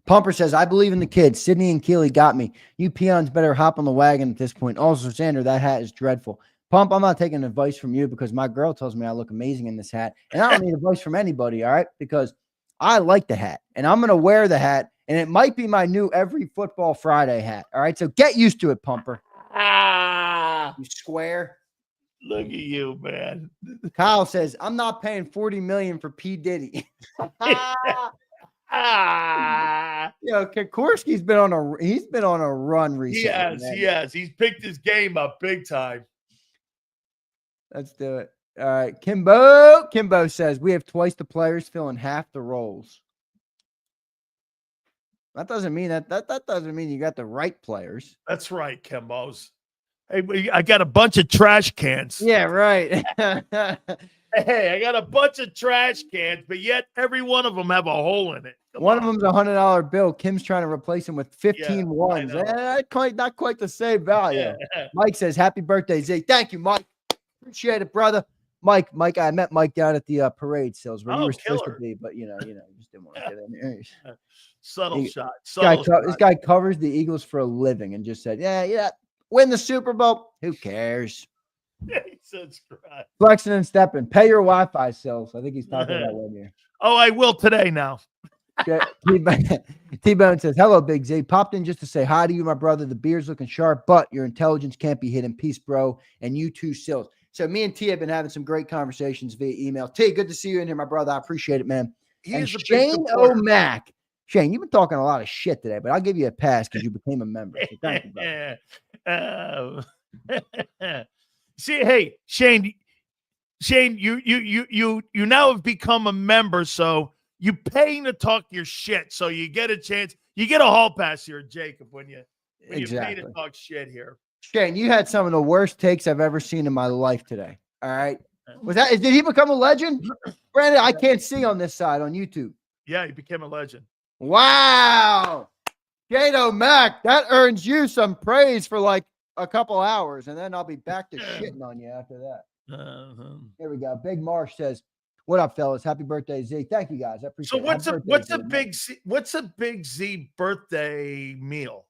Pumper says, I believe in the kids. Sydney and Keely got me. You peons better hop on the wagon at this point. Also, Xander, that hat is dreadful. Pump, I'm not taking advice from you because my girl tells me I look amazing in this hat. And I don't need advice from anybody, all right? Because I like the hat. And I'm going to wear the hat. And it might be my new every football Friday hat. All right. So get used to it, Pumper. You square. Look at you, man. Kyle says, I'm not paying $40 million for P. Diddy. Kokorski's been on a run recently. He has. He's picked his game up big time. Let's do it. All right. Kimbo says, we have twice the players filling half the roles. That doesn't mean that doesn't mean you got the right players. That's right, Kimbo's. Hey, I got a bunch of trash cans. Yeah, right. Hey, I got a bunch of trash cans, but yet every one of them have a hole in it. One of them's a $100 bill. Kim's trying to replace him with 15 ones. Not quite the same value. Yeah. Mike says, happy birthday, Z. Thank you, Mike. Appreciate it, brother. Mike, I met Mike down at the parade sales where you were supposed to be, but you just didn't want to get in there. Subtle shot. This guy covers the Eagles for a living and just said, yeah, win the Super Bowl. Who cares? He subscribe. Flexing and stepping. Pay your Wi-Fi sales. I think he's talking about one here. Oh, I will today now. T-Bone says, hello, Big Z. Popped in just to say hi to you, my brother. The beard's looking sharp, but your intelligence can't be hidden. Peace, bro. And you too, Sills. So me and T have been having some great conversations via email. T, good to see you in here, my brother. I appreciate it, man. And Shane O'Mac Shane, you've been talking a lot of shit today, but I'll give you a pass because you became a member. So thank you, brother. See, hey, Shane, you now have become a member, so you paying to talk your shit, so you get a chance. You get a hall pass here, Jacob, when you pay to talk shit here. Shane, you had some of the worst takes I've ever seen in my life today. All right. Did he become a legend? Brandon, I can't see on this side on YouTube. Yeah, he became a legend. Wow. Jado Mac, that earns you some praise for like a couple hours, and then I'll be back to shitting on you after that. Here we go. Big Marsh says, "What up, fellas? Happy birthday, Z." Thank you, guys. I appreciate it. So what's a big Z birthday meal?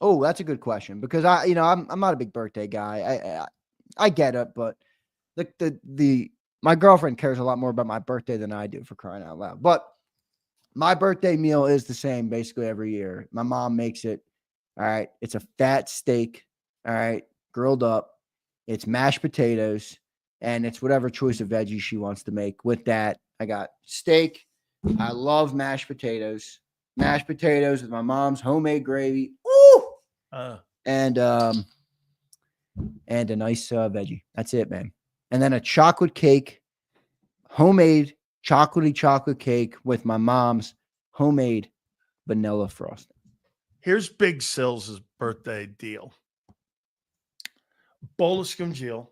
Oh, that's a good question because I'm not a big birthday guy. I get it, but my girlfriend cares a lot more about my birthday than I do, for crying out loud. But my birthday meal is the same basically every year. My mom makes it. All right. It's a fat steak. All right. Grilled up. It's mashed potatoes, and it's whatever choice of veggies she wants to make. With that, I got steak. I love mashed potatoes. Mashed potatoes with my mom's homemade gravy. Ooh! And a nice veggie. That's it, man. And then a chocolate cake, homemade chocolate cake with my mom's homemade vanilla frosting. Here's Big Sills' birthday deal. Bowl of scungeel,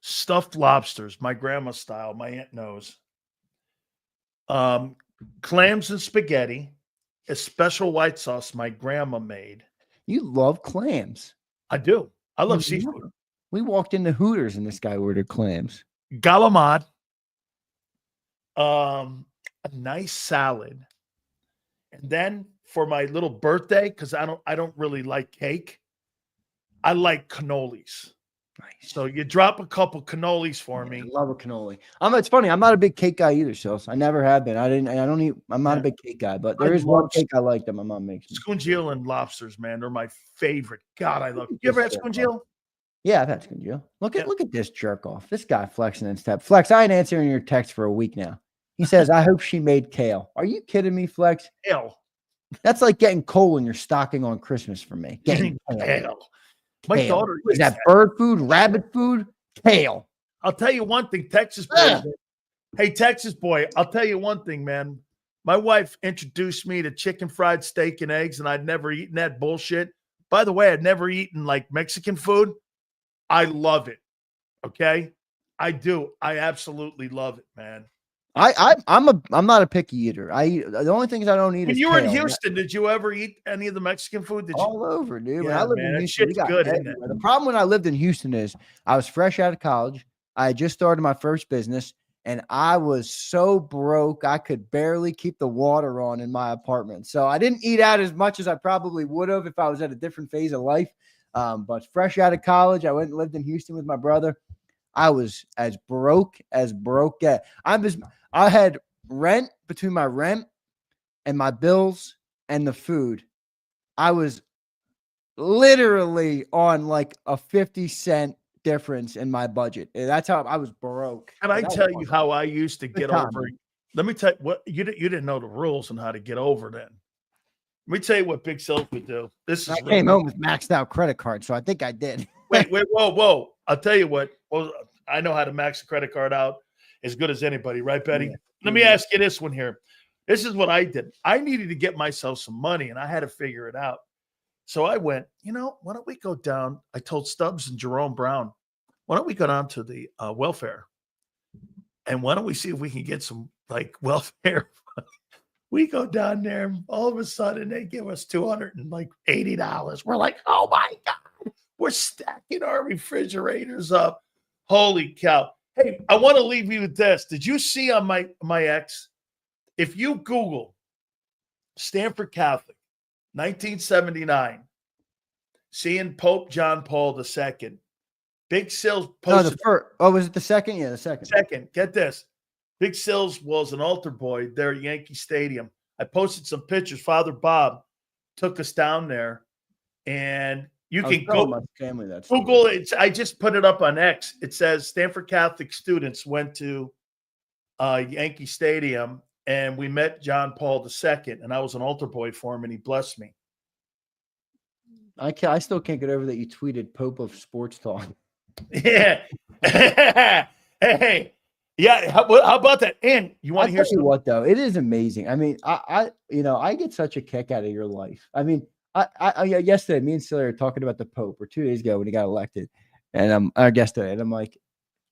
stuffed lobsters, my grandma style, my aunt knows. Clams and spaghetti, a special white sauce my grandma made. You love clams. I do. I love seafood. We walked into Hooters and this guy ordered clams. Galamad, a nice salad. And then for my little birthday, because I don't really like cake, I like cannolis. Nice. So you drop a couple cannolis for me. I love a cannoli. It's funny. I'm not a big cake guy either, Sills. I never have been. I'm not a big cake guy, but there is one cake I like that my mom makes. Scungeel and lobsters, man. They're my favorite. God, I love it. You ever had scungeel? Yeah, I've had scungeel. Look at this jerk off. This guy flexing and stuff. Flex, I ain't answering your text for a week now. He says, I hope she made kale. Are you kidding me, Flex? Kale. That's like getting coal in your stocking on Christmas for me. Getting kale. My daughter is that bird food, rabbit food, kale. I'll tell you one thing, Texas boy. Hey, Texas boy, I'll tell you one thing, man. My wife introduced me to chicken fried steak and eggs, and I'd never eaten that bullshit. By the way, I'd never eaten like Mexican food. I love it. Okay, I do. I absolutely love it, man. I'm not a picky eater. The only things I don't eat. When you were in Houston, did you ever eat any of the Mexican food? All over, dude. Yeah, when I lived in Houston, shit's good, isn't it? The problem when I lived in Houston is I was fresh out of college. I had just started my first business, and I was so broke I could barely keep the water on in my apartment. So I didn't eat out as much as I probably would have if I was at a different phase of life. But fresh out of college, I went and lived in Houston with my brother. I was as broke get. I had rent between my rent and my bills and the food. I was literally on like a 50-cent difference in my budget. That's how I was broke. Can I tell you how I used to get over? Let me tell you what you didn't know the rules on how to get over then. Let me tell you what Big Sills would do. I came home with maxed out credit card, so I think I did. wait, whoa. I'll tell you what. Well, I know how to max a credit card out as good as anybody, right, Betty? Yeah. Let me ask you this one here. This is what I did. I needed to get myself some money, and I had to figure it out. So I went, why don't we go down? I told Stubbs and Jerome Brown, why don't we go down to the welfare? And why don't we see if we can get some, like, welfare? We go down there, and all of a sudden, they give us $280. We're like, oh, my God. We're stacking our refrigerators up. Holy cow. Hey, I want to leave you with this. Did you see on my ex, if you Google Stanford Catholic, 1979, seeing Pope John Paul II, Big Sills posted. No, the first. Oh, was it the second? Yeah, the second. Second. Get this. Big Sills was an altar boy there at Yankee Stadium. I posted some pictures. Father Bob took us down there, and you can go Google it. I just put it up on X. It says Stanford Catholic students went to Yankee Stadium and we met John Paul II, and I was an altar boy for him, and he blessed me. I still can't get over that you tweeted Pope of Sports Talk. Yeah. Hey. Yeah. How about that? And you want to hear something? What though? It is amazing. I mean, I I get such a kick out of your life. I mean, I yesterday, me and Sileo were talking about the Pope, or 2 days ago when he got elected, and I guess today, and I'm like,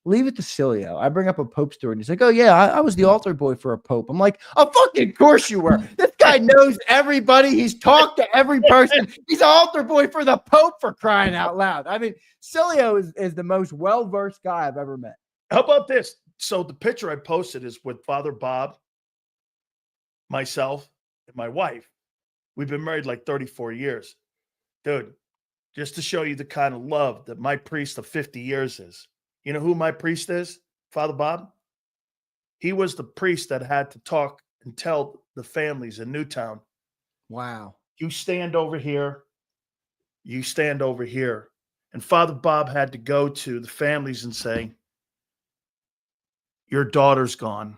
leave it to Sileo. I bring up a Pope story, and he's like, "Oh yeah, I was the altar boy for a Pope." I'm like, "Oh fucking course you were." This guy knows everybody. He's talked to every person. He's an altar boy for the Pope, for crying out loud. I mean, Sileo is the most well-versed guy I've ever met. How about this? So the picture I posted is with Father Bob, myself, and my wife. We've been married like 34 years. Dude, just to show you the kind of love that my priest of 50 years is. You know who my priest is? Father Bob? He was the priest that had to talk and tell the families in Newtown. Wow. You stand over here. You stand over here. And Father Bob had to go to the families and say, your daughter's gone.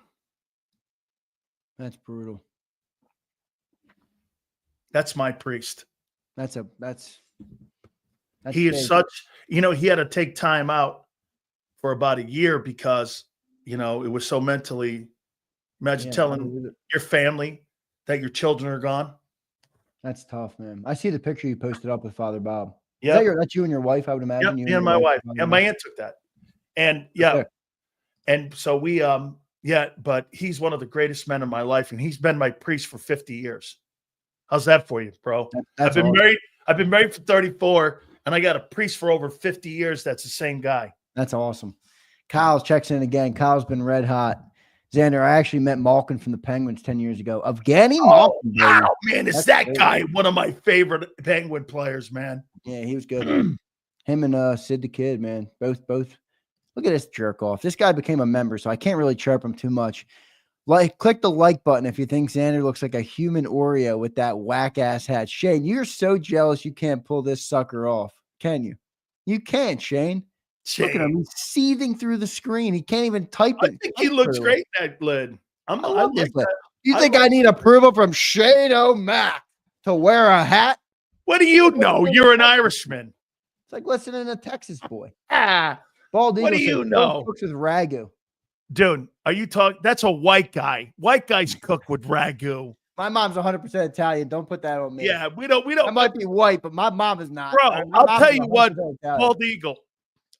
That's brutal. That's my priest. That's he is such, he had to take time out for about a year because, it was so mentally, imagine telling your family that your children are gone. That's tough, man. I see the picture you posted up with Father Bob. Yeah. That's you and your wife, I would imagine. Yep, me and my wife. Yeah, my aunt took that. And yeah. Okay. And so we, but he's one of the greatest men in my life, and he's been my priest for 50 years. How's that for you, bro? I've been married for 34, and I got a priest for over 50 years. That's the same guy. That's awesome. Kyle checks in again. Kyle's been red hot. Xander, I actually met Malkin from the Penguins 10 years ago. Afghani Malkin. Wow, man, is that crazy. Guy one of my favorite Penguin players, man? Yeah, he was good. Him and Sid the Kid, man. Both. Look at this jerk off. This guy became a member, so I can't really chirp him too much. Click the like button if you think Xander looks like a human Oreo with that whack-ass hat. Shane, you're so jealous you can't pull this sucker off. Can you? You can, Shane. Look at him. He's seething through the screen. He can't even type it. I think he looks great in that lid. I like that. You think I need approval from Shane O'Mac to wear a hat? What do you know? You're an Irishman. It's like listening to Texas boy. Bald Eagle, what do you know? Cooks with ragu. Dude, are you talking? That's a white guy. White guys cook with ragu. My mom's 100% Italian. Don't put that on me. Yeah, we don't. I might be white, but my mom is not. Bro, I'll tell you what, Bald Eagle.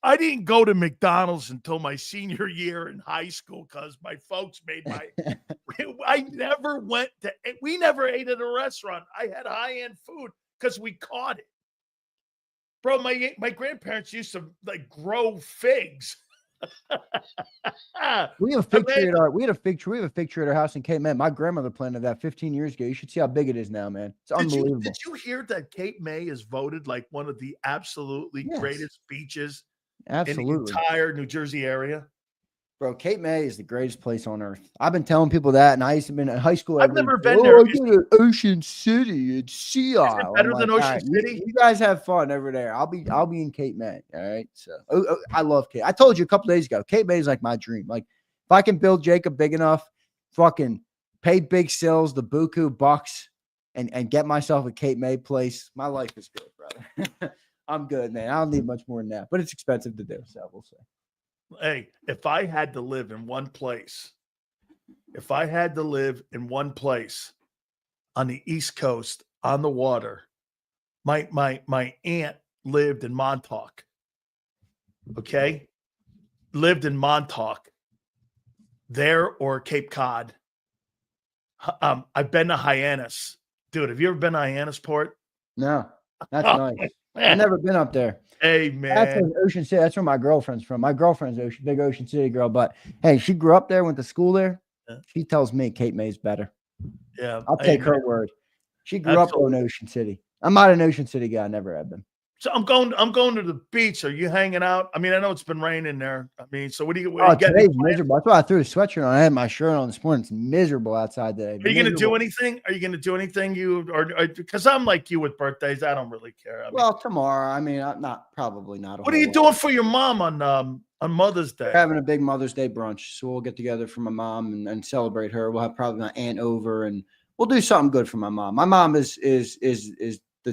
I didn't go to McDonald's until my senior year in high school because my folks made my. I never went to. We never ate at a restaurant. I had high-end food because we caught it. Bro, my grandparents used to grow figs. We have a fig tree at our. We have a fig tree at our house in Cape May. My grandmother planted that 15 years ago. You should see how big it is now, man. It's unbelievable. Did you hear that Cape May is voted like one of the absolutely greatest beaches in the entire New Jersey area? Bro, Cape May is the greatest place on earth. I've been telling people that, and I used to be in high school. I've never been there. I go to Ocean City. It's Sea Isle. Is it better than Ocean City? You guys have fun over there. I'll be in Cape May. All right. So I love Cape. I told you a couple days ago, Cape May is like my dream. Like if I can build JAKIB big enough, fucking pay big sills, the buku bucks, and get myself a Cape May place, my life is good, brother. I'm good, man. I don't need much more than that, but it's expensive to do. So we'll see. Hey, if I had to live in one place on the East Coast, on the water, my aunt lived in Montauk. Okay? Lived in Montauk. There or Cape Cod. I've been to Hyannis. Dude, have you ever been to Hyannisport? No. That's nice. I've never been up there. Hey, man. That's Ocean City. That's where my girlfriend's from. My girlfriend's big Ocean City girl. But, hey, she grew up there, went to school there. Yeah. She tells me Cape May's better. Yeah. I'll take her word. She grew up in Ocean City. I'm not an Ocean City guy. I never have been. So I'm going to the beach. Are you hanging out? I mean, I know it's been raining there. I mean, so what do you today's miserable. That's why I threw a sweatshirt on. I had my shirt on this morning. It's miserable outside today. Are you going to do anything? Are you going to do anything? Or because I'm like you with birthdays, I don't really care. Well, tomorrow. I mean, probably not. What are you doing for your mom on On Mother's Day. We're having a big Mother's Day brunch, so we'll get together for my mom and celebrate her. We'll have probably my aunt over, and we'll do something good for my mom. My mom is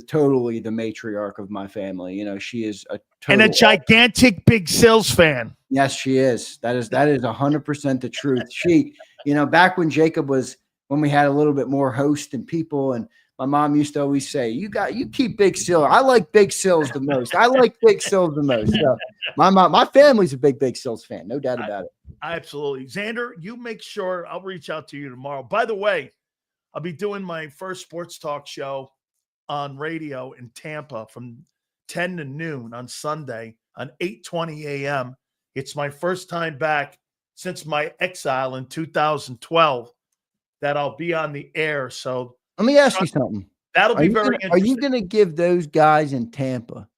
totally the matriarch of my family. You know, she is and a gigantic Big Sills fan. Yes, she is. That is 100% the truth. She, you know, back when when we had a little bit more host and people, and my mom used to always say, you keep Big Sills. I like Big Sills the most. I like Big Sills the most. So my family's a Big Sills fan. No doubt about it. Absolutely. Xander, you make sure I'll reach out to you tomorrow. By the way, I'll be doing my first sports talk show on radio in Tampa from 10 to noon on Sunday on 8:20 a.m. It's my first time back since my exile in 2012 that I'll be on the air. So let me ask you something. That'll be very interesting. Are you going to give those guys in Tampa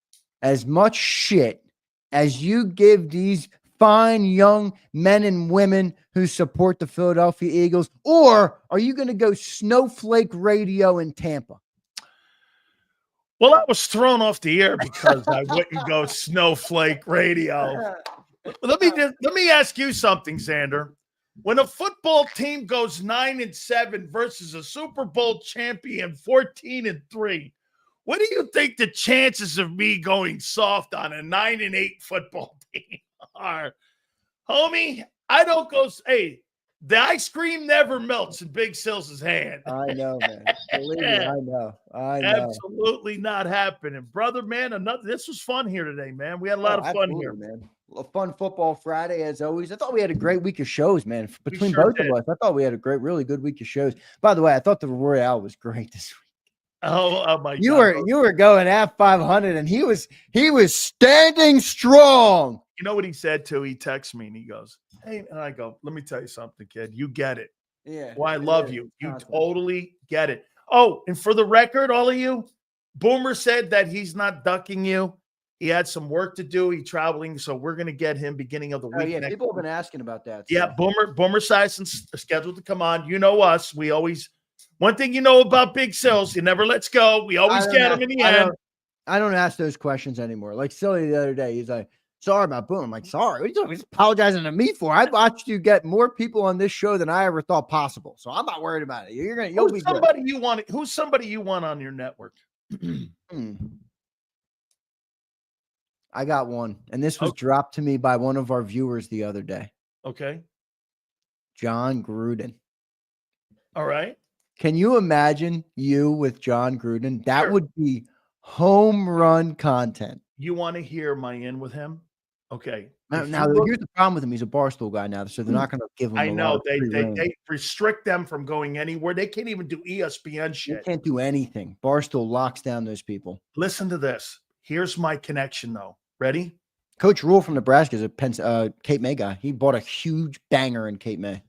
as much shit as you give these fine young men and women who support the Philadelphia Eagles? Or are you going to go snowflake radio in Tampa? Well, I was thrown off the air because I wouldn't go snowflake radio. Let me ask you something, Xander. When a football team goes 9-7 versus a Super Bowl champion 14-3, what do you think the chances of me going soft on a 9-8 football team are? Homie, I don't go. Hey, the ice cream never melts in Big Sills' hand. I know, man. Believe me, I know. Absolutely not happening, brother. Man, this was fun here today, man. We had a lot of fun here, man. A fun football Friday as always. I thought we had a great week of shows, man. Between both of us, I thought we had a really good week of shows. By the way, I thought the Royale was great this week. Oh my God! You were going at 500, and he was standing strong. You know what he said too? He texts me and he goes, "Hey," and I go, "Let me tell you something, kid. You get it. Yeah. Well, I love you. You totally get it." Oh, and for the record, all of you, Boomer said that he's not ducking you. He had some work to do. He's traveling, so we're going to get him beginning of the week. Yeah, people have been asking about that. So. Yeah, Boomer Sison's scheduled to come on. You know us. We always – one thing you know about Big Sills, he never lets go. We always get him in the end. I don't ask those questions anymore. Like Silly the other day, he's like, sorry about Boomer. I'm like, sorry. What are you apologizing to me for? I watched you get more people on this show than I ever thought possible. So I'm not worried about it. You'll be somebody good. Who's somebody you want on your network? I got one, and this was dropped to me by one of our viewers the other day. Okay. John Gruden. All right. Can you imagine you with John Gruden? That would be home run content. You want to hear my in with him? Okay. Now here's the problem with him. He's a Barstool guy now, so they're not going to give him. I know they restrict them from going anywhere. They can't even do ESPN shit. They can't do anything. Barstool locks down those people. Listen to this. Here's my connection, though. Ready? Coach Rule from Nebraska is a Cape May guy. He bought a huge banger in Cape May.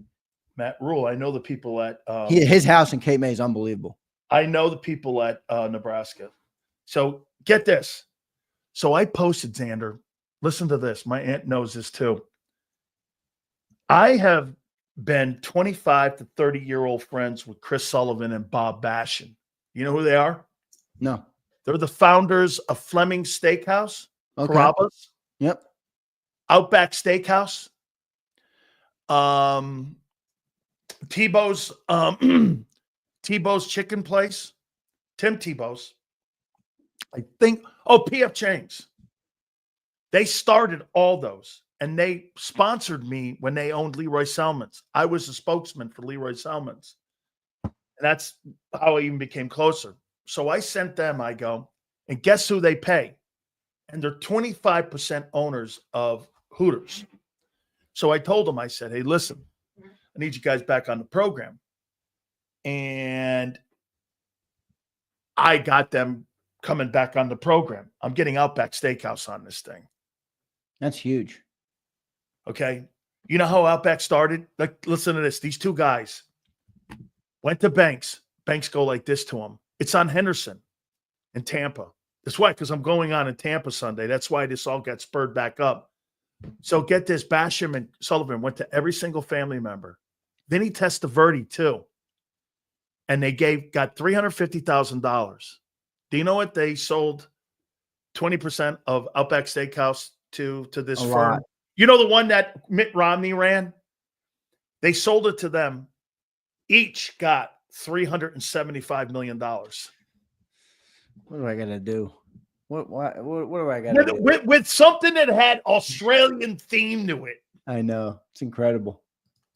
Matt Rule. I know the people at his house in Cape May is unbelievable. I know the people at Nebraska. So get this. So I posted, Xander. Listen to this. My aunt knows this too. I have been 25 to 30-year-old friends with Chris Sullivan and Bob Bashan. You know who they are? No. They're the founders of Fleming's Steakhouse. Okay. Carrabba's. Yep. Outback Steakhouse. Tebow's Chicken Place. Tim Tebow's. I think. Oh, PF Chang's. They started all those, and they sponsored me when they owned Leroy Selman's. I was a spokesman for Leroy Selman's. And that's how I even became closer. So I sent them, I go, and guess who they pay? And they're 25% owners of Hooters. So I told them, I said, hey, listen, I need you guys back on the program. And I got them coming back on the program. I'm getting Outback Steakhouse on this thing. That's huge. Okay. You know how Outback started? Like, listen to this. These two guys went to Banks. Banks go like this to them. It's on Henderson in Tampa. That's why, because I'm going on in Tampa Sunday. That's why this all got spurred back up. So get this, Basham and Sullivan went to every single family member. Then he tested Verdi too. And they got $350,000. Do you know what they sold 20% of Outback Steakhouse to this firm? You know the one that Mitt Romney ran? They sold it to them. Each got $375 million. What do I got to do? What do I got to do? With something that had Australian theme to it. I know. It's incredible.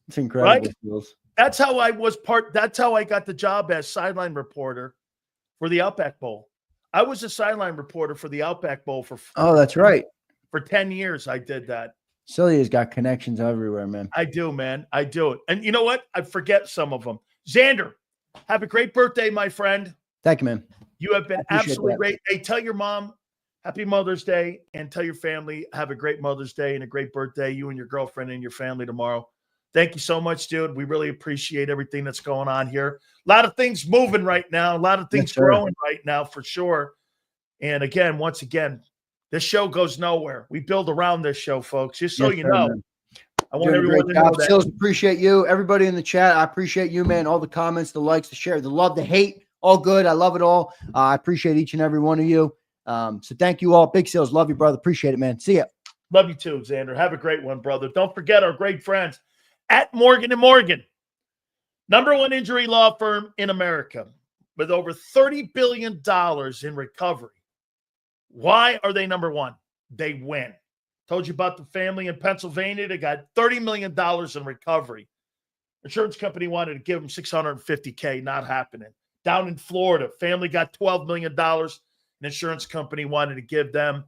It's incredible. Right? That's how I got the job as sideline reporter for the Outback Bowl. I was a sideline reporter for the Outback Bowl that's right. For 10 years, I did that. Celia's got connections everywhere, man. I do, man. I do it. And you know what? I forget some of them. Xander, have a great birthday, my friend. Thank you, man. You have been absolutely great. Hey, tell your mom happy Mother's Day, and tell your family have a great Mother's Day and a great birthday, you and your girlfriend and your family tomorrow. Thank you so much, dude. We really appreciate everything that's going on here. A lot of things moving right now. A lot of things growing right now, for sure. And again, once again, this show goes nowhere. We build around this show, folks, just so you know. Man. I want everyone to know that. Sills, appreciate you. Everybody in the chat, I appreciate you, man. All the comments, the likes, the share, the love, the hate, all good. I love it all. I appreciate each and every one of you. So thank you all. Big Sills, love you, brother. Appreciate it, man. See ya. Love you too, Xander. Have a great one, brother. Don't forget our great friends at Morgan & Morgan, #1 injury law firm in America with over $30 billion in recovery. Why are they number one? They win. Told you about the family in Pennsylvania. They got $30 million in recovery. Insurance company wanted to give them $650K. Not happening. Down in Florida, family got $12 million. An insurance company wanted to give them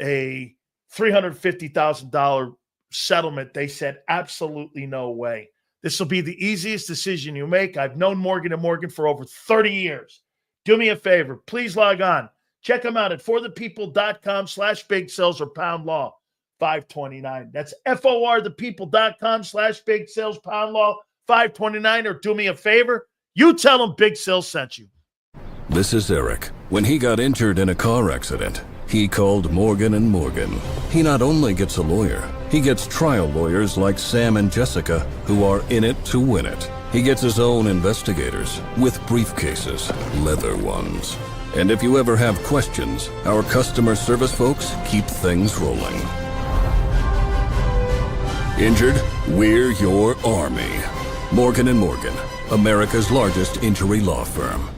a $350,000 settlement. They said, absolutely no way. This will be the easiest decision you make. I've known Morgan & Morgan for over 30 years. Do me a favor. Please log on. Check them out at forthepeople.com/big sales or pound law 529. That's forthepeople.com/big sales pound law 529. Or do me a favor. You tell them Big Sales sent you. This is Eric. When he got injured in a car accident, he called Morgan & Morgan. He not only gets a lawyer, he gets trial lawyers like Sam and Jessica who are in it to win it. He gets his own investigators with briefcases, leather ones. And if you ever have questions, our customer service folks keep things rolling. Injured? We're your army. Morgan & Morgan, America's largest injury law firm.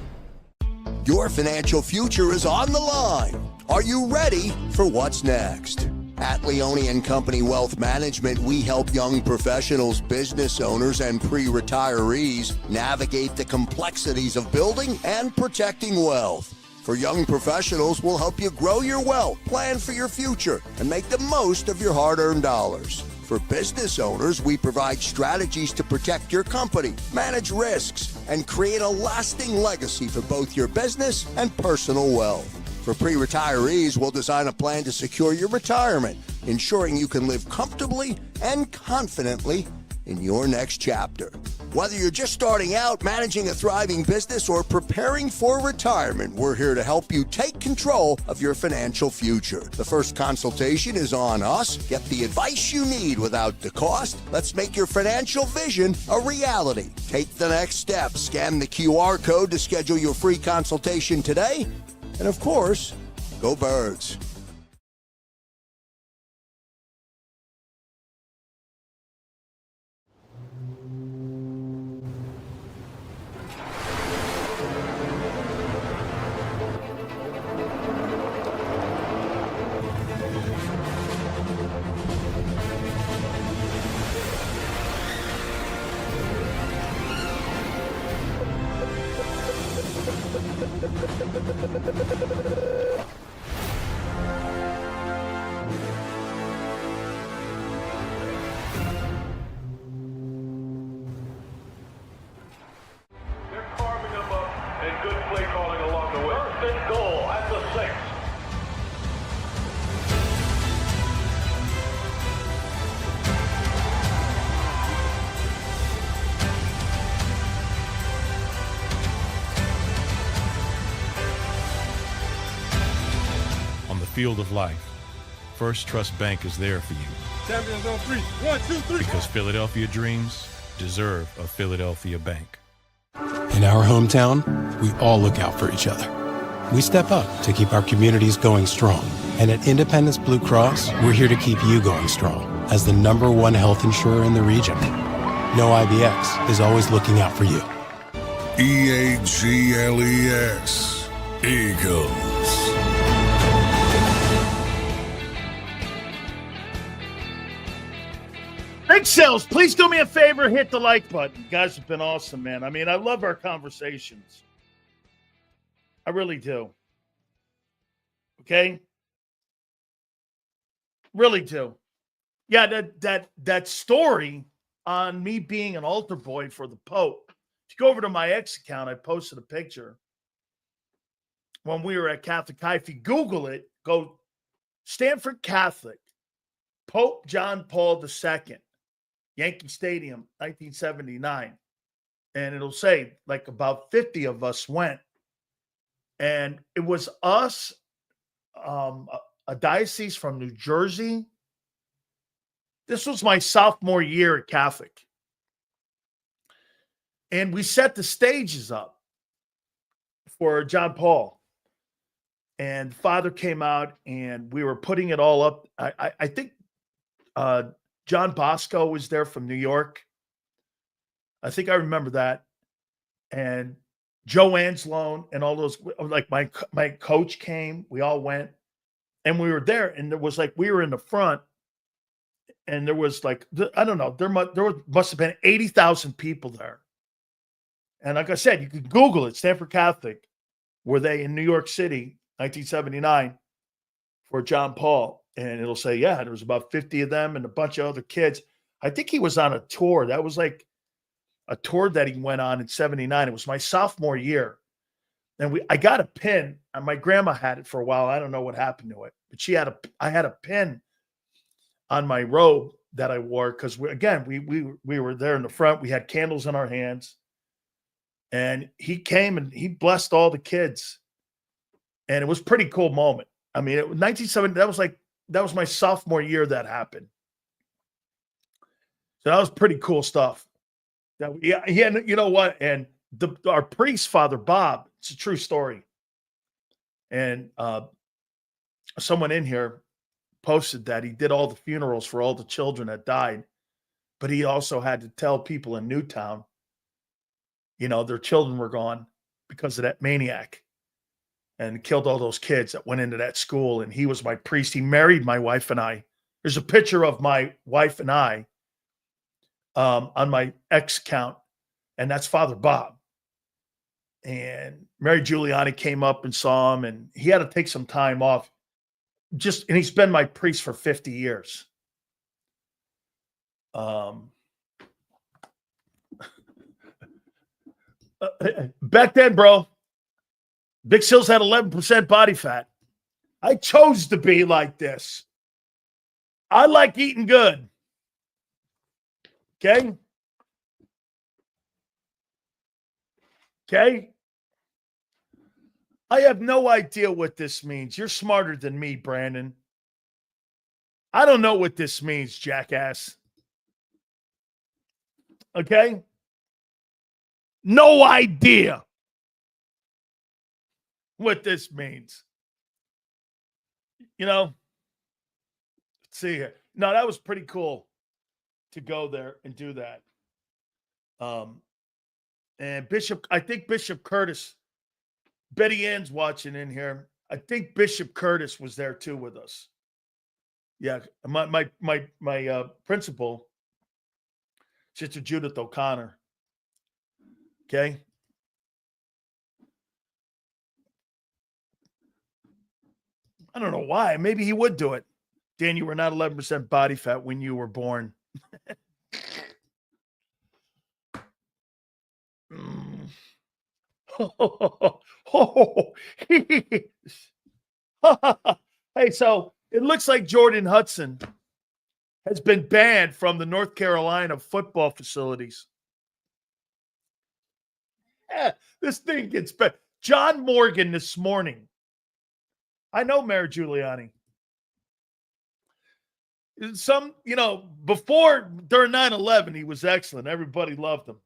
Your financial future is on the line. Are you ready for what's next? At Leone & Company Wealth Management, we help young professionals, business owners, and pre-retirees navigate the complexities of building and protecting wealth. For young professionals, we'll help you grow your wealth, plan for your future, and make the most of your hard-earned dollars. For business owners, we provide strategies to protect your company, manage risks, and create a lasting legacy for both your business and personal wealth. For pre-retirees, we'll design a plan to secure your retirement, ensuring you can live comfortably and confidently in your next chapter. Whether you're just starting out, managing a thriving business, or preparing for retirement, we're here to help you take control of your financial future. The first consultation is on us. Get the advice you need without the cost. Let's make your financial vision a reality. Take the next step. Scan the QR code to schedule your free consultation today. And of course, go Birds. Field of life, First Trust Bank is there for you. Champions on 3. 1, 2, 3. Because Philadelphia dreams deserve a Philadelphia bank. In our hometown, we all look out for each other. We step up to keep our communities going strong. And at Independence Blue Cross, we're here to keep you going strong as the #1 health insurer in the region. No IBX is always looking out for you. EAGLES. Eagles. Big Sales, please do me a favor, hit the like button. You guys have been awesome, man. I mean, I love our conversations. I really do. Okay? Really do. Yeah, that story on me being an altar boy for the Pope. If you go over to my X account, I posted a picture when we were at Catholic High. If you Google it, go Stanford Catholic, Pope John Paul II, Yankee Stadium, 1979. And it'll say like about 50 of us went. And it was us, a diocese from New Jersey. This was my sophomore year at Catholic. And we set the stages up for John Paul. And Father came out and we were putting it all up. I think John Bosco was there from New York. I think I remember that. And Joe Anslone and all those, like my coach came. We all went. And we were there. And there was like, we were in the front. And there was like, I don't know, there must have been 80,000 people there. And like I said, you can Google it, Stanford Catholic. Were they in New York City, 1979, for John Paul? And it'll say, yeah, there was about 50 of them and a bunch of other kids. I think he was on a tour. That was like a tour that he went on in 79. It was my sophomore year. And I got a pin, and my grandma had it for a while. I don't know what happened to it, but I had a pin on my robe that I wore because we were there in the front. We had candles in our hands. And he came and he blessed all the kids. And it was a pretty cool moment. I mean, 1970, that was my sophomore year that happened. So that was pretty cool stuff. You know what? And our priest, Father Bob, it's a true story. And someone in here posted that he did all the funerals for all the children that died. But he also had to tell people in Newtown, their children were gone because of that maniac and killed all those kids that went into that school. And he was my priest. He married my wife and I. There's a picture of my wife and I on my X account, and that's Father Bob. And Mary Giuliani came up and saw him, and he had to take some time off. And he's been my priest for 50 years. Back then, bro, Big Sills had 11% body fat. I chose to be like this. I like eating good. Okay? Okay? I have no idea what this means. You're smarter than me, Brandon. I don't know what this means, jackass. Okay? No idea what this means. Let's see here. No, that was pretty cool to go there and do that. And I think Bishop Curtis, Betty Ann's watching in here. I think Bishop Curtis was there too with us. Yeah, my principal, Sister Judith O'Connor. Okay. I don't know why. Maybe he would do it. Dan, you were not 11% body fat when you were born. Hey, so it looks like Jordan Hudson has been banned from the North Carolina football facilities. This thing gets better. John Morgan this morning. I know Mayor Giuliani. Before, during 9/11, he was excellent. Everybody loved him.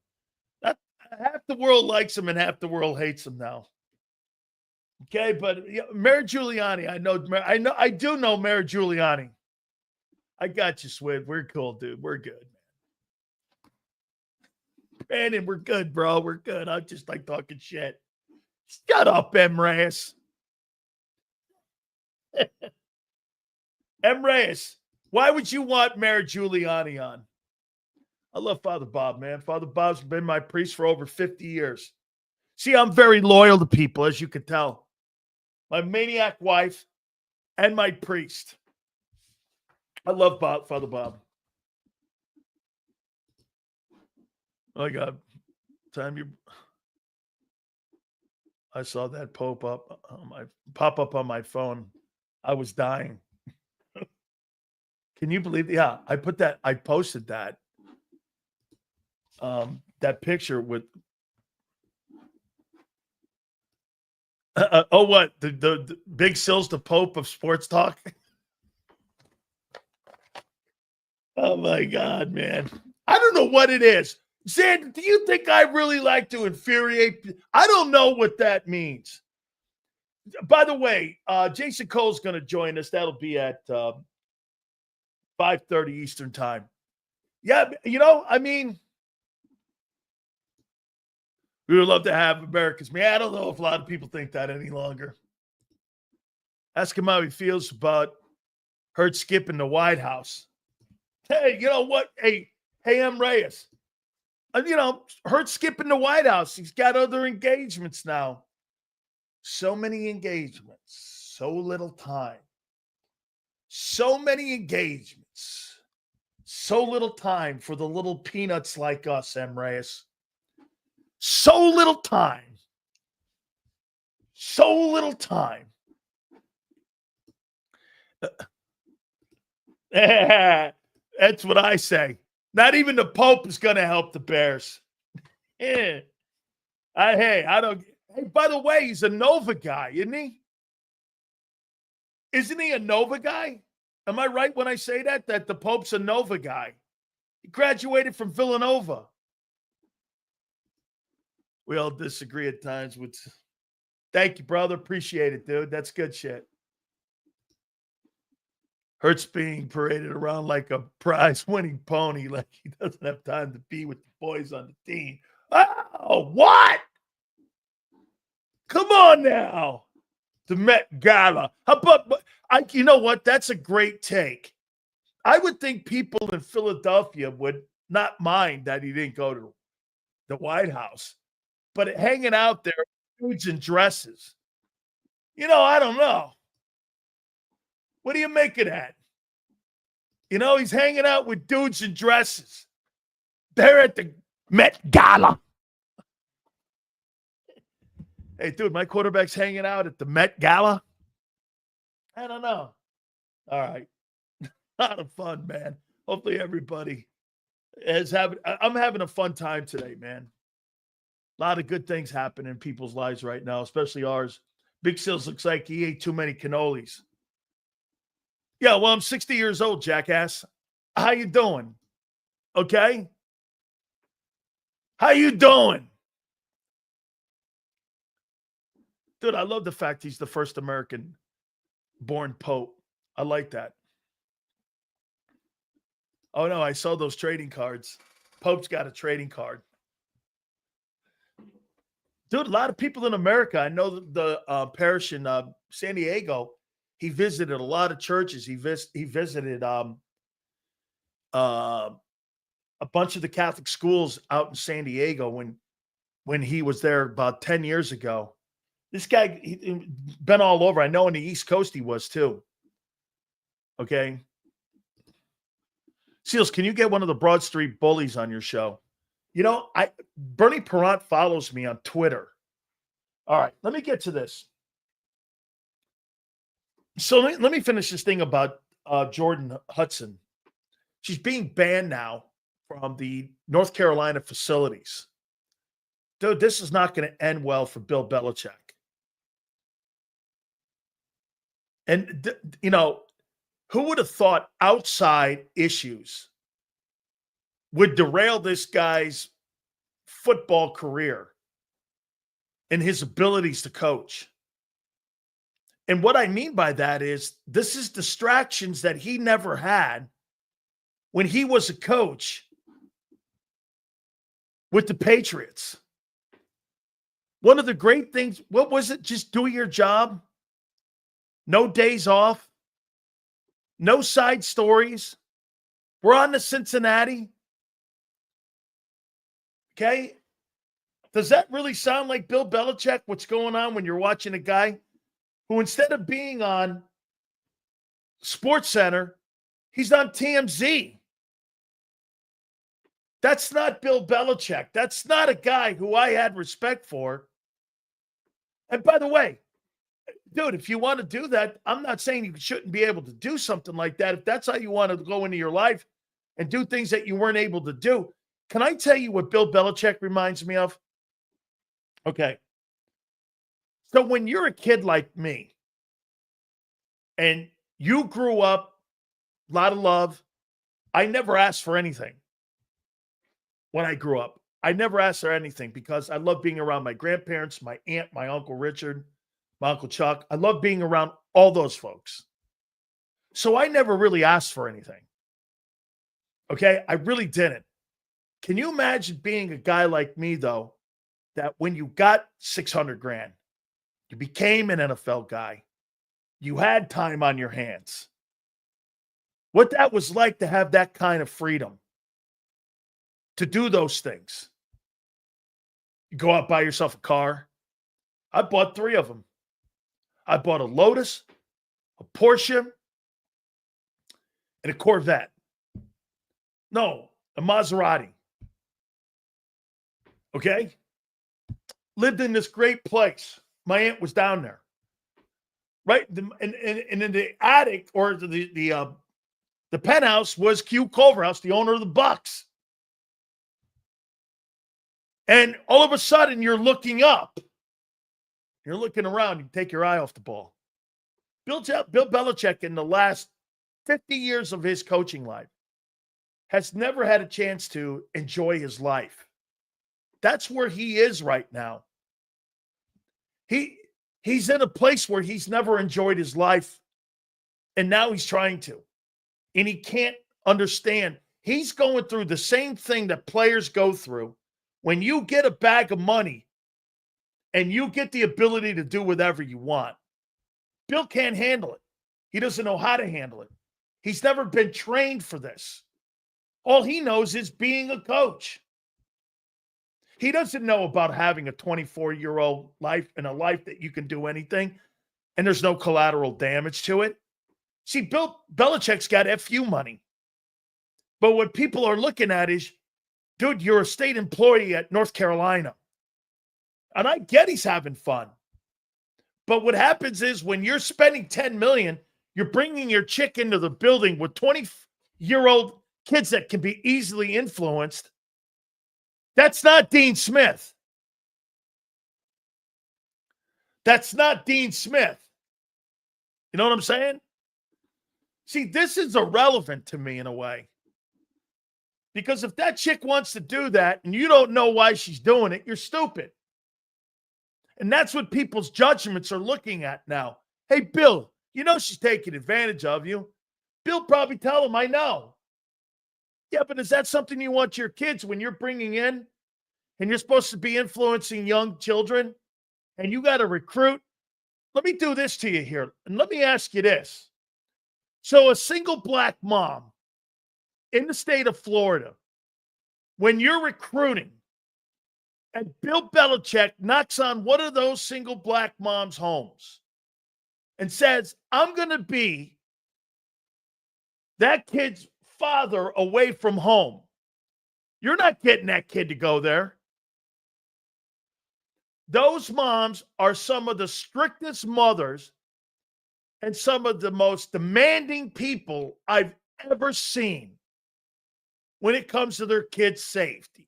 Half the world likes him and half the world hates him now. Okay, but Mayor Giuliani, I do know Mayor Giuliani. I got you, Swid. We're cool, dude. We're good. Brandon, we're good, bro. We're good. I'm just like talking shit. Shut up, M. Reyes. M. Reyes, why would you want Mayor Giuliani on? I love Father Bob, man. Father Bob's been my priest for over 50 years. See, I'm very loyal to people, as you can tell. My maniac wife and my priest. I love Father Bob. Oh, my God. I saw that pop up on my phone. I was dying. Can you believe? Yeah, I posted that. That picture with. What? The Big Sills, the Pope of sports talk? Oh, my God, man. I don't know what it is. Zan, do you think I really like to infuriate? I don't know what that means. By the way, Jason Cole's going to join us. That'll be at 5:30 Eastern time. Yeah, I mean, we would love to have America's man. I don't know if a lot of people think that any longer. Ask him how he feels about Hurt skipping the White House. Hey, you know what? Hey, M. Reyes. Hurt skipping the White House. He's got other engagements now. So many engagements. So little time. So many engagements. So little time for the little peanuts like us, M. Reyes. So little time. So little time. That's what I say. Not even the Pope is going to help the Bears. Hey, I don't. Hey, by the way, he's a Nova guy, isn't he? Isn't he a Nova guy? Am I right when I say that the Pope's a Nova guy? He graduated from Villanova. We all disagree at times. Thank you, brother. Appreciate it, dude. That's good shit. Hurts being paraded around like a prize-winning pony, like he doesn't have time to be with the boys on the team. Oh, what? Come on now. The Met Gala. How about, you know what? That's a great take. I would think people in Philadelphia would not mind that he didn't go to the White House. But hanging out there, dudes in dresses. I don't know. What do you make of that? He's hanging out with dudes in dresses. They're at the Met Gala. Hey, dude, my quarterback's hanging out at the Met Gala. I don't know. All right. A lot of fun, man. Hopefully everybody I'm having a fun time today, man. A lot of good things happen in people's lives right now, especially ours. Big Sills looks like he ate too many cannolis. Yeah, well, I'm 60 years old, jackass. How you doing? Okay? How you doing? Dude, I love the fact he's the first American-born Pope. I like that. Oh, no, I saw those trading cards. Pope's got a trading card. Dude, a lot of people in America, I know the parish in San Diego, he visited a lot of churches. He visited a bunch of the Catholic schools out in San Diego when he was there about 10 years ago. This guy, he's been all over. I know on the East Coast he was too. Okay. Seals, can you get one of the Broad Street bullies on your show? Bernie Perrant follows me on Twitter. All right, let me get to this. So let me finish this thing about Jordan Hudson. She's being banned now from the North Carolina facilities. Dude, this is not going to end well for Bill Belichick. And, who would have thought outside issues would derail this guy's football career and his abilities to coach? And what I mean by that is this is distractions that he never had when he was a coach with the Patriots. One of the great things, what was it? Just do your job. No days off. No side stories. We're on to Cincinnati. Okay? Does that really sound like Bill Belichick, what's going on when you're watching a guy who instead of being on Sports Center, he's on TMZ? That's not Bill Belichick. That's not a guy who I had respect for. And by the way, dude, if you want to do that, I'm not saying you shouldn't be able to do something like that. If that's how you want to go into your life and do things that you weren't able to do. Can I tell you what Bill Belichick reminds me of? Okay. So when you're a kid like me and you grew up, a lot of love, I never asked for anything when I grew up. I never asked for anything because I love being around my grandparents, my aunt, my Uncle Richard, my Uncle Chuck. I love being around all those folks. So I never really asked for anything. Okay? I really didn't. Can you imagine being a guy like me, though, that when you got 600 grand, you became an NFL guy, you had time on your hands, what that was like to have that kind of freedom to do those things? You go out, buy yourself a car. I bought 3 of them. I bought a Lotus, a Porsche, and a Corvette. No, a Maserati. Okay? Lived in this great place. My aunt was down there. Right? And in the attic or the penthouse was Q Culverhouse, the owner of the Bucks. And all of a sudden, you're looking up. You're looking around. You take your eye off the ball. Bill Belichick, in the last 50 years of his coaching life, has never had a chance to enjoy his life. That's where he is right now. He's in a place where he's never enjoyed his life, and now he's trying to. And he can't understand. He's going through the same thing that players go through. When you get a bag of money and you get the ability to do whatever you want, Bill can't handle it. He doesn't know how to handle it. He's never been trained for this. All he knows is being a coach. He doesn't know about having a 24-year-old life and a life that you can do anything and there's no collateral damage to it. See, Bill Belichick's got FU money. But what people are looking at is, dude, you're a state employee at North Carolina. And I get he's having fun. But what happens is when you're spending $10 million, you're bringing your chick into the building with 20-year-old kids that can be easily influenced. That's not Dean Smith. That's not Dean Smith. You know what I'm saying? See, this is irrelevant to me in a way. Because if that chick wants to do that and you don't know why she's doing it, you're stupid. And that's what people's judgments are looking at now. Hey, Bill, you know she's taking advantage of you. Bill probably tell him, I know. Yeah, but is that something you want your kids when you're bringing in and you're supposed to be influencing young children and you got to recruit? Let me do this to you here. And let me ask you this. So a single black mom in the state of Florida, when you're recruiting and Bill Belichick knocks on one of those single black moms' homes and says, I'm going to be that kid's father away from home, you're not getting that kid to go there. Those moms are some of the strictest mothers and some of the most demanding people I've ever seen when it comes to their kids' safety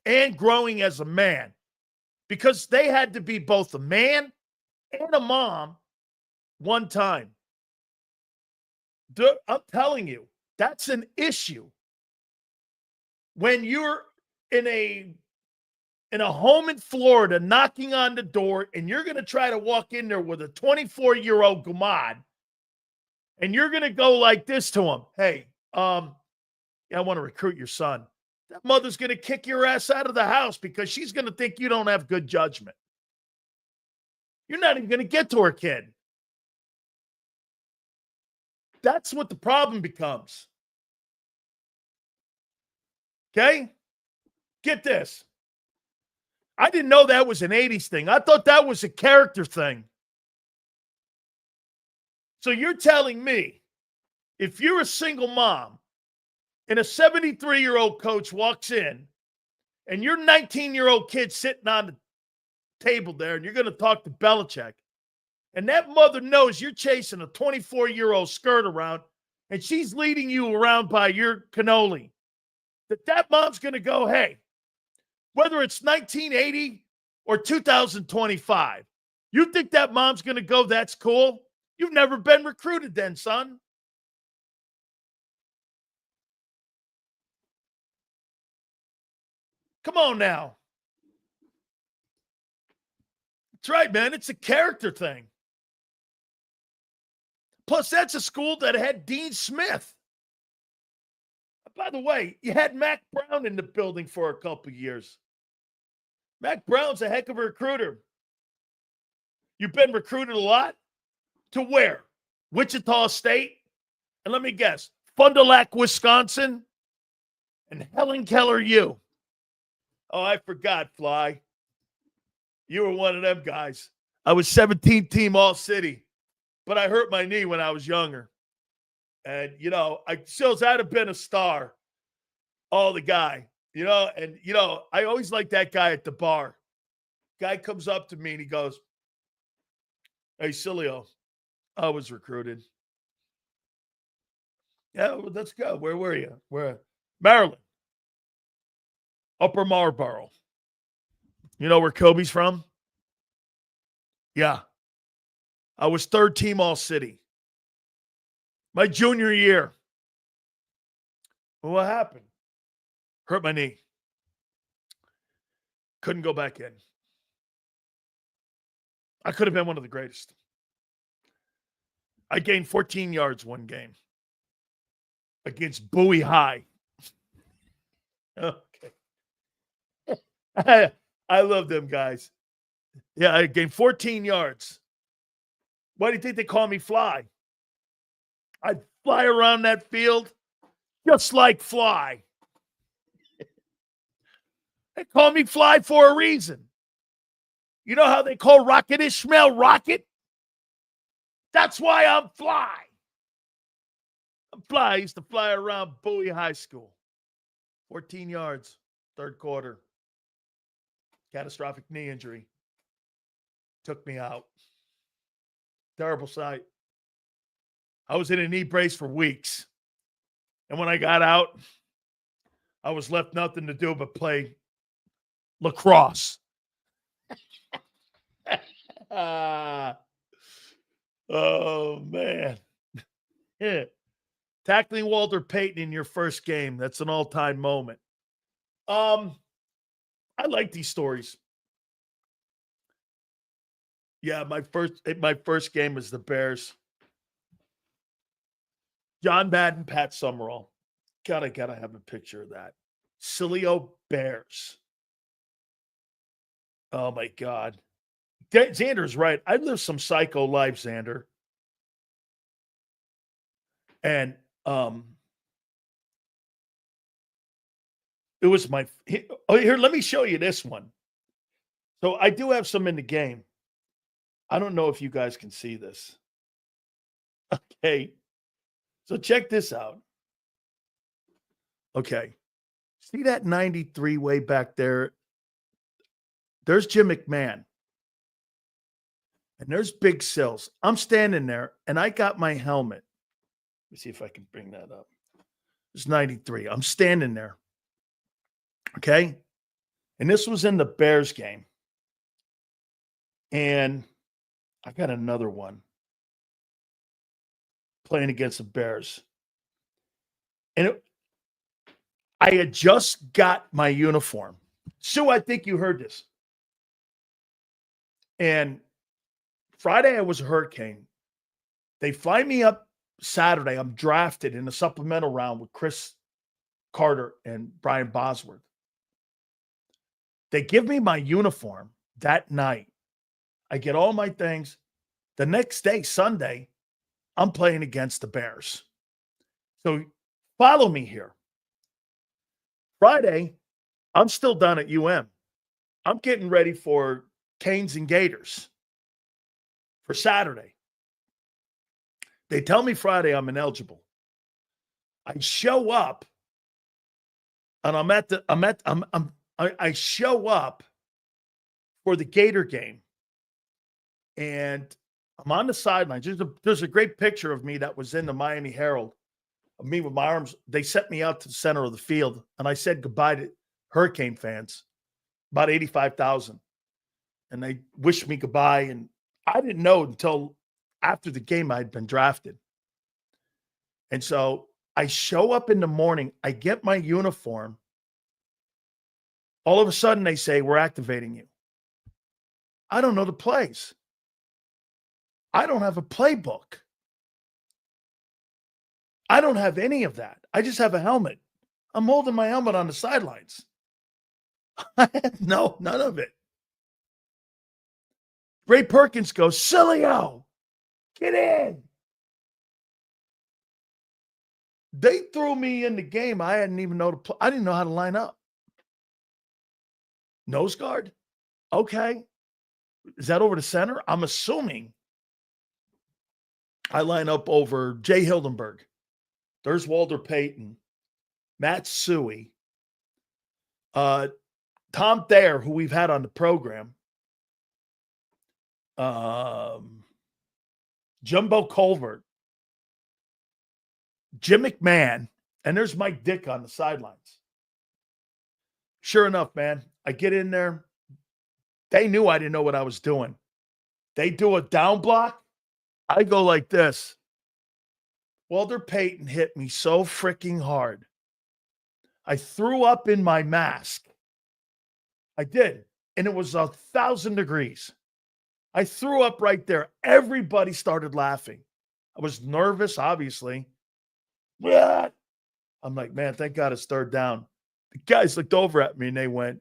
and growing as a man, because they had to be both a man and a mom one time. I'm telling you, that's an issue. When you're in a in a home in Florida knocking on the door, and you're going to try to walk in there with a 24-year-old Gamad, and you're going to go like this to him. Hey, I want to recruit your son. That mother's going to kick your ass out of the house because she's going to think you don't have good judgment. You're not even going to get to her kid. That's what the problem becomes. Okay? Get this. I didn't know that was an 80s thing. I thought that was a character thing. So you're telling me if you're a single mom and a 73-year-old coach walks in and your 19-year-old kid sitting on the table there and you're going to talk to Belichick, and that mother knows you're chasing a 24-year-old skirt around and she's leading you around by your cannoli, that mom's going to go, hey, whether it's 1980 or 2025, you think that mom's going to go, that's cool? You've never been recruited then, son. Come on now. That's right, man. It's a character thing. Plus, that's a school that had Dean Smith. By the way, you had Mac Brown in the building for a couple years. Mac Brown's a heck of a recruiter. You've been recruited a lot? To where? Wichita State? And let me guess, Fond du Lac, Wisconsin? And Helen Keller U. Oh, I forgot, Fly. You were one of them guys. I was 17th team All-City, but I hurt my knee when I was younger. And, I'd have been a star. Oh, the guy. I always like that guy at the bar. Guy comes up to me and he goes, hey, Sileo, I was recruited. Yeah, well, let's go. Where were you? Where? Maryland. Upper Marlboro. You know where Kobe's from? Yeah. I was third team All-City. My junior year. Well, what happened? Hurt my knee. Couldn't go back in. I could have been one of the greatest. I gained 14 yards one game against Bowie High. Okay. I love them guys. Yeah, I gained 14 yards. Why do you think they call me Fly? I'd fly around that field just like Fly. They call me Fly for a reason. You know how they call Rocket Ishmael Rocket? That's why I'm Fly. I'm Fly. I used to fly around Bowie High School. 14 yards, third quarter. Catastrophic knee injury. Took me out. Terrible sight. I was in a knee brace for weeks. And when I got out, I was left nothing to do but play lacrosse. Oh, man. Yeah. Tackling Walter Payton in your first game. That's an all-time moment. I like these stories. Yeah, my first game was the Bears. John Madden, Pat Summerall. Gotta have a picture of that. Sileo Bears. Oh my God. Xander's right. I lived some psycho life, Xander. And it was here, let me show you this one. So I do have some in the game. I don't know if you guys can see this. Okay. So check this out. Okay. See that 93 way back there? There's Jim McMahon. And there's Big Sills. I'm standing there, and I got my helmet. Let me see if I can bring that up. It's 93. I'm standing there. Okay? And this was in the Bears game. And I got another one playing against the Bears. And I had just got my uniform. Sue, I think you heard this. And Friday, I was a Hurricane. They fly me up Saturday. I'm drafted in a supplemental round with Chris Carter and Brian Bosworth. They give me my uniform that night. I get all my things. The next day, Sunday, I'm playing against the Bears. So follow me here. Friday, I'm still down at UM. I'm getting ready for Canes and Gators for Saturday. They tell me Friday I'm ineligible. I show up and I show up for the Gator game. And I'm on the sidelines. There's a great picture of me that was in the Miami Herald of me with my arms. They sent me out to the center of the field, and I said goodbye to Hurricane fans, about 85,000. And they wished me goodbye. And I didn't know until after the game I'd been drafted. And so I show up in the morning. I get my uniform. All of a sudden, they say, we're activating you. I don't know the plays. I don't have a playbook. I don't have any of that. I just have a helmet. I'm holding my helmet on the sidelines. No, none of it. Ray Perkins goes, Sileo, get in. They threw me in the game. I hadn't even know I didn't know how to line up. Nose guard? Okay. Is that over the center? I'm assuming I line up over Jay Hildenberg. There's Walter Payton, Matt Suey, Tom Thayer, who we've had on the program, Jumbo Colbert, Jim McMahon, and there's Mike Dick on the sidelines. Sure enough, man, I get in there. They knew I didn't know what I was doing. They do a down block. I go like this. Walter Payton hit me so freaking hard. I threw up in my mask. I did. And it was 1,000 degrees. I threw up right there. Everybody started laughing. I was nervous, obviously. I'm like, man, thank God it's third down. The guys looked over at me and they went,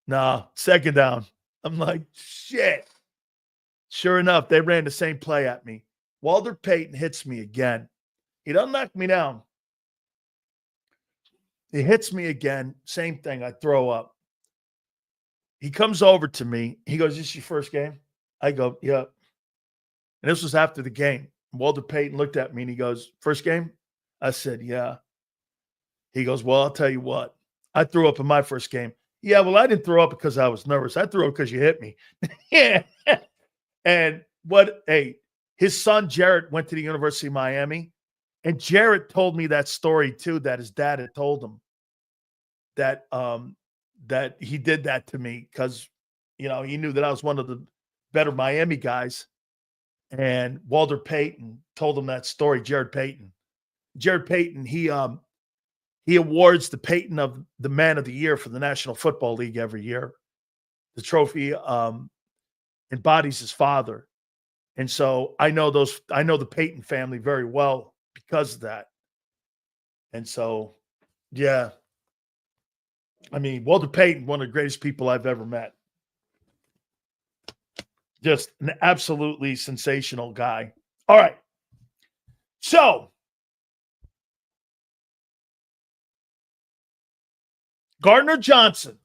nah, second down. I'm like, shit. Sure enough, they ran the same play at me. Walter Payton hits me again. He doesn't knock me down. He hits me again. Same thing. I throw up. He comes over to me. He goes, this your first game? I go, yeah. And this was after the game. Walter Payton looked at me and he goes, first game? I said, yeah. He goes, well, I'll tell you what. I threw up in my first game. Yeah, well, I didn't throw up because I was nervous. I threw up because you hit me. Yeah. And his son, Jarrett, went to the University of Miami. And Jarrett told me that story, too, that his dad had told him that that he did that to me because, you know, he knew that I was one of the better Miami guys. And Walter Payton told him that story, Jared Payton. Jared Payton, he awards the Payton of the Man of the Year for the National Football League every year. The trophy embodies his father. And so I know the Payton family very well because of that. And so, yeah. I mean, Walter Payton, one of the greatest people I've ever met. Just an absolutely sensational guy. All right. So, Gardner Johnson.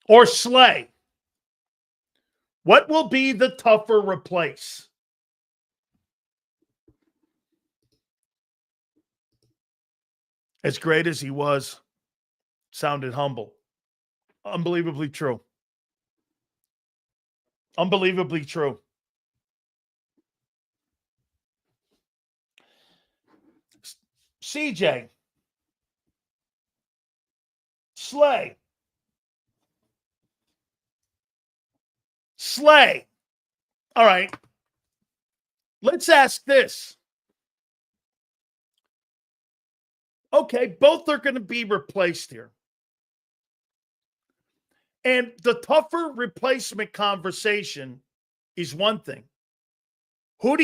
Or Slay. What will be the tougher replace? As great as he was, sounded humble. Unbelievably true. Unbelievably true. CJ. Slay. Slay. All right. Let's ask this. Okay, both are going to be replaced here. And the tougher replacement conversation is one thing. Who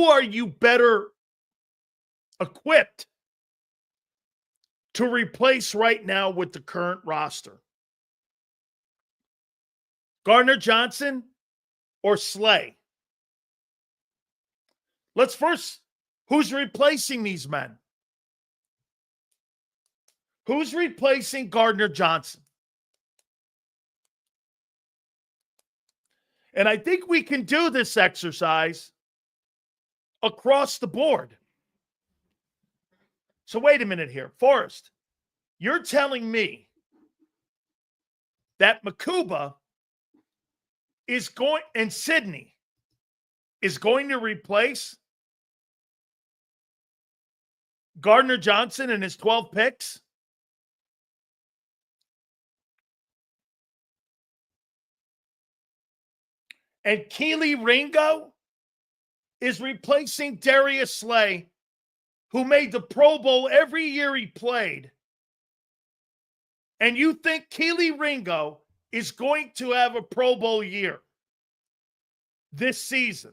are you better equipped to replace right now with the current roster? Gardner Johnson or Slay? Let's first, who's replacing these men? Who's replacing Gardner Johnson? And I think we can do this exercise across the board. So wait a minute here. Forrest, you're telling me that Makuba is going, and Sydney is going to replace Gardner Johnson and his 12 picks? And Keely Ringo is replacing Darius Slay, who made the Pro Bowl every year he played. And you think Keely Ringo is going to have a Pro Bowl year this season?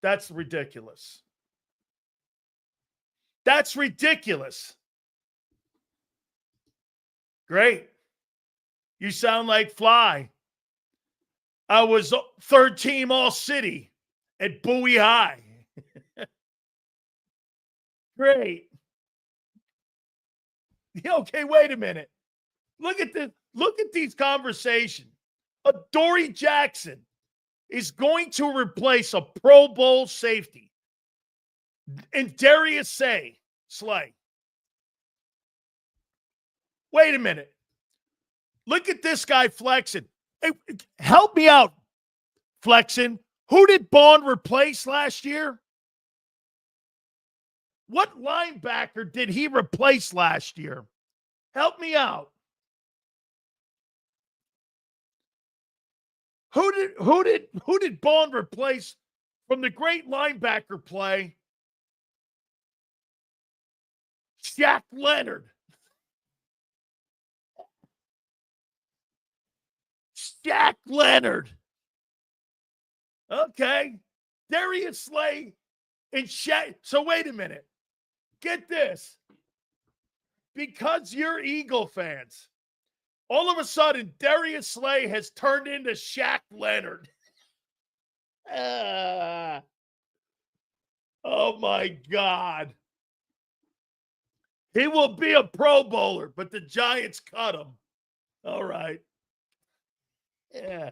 That's ridiculous. That's ridiculous. Great. You sound like Fly. I was third team All-City at Bowie High. Great. Okay, wait a minute. Look at this. Look at these conversations. Adoree Jackson is going to replace a Pro Bowl safety. And Darius Slay. Wait a minute. Look at this guy flexing. Hey, help me out, flexing. Who did Bond replace last year? What linebacker did he replace last year? Help me out. Who did Bond replace from the great linebacker play? Shaq Leonard. Shaq Leonard. Okay. Darius Slay and Shaq. So wait a minute. Get this. Because you're Eagle fans, all of a sudden, Darius Slay has turned into Shaq Leonard. Oh, my God. He will be a Pro Bowler, but the Giants cut him. All right. Yeah.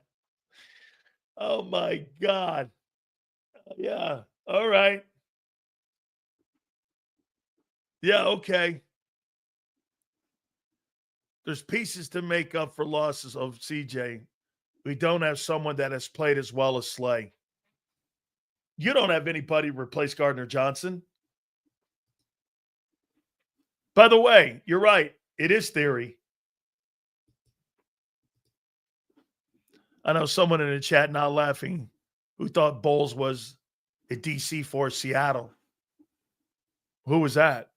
Oh, my God. Yeah. All right. Yeah, okay. There's pieces to make up for losses of CJ. We don't have someone that has played as well as Slay. You don't have anybody replace Gardner Johnson. By the way, you're right. It is theory. I know someone in the chat now laughing who thought Bowles was a DC for Seattle. Who was that?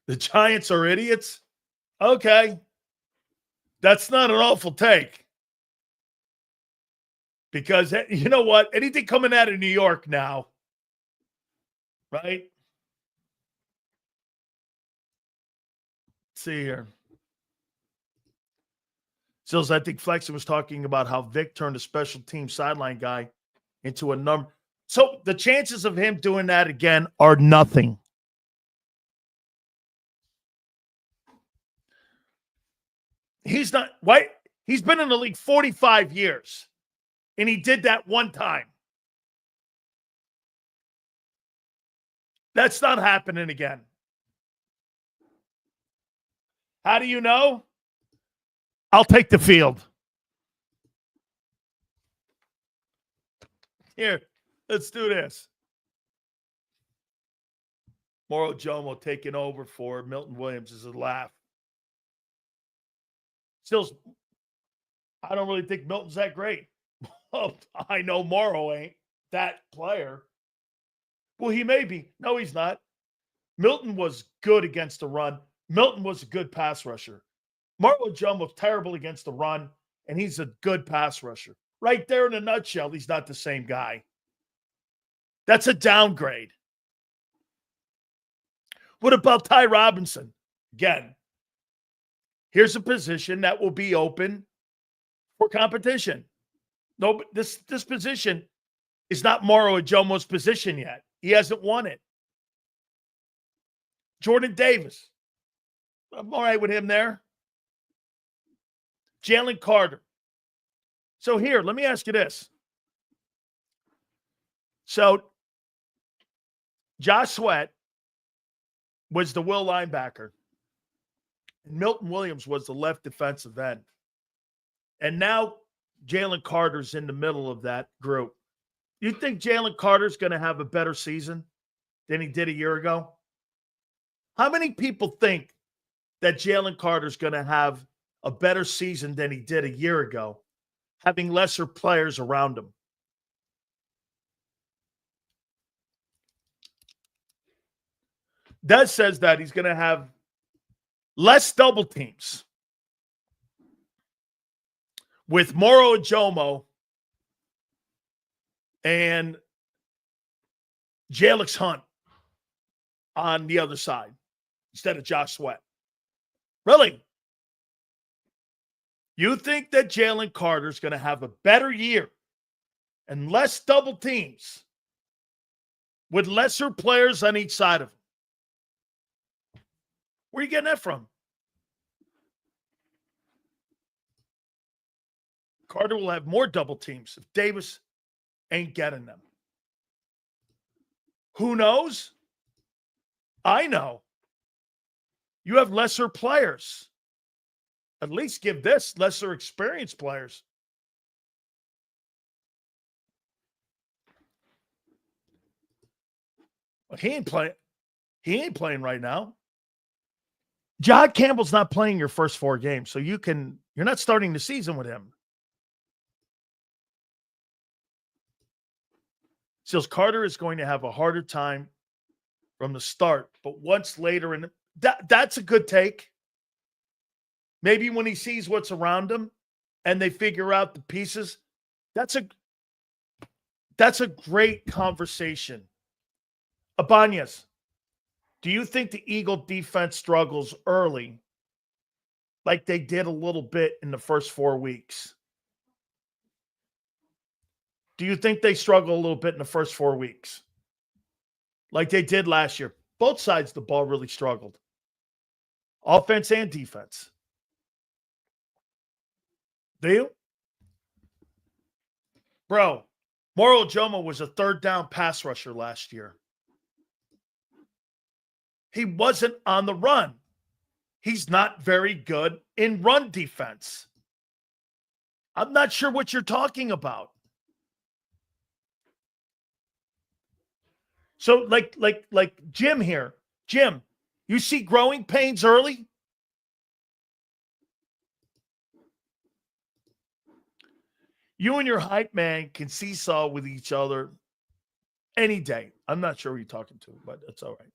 The Giants are idiots? Okay. That's not an awful take. Because you know what? Anything coming out of New York now, right? Let's see here. Sills, I think Flexen was talking about how Vic turned a special team sideline guy into a number. So the chances of him doing that again are nothing. He's not white. He's been in the league 45 years, and he did that one time. That's not happening again. How do you know? I'll take the field. Here, let's do this. Moro Jomo taking over for Milton Williams is a laugh. Still, I don't really think Milton's that great. I know Morrow ain't that player. Well, he may be. No, he's not. Milton was good against the run. Milton was a good pass rusher. Marlon Jones was terrible against the run, and he's a good pass rusher. Right there in a nutshell, he's not the same guy. That's a downgrade. What about Ty Robinson? Again, here's a position that will be open for competition. No, this position is not Moro Ajomo's position yet. He hasn't won it. Jordan Davis. I'm all right with him there. Jalen Carter. So here, let me ask you this. So Josh Sweat was the will linebacker. And Milton Williams was the left defensive end. And now Jalen Carter's in the middle of that group. You think Jalen Carter's going to have a better season than he did a year ago? How many people think that Jalen Carter's going to have a better season than he did a year ago, having lesser players around him? Des says that he's going to have less double teams with Moro Ajomo and Jalix Hunt on the other side instead of Josh Sweat. Really? You think that Jalen Carter's going to have a better year and less double teams with lesser players on each side of him? Where are you getting that from? Carter will have more double teams if Davis ain't getting them. Who knows? I know. You have lesser players. At least give this lesser experienced players. Well, he ain't playing. He ain't playing right now. John Campbell's not playing your first 4 games, so you're not starting the season with him. Seals Carter is going to have a harder time from the start, but once later in that's a good take. Maybe when he sees what's around him and they figure out the pieces, that's a great conversation. Abanez, do you think the Eagle defense struggles early like they did a little bit in the first 4 weeks? Do you think they struggle a little bit in the first 4 weeks like they did last year? Both sides of the ball really struggled, offense and defense. Do you? Bro, Moro Ajomo was a 3rd down pass rusher last year. He wasn't on the run. He's not very good in run defense. I'm not sure what you're talking about. So like Jim here. Jim, you see growing pains early? You and your hype man can seesaw with each other any day. I'm not sure who you're talking to, but it's all right.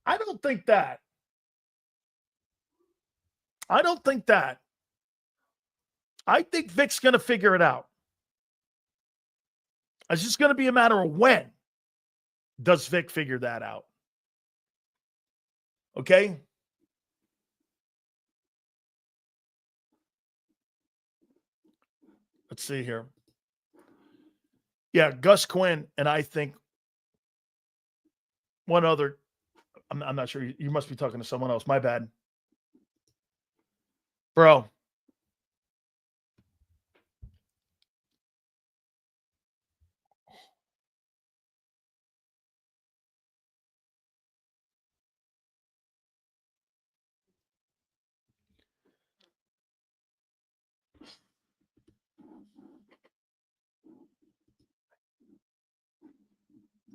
I don't think that. I think Vic's going to figure it out. It's just going to be a matter of when does Vic figure that out. Okay? Let's see here. Yeah, Gus Quinn and I think one other. I'm not sure. You must be talking to someone else. My bad. Bro.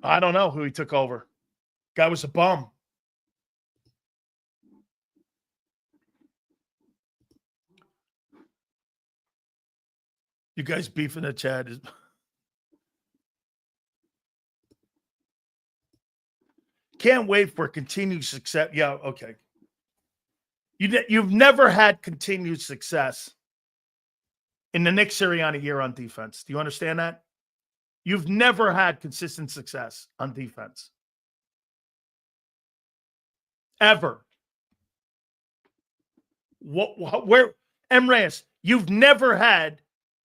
I don't know who he took over. Guy was a bum. You guys beef in the chat. Can't wait for continued success. Yeah, okay. You've never had continued success in the Nick Sirianni year on defense. Do you understand that? You've never had consistent success on defense. Ever. Where, M. Reyes, you've never had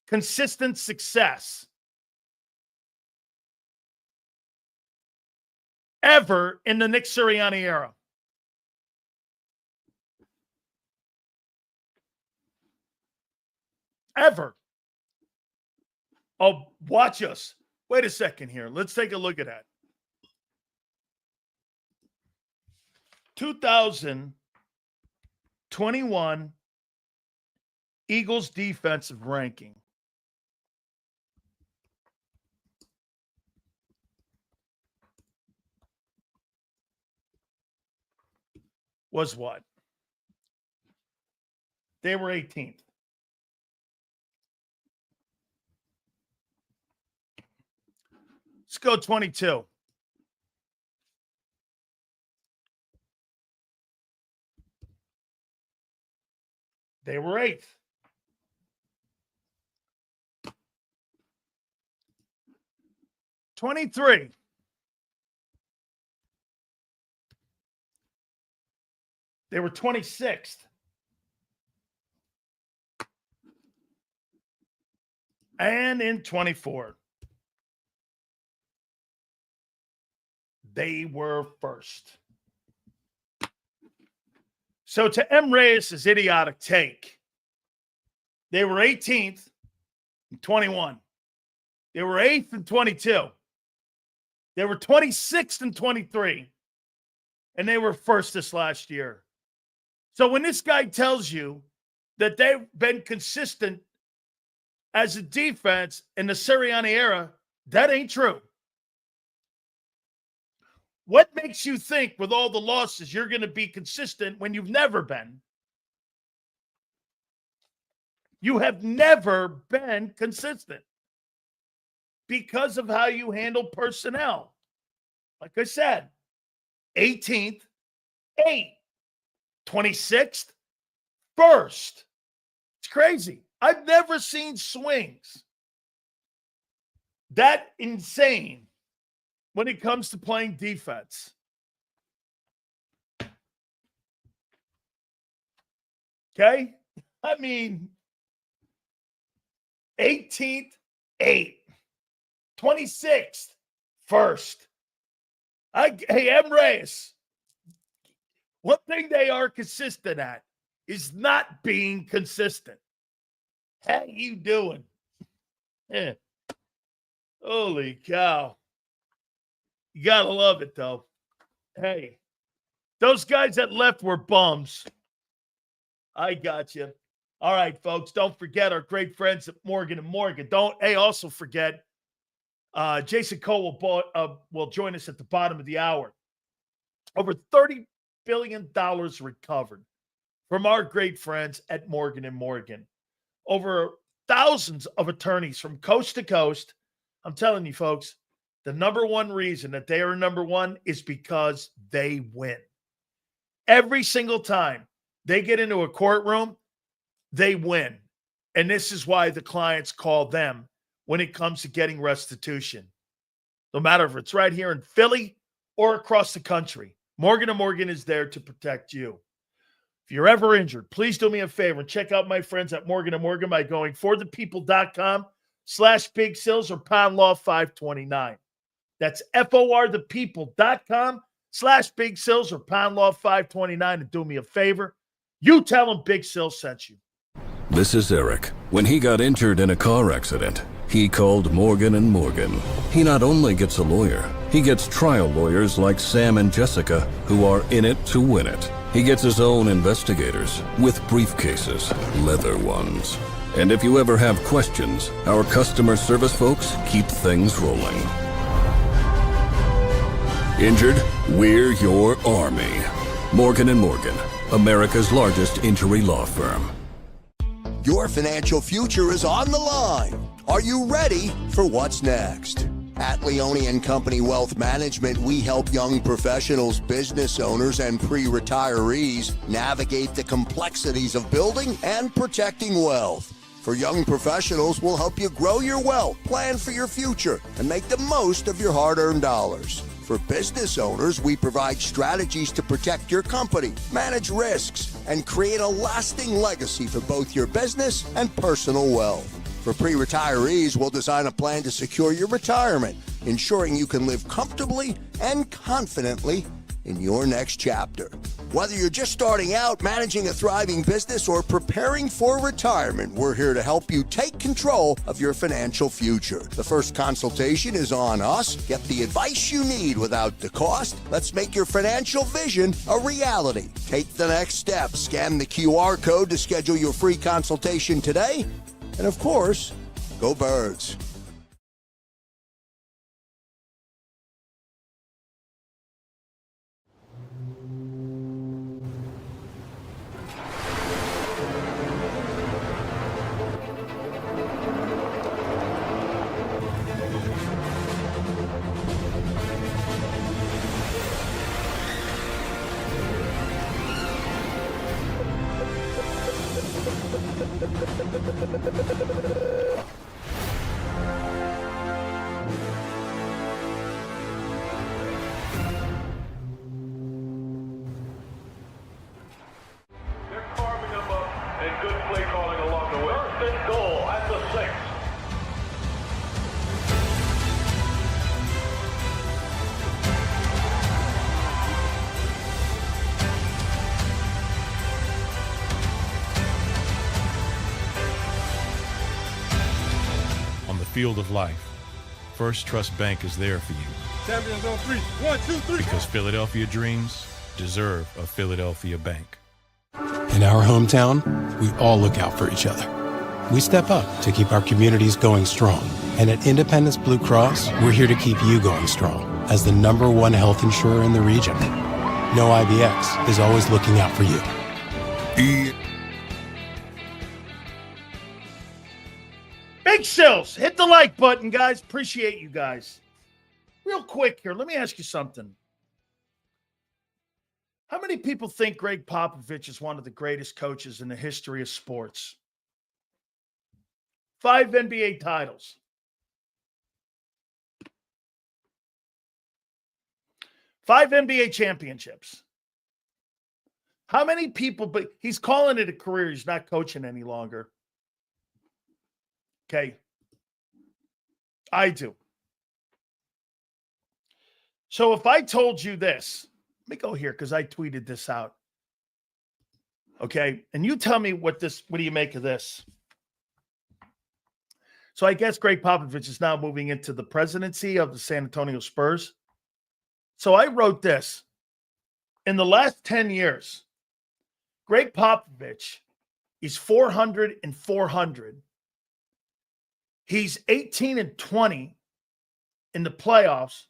consistent success ever in the Nick Sirianni era. Ever. Oh, watch us. Wait a second here. Let's take a look at that. 2021 Eagles defensive ranking. Was what? They were 18th. Let's go 22. They were 8th. '23. They were 26th. And in 24, they were 1st. So to M. Reyes' idiotic take, they were 18th in 21. They were 8th in 22. They were 26th in 23. And they were 1st this last year. So when this guy tells you that they've been consistent as a defense in the Sirianni era, that ain't true. What makes you think with all the losses you're going to be consistent when you've never been? You have never been consistent because of how you handle personnel. Like I said, 18th, 8th, 26th, 1st. It's crazy. I've never seen swings that insane when it comes to playing defense. Okay? I mean, 18th, 8th, 26th, 1st. Hey, M. Reyes, one thing they are consistent at is not being consistent. How you doing? Yeah. Holy cow. You got to love it, though. Hey, those guys that left were bums. I got you. All right, folks, don't forget our great friends at Morgan & Morgan. Also forget Jason Cole will join us at the bottom of the hour. Over $30 billion recovered from our great friends at Morgan & Morgan. Over thousands of attorneys from coast to coast. I'm telling you, folks, the number one reason that they are number one is because they win. Every single time they get into a courtroom, they win. And this is why the clients call them when it comes to getting restitution. No matter if it's right here in Philly or across the country, Morgan & Morgan is there to protect you. If you're ever injured, please do me a favor and check out my friends at Morgan & Morgan by going forthepeople.com/Big Sills or Pound Law 529. That's forthepeople.com/Big Sills or Pound Law 529. And do me a favor, you tell them Big Sills sent you. This is Eric. When he got injured in a car accident, he called Morgan & Morgan. He not only gets a lawyer, he gets trial lawyers like Sam and Jessica who are in it to win it. He gets his own investigators with briefcases, leather ones. And if you ever have questions, our customer service folks keep things rolling. Injured? We're your army. Morgan & Morgan, America's largest injury law firm. Your financial future is on the line. Are you ready for what's next? At Leone & Company Wealth Management, we help young professionals, business owners, and pre-retirees navigate the complexities of building and protecting wealth. For young professionals, we'll help you grow your wealth, plan for your future, and make the most of your hard-earned dollars. For business owners, we provide strategies to protect your company, manage risks, and create a lasting legacy for both your business and personal wealth. For pre-retirees, we'll design a plan to secure your retirement, ensuring you can live comfortably and confidently in your next chapter. Whether you're just starting out, managing a thriving business, or preparing for retirement, we're here to help you take control of your financial future. The first consultation is on us. Get the advice you need without the cost. Let's make your financial vision a reality. Take the next step. Scan the QR code to schedule your free consultation today. And of course, go Birds. They're carving them up and good play calling along the way. First and goal at the 6. On the field of life, First Trust Bank is there for you Champions on 3. 1, 2, 3. because Philadelphia dreams deserve a Philadelphia bank. In our hometown, we all look out for each other. We step up to keep our communities going strong. And at Independence Blue Cross, we're here to keep you going strong as the #1 health insurer in the region. No IBX is always looking out for you. Big Sills, hit the like button, guys. Appreciate you guys. Real quick here, let me ask you something. How many people think Greg Popovich is one of the greatest coaches in the history of sports? 5 NBA titles. 5 NBA championships. How many people, but he's calling it a career. He's not coaching any longer. Okay. I do. So if I told you this, let me go here because I tweeted this out. Okay. And you tell me what do you make of this? So I guess Greg Popovich is now moving into the presidency of the San Antonio Spurs. So I wrote this. In the last 10 years, Greg Popovich is 400 and 400. He's 18 and 20 in the playoffs.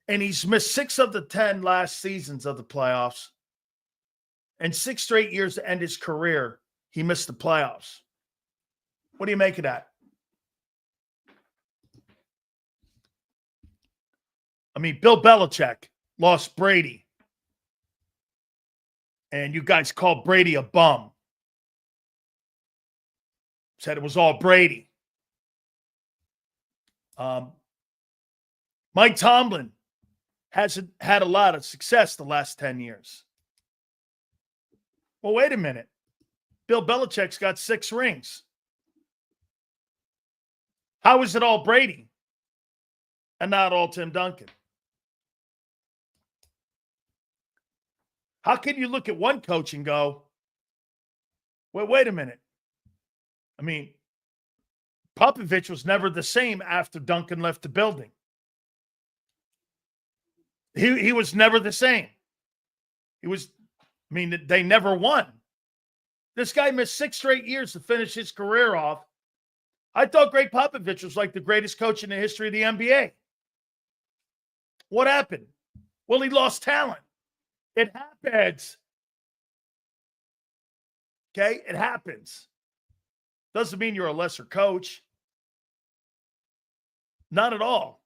And he's missed 6 of the 10 last seasons of the playoffs. And 6 straight years to end his career, he missed the playoffs. What do you make of that? I mean, Bill Belichick lost Brady. And you guys called Brady a bum. Said it was all Brady. Mike Tomlin hasn't had a lot of success the last 10 years. Well, wait a minute. Bill Belichick's got 6 rings. How is it all Brady and not all Tim Duncan? How can you look at one coach and go, well, wait a minute. I mean, Popovich was never the same after Duncan left the building. He was never the same. They never won. This guy missed 6 straight years to finish his career off. I thought Greg Popovich was like the greatest coach in the history of the NBA. What happened? Well, he lost talent. It happens. Okay? It happens. Doesn't mean you're a lesser coach. Not at all.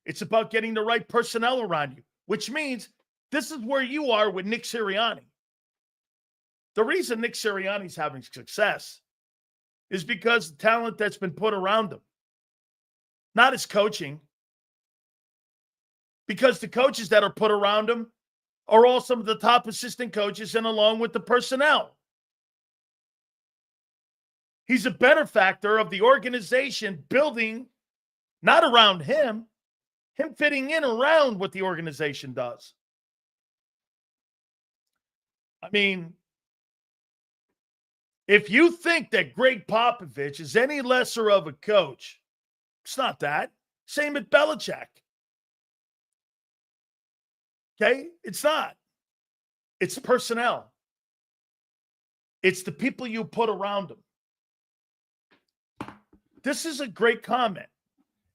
It's about getting the right personnel around you, which means this is where you are with Nick Sirianni. The reason Nick Sirianni's having success is because the talent that's been put around him, not his coaching. Because the coaches that are put around him are all some of the top assistant coaches and along with the personnel. He's a benefactor of the organization building, not around him fitting in around what the organization does. I mean, if you think that Greg Popovich is any lesser of a coach, it's not that. Same with Belichick. Okay? It's not. It's personnel. It's the people you put around them. This is a great comment.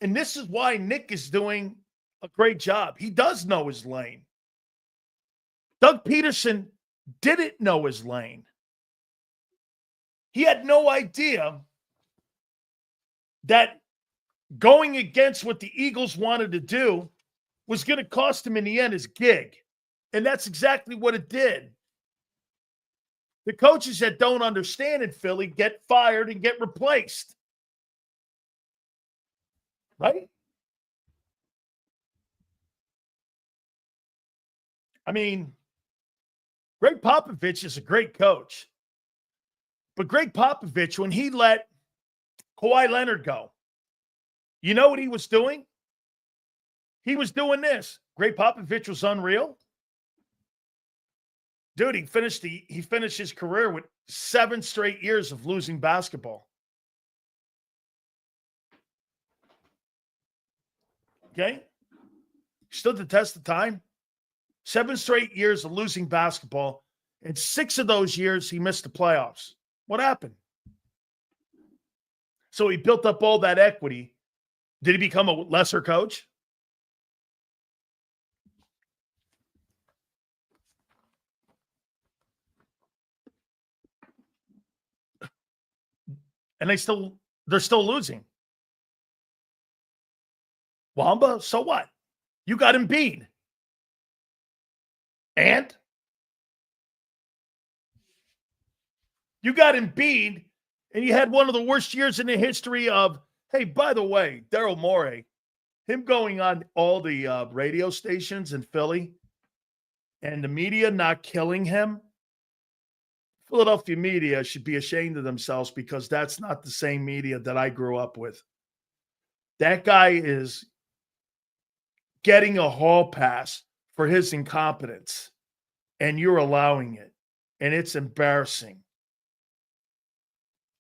And this is why Nick is doing a great job. He does know his lane. Doug Peterson didn't know his lane. He had no idea that going against what the Eagles wanted to do was going to cost him in the end his gig. And that's exactly what it did. The coaches that don't understand in Philly get fired and get replaced. Right? I mean, Greg Popovich is a great coach. But Greg Popovich, when he let Kawhi Leonard go, you know what he was doing? He was doing this. Greg Popovich was unreal. Dude, he finished his career with 7 straight years of losing basketball. Okay? Stood the test of time. 7 straight years of losing basketball. And 6 of those years, he missed the playoffs. What happened? So he built up all that equity. Did he become a lesser coach? And they're still losing. Wamba, so what? You got Embiid. And you got Embiid, and you had one of the worst years in the history of, hey, by the way, Daryl Morey, him going on all the radio stations in Philly and the media not killing him. Philadelphia media should be ashamed of themselves because that's not the same media that I grew up with. That guy is getting a hall pass for his incompetence, and you're allowing it, and it's embarrassing.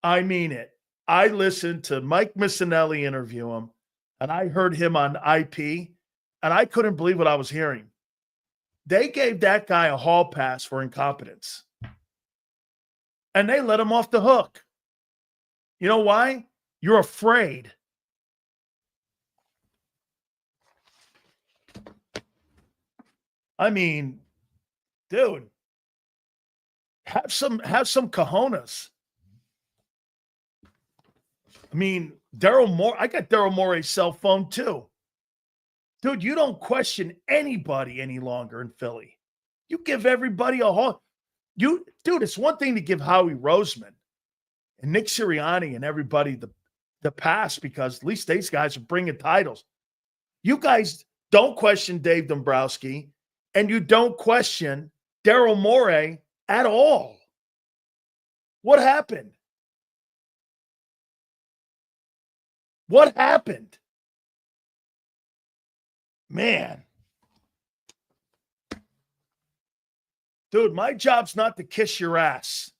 I mean it. I listened to Mike Missinelli interview him, and I heard him on IP, and I couldn't believe what I was hearing. They gave that guy a hall pass for incompetence, and they let him off the hook. You know why? You're afraid. I mean, dude, have some cojones. I mean, I got Daryl Morey's cell phone too. Dude, you don't question anybody any longer in Philly. You give everybody a haul. Dude, it's one thing to give Howie Roseman and Nick Sirianni and everybody the pass because at least these guys are bringing titles. You guys don't question Dave Dombrowski and you don't question Daryl Morey at all. What happened? What happened? Man. Dude, my job's not to kiss your ass.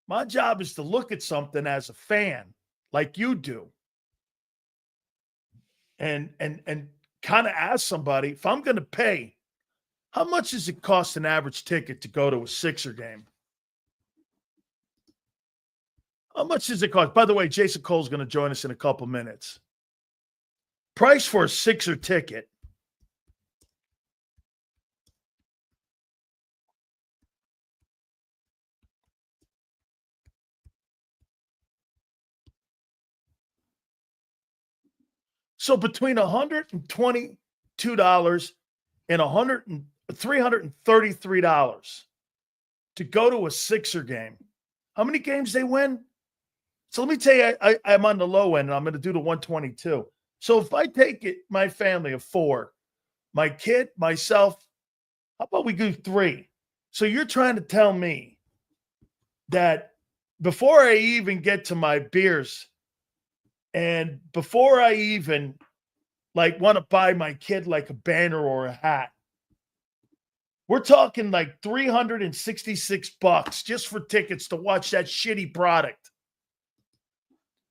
My job is to look at something as a fan, like you do. And kind of ask somebody, if I'm going to pay, how much does it cost an average ticket to go to a Sixer game? How much does it cost? By the way, Jason Cole's going to join us in a couple minutes. Price for a Sixer ticket. So between $122 and $333 to go to a Sixer game, how many games they win? So let me tell you, I'm on the low end, and I'm going to do the 122. So if I take it, my family of 4, my kid, myself, how about we do 3? So you're trying to tell me that before I even get to my beers and before I even want to buy my kid like a banner or a hat, we're talking like $366 just for tickets to watch that shitty product.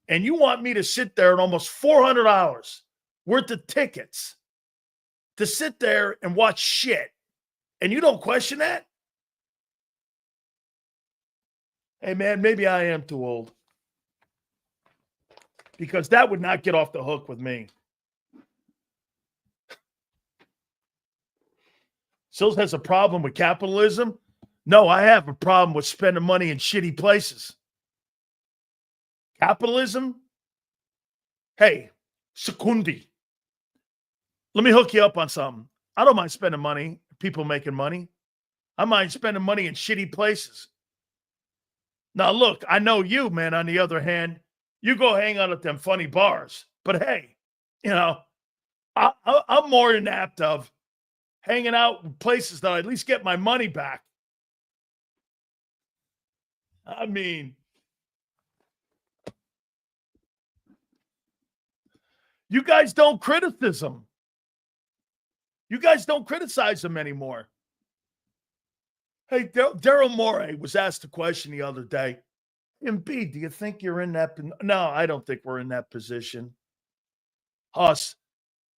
And you want me to sit there at almost $400 worth of tickets to sit there and watch shit. And you don't question that? Hey, man, maybe I am too old. Because that would not get off the hook with me. Sills has a problem with capitalism? No, I have a problem with spending money in shitty places. Capitalism? Hey, secundi. Let me hook you up on something. I don't mind spending money, people making money. I mind spending money in shitty places. Now, look, I know you, man, on the other hand, you go hang out at them funny bars. But hey, I'm more than apt of hanging out in places that I at least get my money back. I mean, you guys don't criticism. You guys don't criticize them anymore. Hey, Daryl Morey was asked a question the other day. Embiid, do you think you're in that? No, I don't think we're in that position. Huss,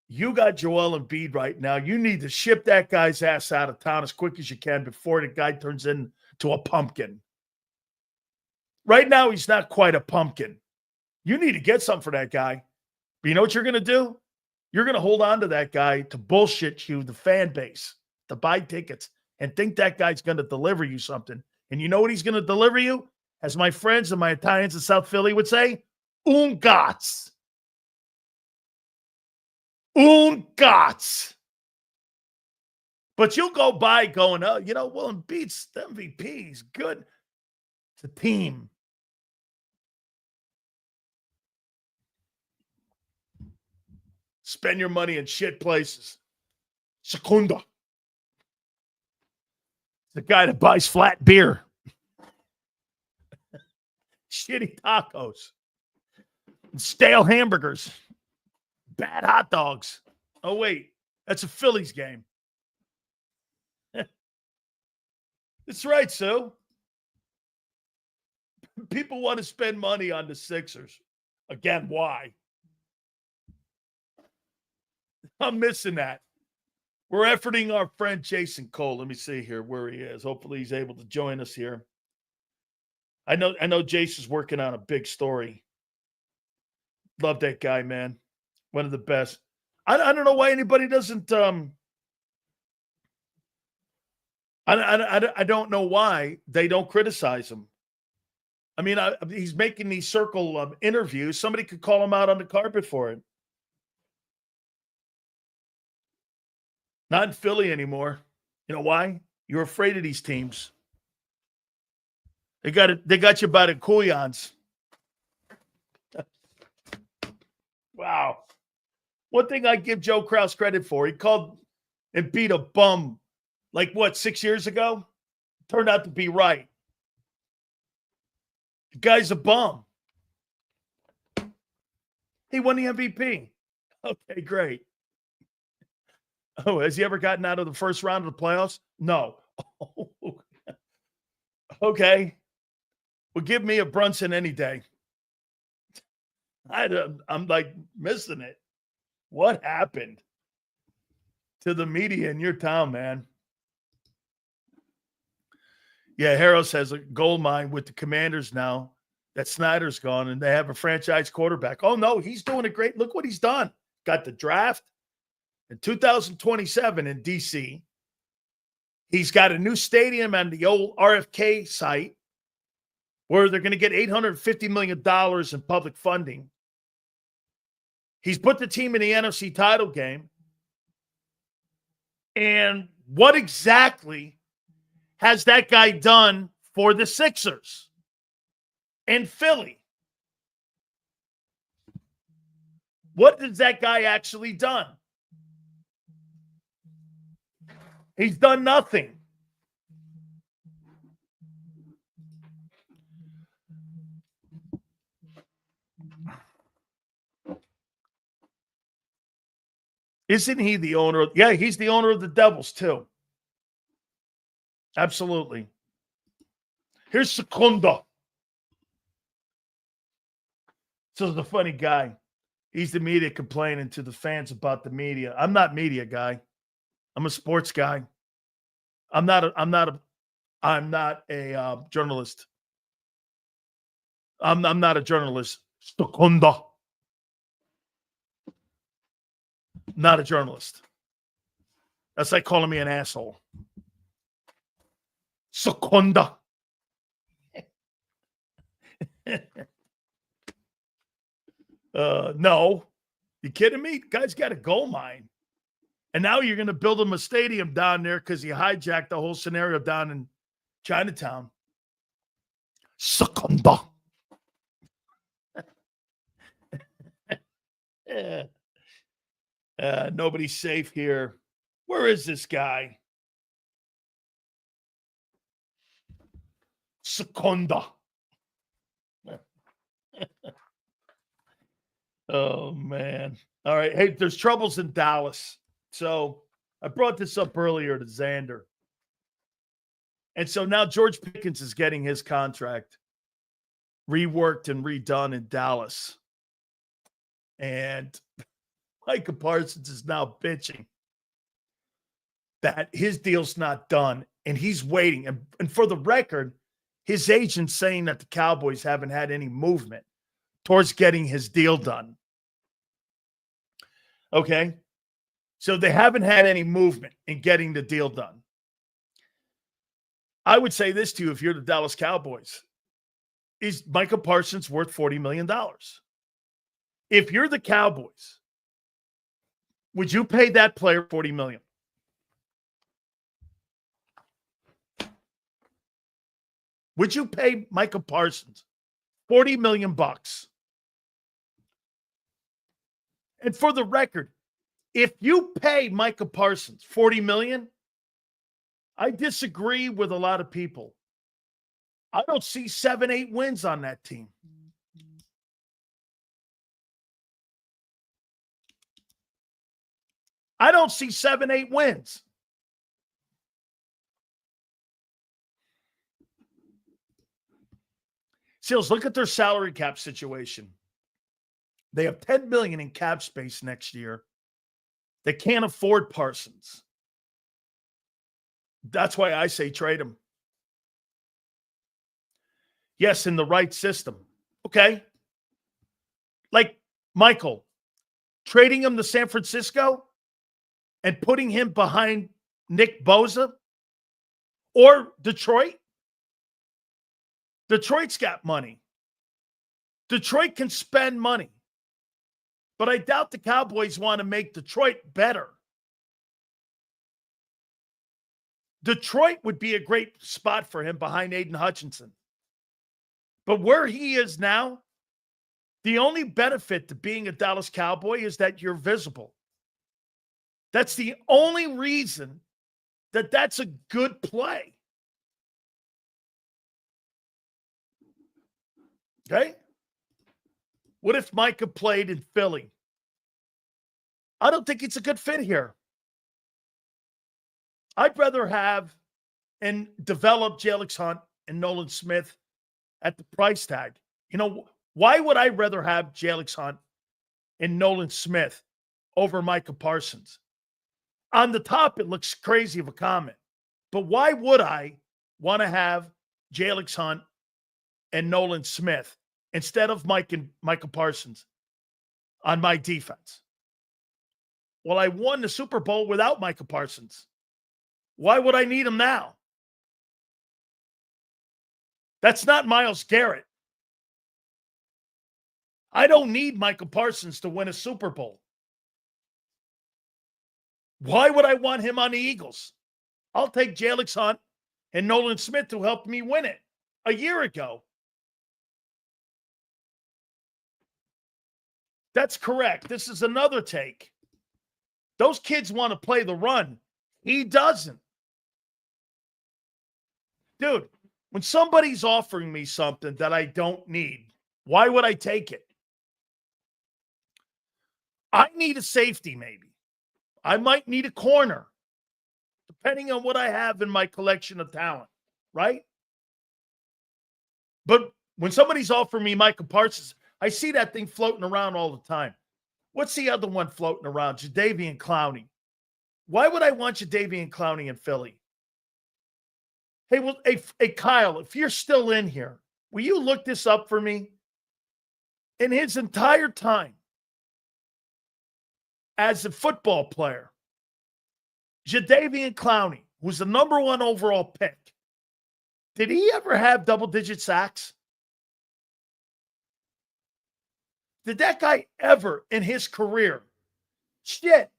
you got Joel Embiid right now. You need to ship that guy's ass out of town as quick as you can before the guy turns into a pumpkin. Right now, he's not quite a pumpkin. You need to get something for that guy. But you know what you're going to do? You're going to hold on to that guy to bullshit you, the fan base, to buy tickets, and think that guy's going to deliver you something. And you know what he's going to deliver you? As my friends and my Italians in South Philly would say, un cazzo. Un cazzo. But you'll go by going, well, Embiid's the MVP. He's good. It's a team. Spend your money in shit places. Secunda. The guy that buys flat beer. Shitty tacos. Stale hamburgers. Bad hot dogs. Oh, wait. That's a Phillies game. That's right, Sue. People want to spend money on the Sixers. Again, why? I'm missing that. We're efforting our friend Jason Cole. Let me see here where he is. Hopefully he's able to join us here. I know Jason's working on a big story. Love that guy, man. One of the best. I don't know why anybody doesn't I don't know why they don't criticize him. I mean, he's making these circle interviews. Somebody could call him out on the carpet for it. Not in Philly anymore. You know why? You're afraid of these teams. They got you by the Kuyans. Wow. One thing I give Joe Krause credit for, he called Embiid a bum, 6 years ago? Turned out to be right. The guy's a bum. He won the MVP. Okay, great. Oh, has he ever gotten out of the first round of the playoffs? No. Okay. Well, give me a Brunson any day. I'm missing it. What happened to the media in your town, man? Yeah, Harris has a gold mine with the Commanders now that Snyder's gone, and they have a franchise quarterback. Oh, no, he's doing a great – look what he's done. Got the draft in 2027 in D.C. He's got a new stadium on the old RFK site where they're going to get $850 million in public funding. He's put the team in the NFC title game. And what exactly has that guy done for the Sixers and Philly? What has that guy actually done? He's done nothing. Isn't he the owner? Yeah, he's the owner of the Devils, too. Absolutely. Here's Secondo. So the funny guy. He's the media complaining to the fans about the media. I'm not media guy. I'm a sports guy. I'm not a journalist. I'm not a journalist. Secondo. Not a journalist. That's like calling me an asshole. Seconda. No. You kidding me? Guy's got a gold mine. And now you're going to build him a stadium down there because he hijacked the whole scenario down in Chinatown. Seconda. Yeah. Nobody's safe here. Where is this guy? Seconda. Oh, man. All right. Hey, there's troubles in Dallas. So I brought this up earlier to Xander. And so now George Pickens is getting his contract reworked and redone in Dallas. And Micah Parsons is now bitching that his deal's not done and he's waiting. And for the record, his agent's saying that the Cowboys haven't had any movement towards getting his deal done. Okay? So they haven't had any movement in getting the deal done. I would say this to you if you're the Dallas Cowboys. Is Micah Parsons worth $40 million? If you're the Cowboys, would you pay that player $40 million? Would you pay Micah Parsons $40 million bucks? And for the record, if you pay Micah Parsons $40 million, I disagree with a lot of people. I don't see 7-8 wins on that team. I don't see 7-8 wins. Seals, look at their salary cap situation. They have $10 million in cap space next year. They can't afford Parsons. That's why I say trade him. Yes, in the right system. Okay. Like Michael, trading him to San Francisco and putting him behind Nick Bosa or Detroit. Detroit's got money. Detroit can spend money. But I doubt the Cowboys want to make Detroit better. Detroit would be a great spot for him behind Aiden Hutchinson. But where he is now, the only benefit to being a Dallas Cowboy is that you're visible. That's the only reason that that's a good play. Okay? What if Micah played in Philly? I don't think it's a good fit here. I'd rather have and develop Jalix Hunt and Nolan Smith at the price tag. You know, why would I rather have Jalix Hunt and Nolan Smith over Micah Parsons? On the top, it looks crazy of a comment. But why would I want to have Jalix Hunt and Nolan Smith instead of Micah Parsons on my defense? Well, I won the Super Bowl without Micah Parsons. Why would I need him now? That's not Myles Garrett. I don't need Michael Parsons to win a Super Bowl. Why would I want him on the Eagles? I'll take Jalix Hunt and Nolan Smith who helped me win it a year ago. That's correct. This is another take. Those kids want to play the run. He doesn't. Dude, when somebody's offering me something that I don't need, why would I take it? I need a safety, maybe. I might need a corner, depending on what I have in my collection of talent, right? But when somebody's offering me Michael Parsons, I see that thing floating around all the time. What's the other one floating around? Jadeveon Clowney. Why would I want Jadeveon Clowney in Philly? Hey, well, hey, Kyle, if you're still in here, will you look this up for me? In his entire time as a football player, Jadeveon Clowney was the number 1 overall pick. Did he ever have double-digit sacks? Did that guy ever in his career? Shit.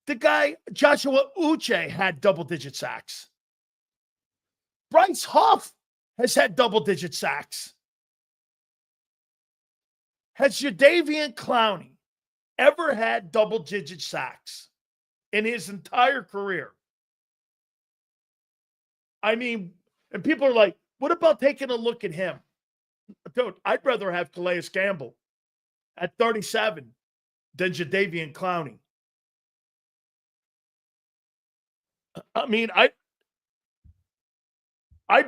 The guy, Joshua Uche, had double-digit sacks. Bryce Huff has had double-digit sacks. Has Jadeveon Clowney ever had double-digit sacks in his entire career? I mean, and people are like, what about taking a look at him? Dude, I'd rather have Calais Campbell at 37 than Jadeveon Clowney. I mean, I'd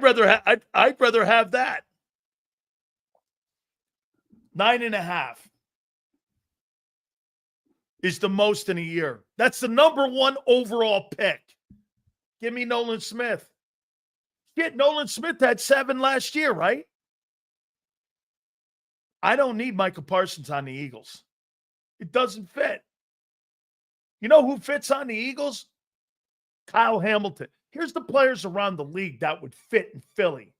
rather have that. 9.5 is the most in a year. That's the number 1 overall pick. Give me Nolan Smith. Shit, Nolan Smith had 7 last year, right? I don't need Michael Parsons on the Eagles. It doesn't fit. You know who fits on the Eagles? Kyle Hamilton. Here's the players around the league that would fit in Philly.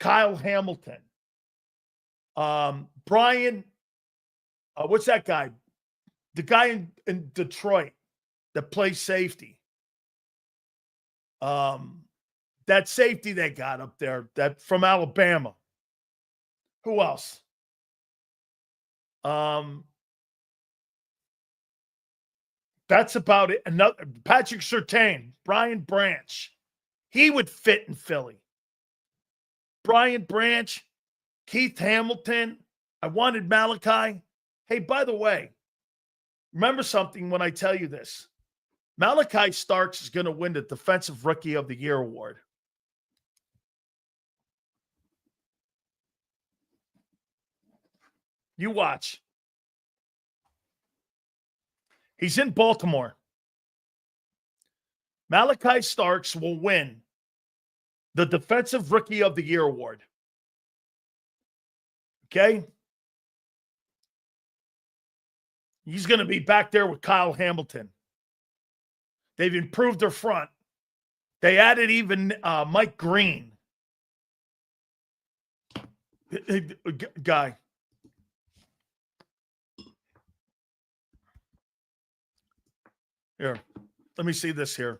Kyle Hamilton. Brian, what's that guy? The guy in Detroit that plays safety. That safety they got up there, that from Alabama. Who else? That's about it. Another Patrick Surtain, Brian Branch. He would fit in Philly. Brian Branch, Keith Hamilton. I wanted Malachi. Hey, by the way, remember something when I tell you this. Malachi Starks is going to win the Defensive Rookie of the Year award. You watch. He's in Baltimore. Malachi Starks will win the Defensive Rookie of the Year award. Okay? He's going to be back there with Kyle Hamilton. They've improved their front. They added even Mike Green. Guy. Here, let me see this here.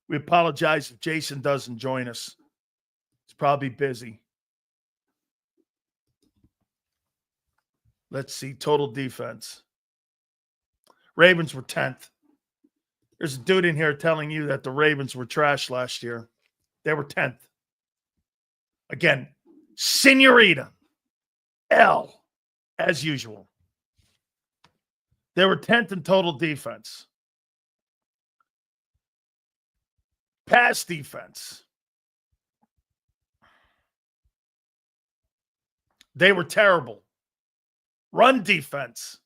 We apologize if Jason doesn't join us. He's probably busy. Let's see, total defense. Ravens were 10th. There's a dude in here telling you that the Ravens were trash last year. They were 10th. Again, Senorita. L. As usual. They were 10th in total defense. Pass defense. They were terrible. Run defense.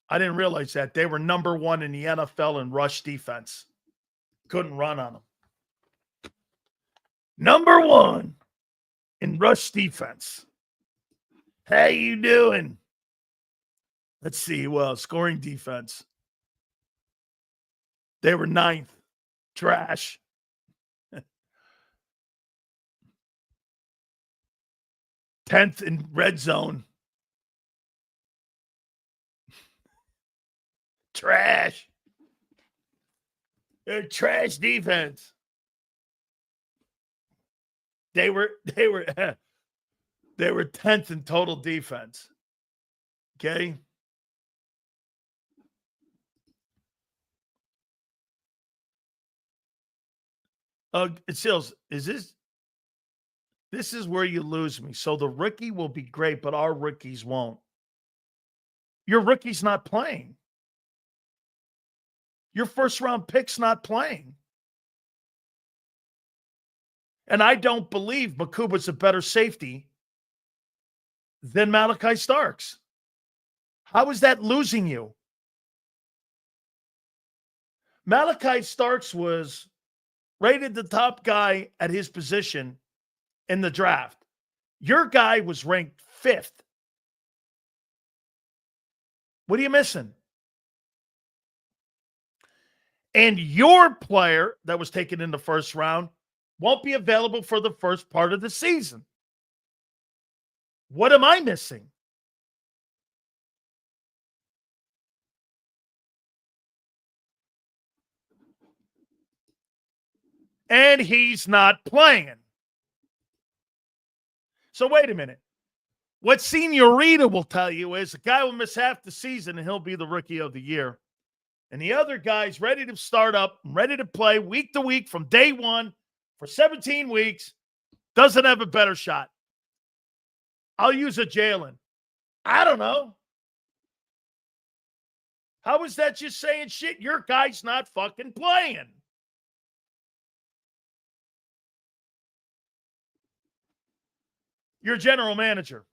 I didn't realize that. They were number 1 in the NFL in rush defense. Couldn't run on them. Number 1 in rush defense. How you doing? Let's see. Well, scoring defense. They were 9th. Trash. Tenth in red zone. Trash. They're trash defense. They were 10th in total defense. Okay. Sills, this is where you lose me. So the rookie will be great, but our rookies won't. Your rookie's not playing. Your first round pick's not playing. And I don't believe Makuba's a better safety than Malachi Starks. How is that losing you? Malachi Starks was rated the top guy at his position in the draft. Your guy was ranked 5th. What are you missing? And your player that was taken in the first round won't be available for the first part of the season. What am I missing? And he's not playing. So wait a minute. What Senorita will tell you is a guy will miss half the season and he'll be the rookie of the year. And the other guy's ready to start up, ready to play week to week from day one for 17 weeks, doesn't have a better shot. I'll use a Jalen. I don't know. How is that just saying shit? Your guy's not fucking playing. Your general manager.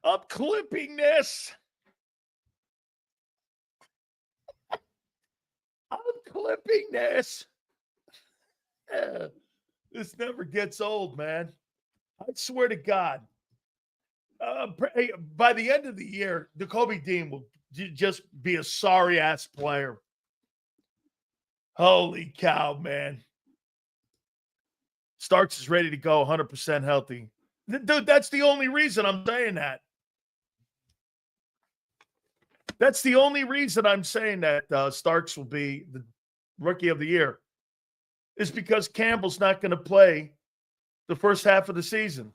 I'm clipping this. I'm clipping this. This never gets old, man. I swear to God. By the end of the year, Jacoby Dean will just be a sorry-ass player. Holy cow, man. Starks is ready to go 100% healthy. Dude, that's the only reason I'm saying that. That's the only reason I'm saying that Starks will be the rookie of the year. Is because Campbell's not going to play the first half of the season.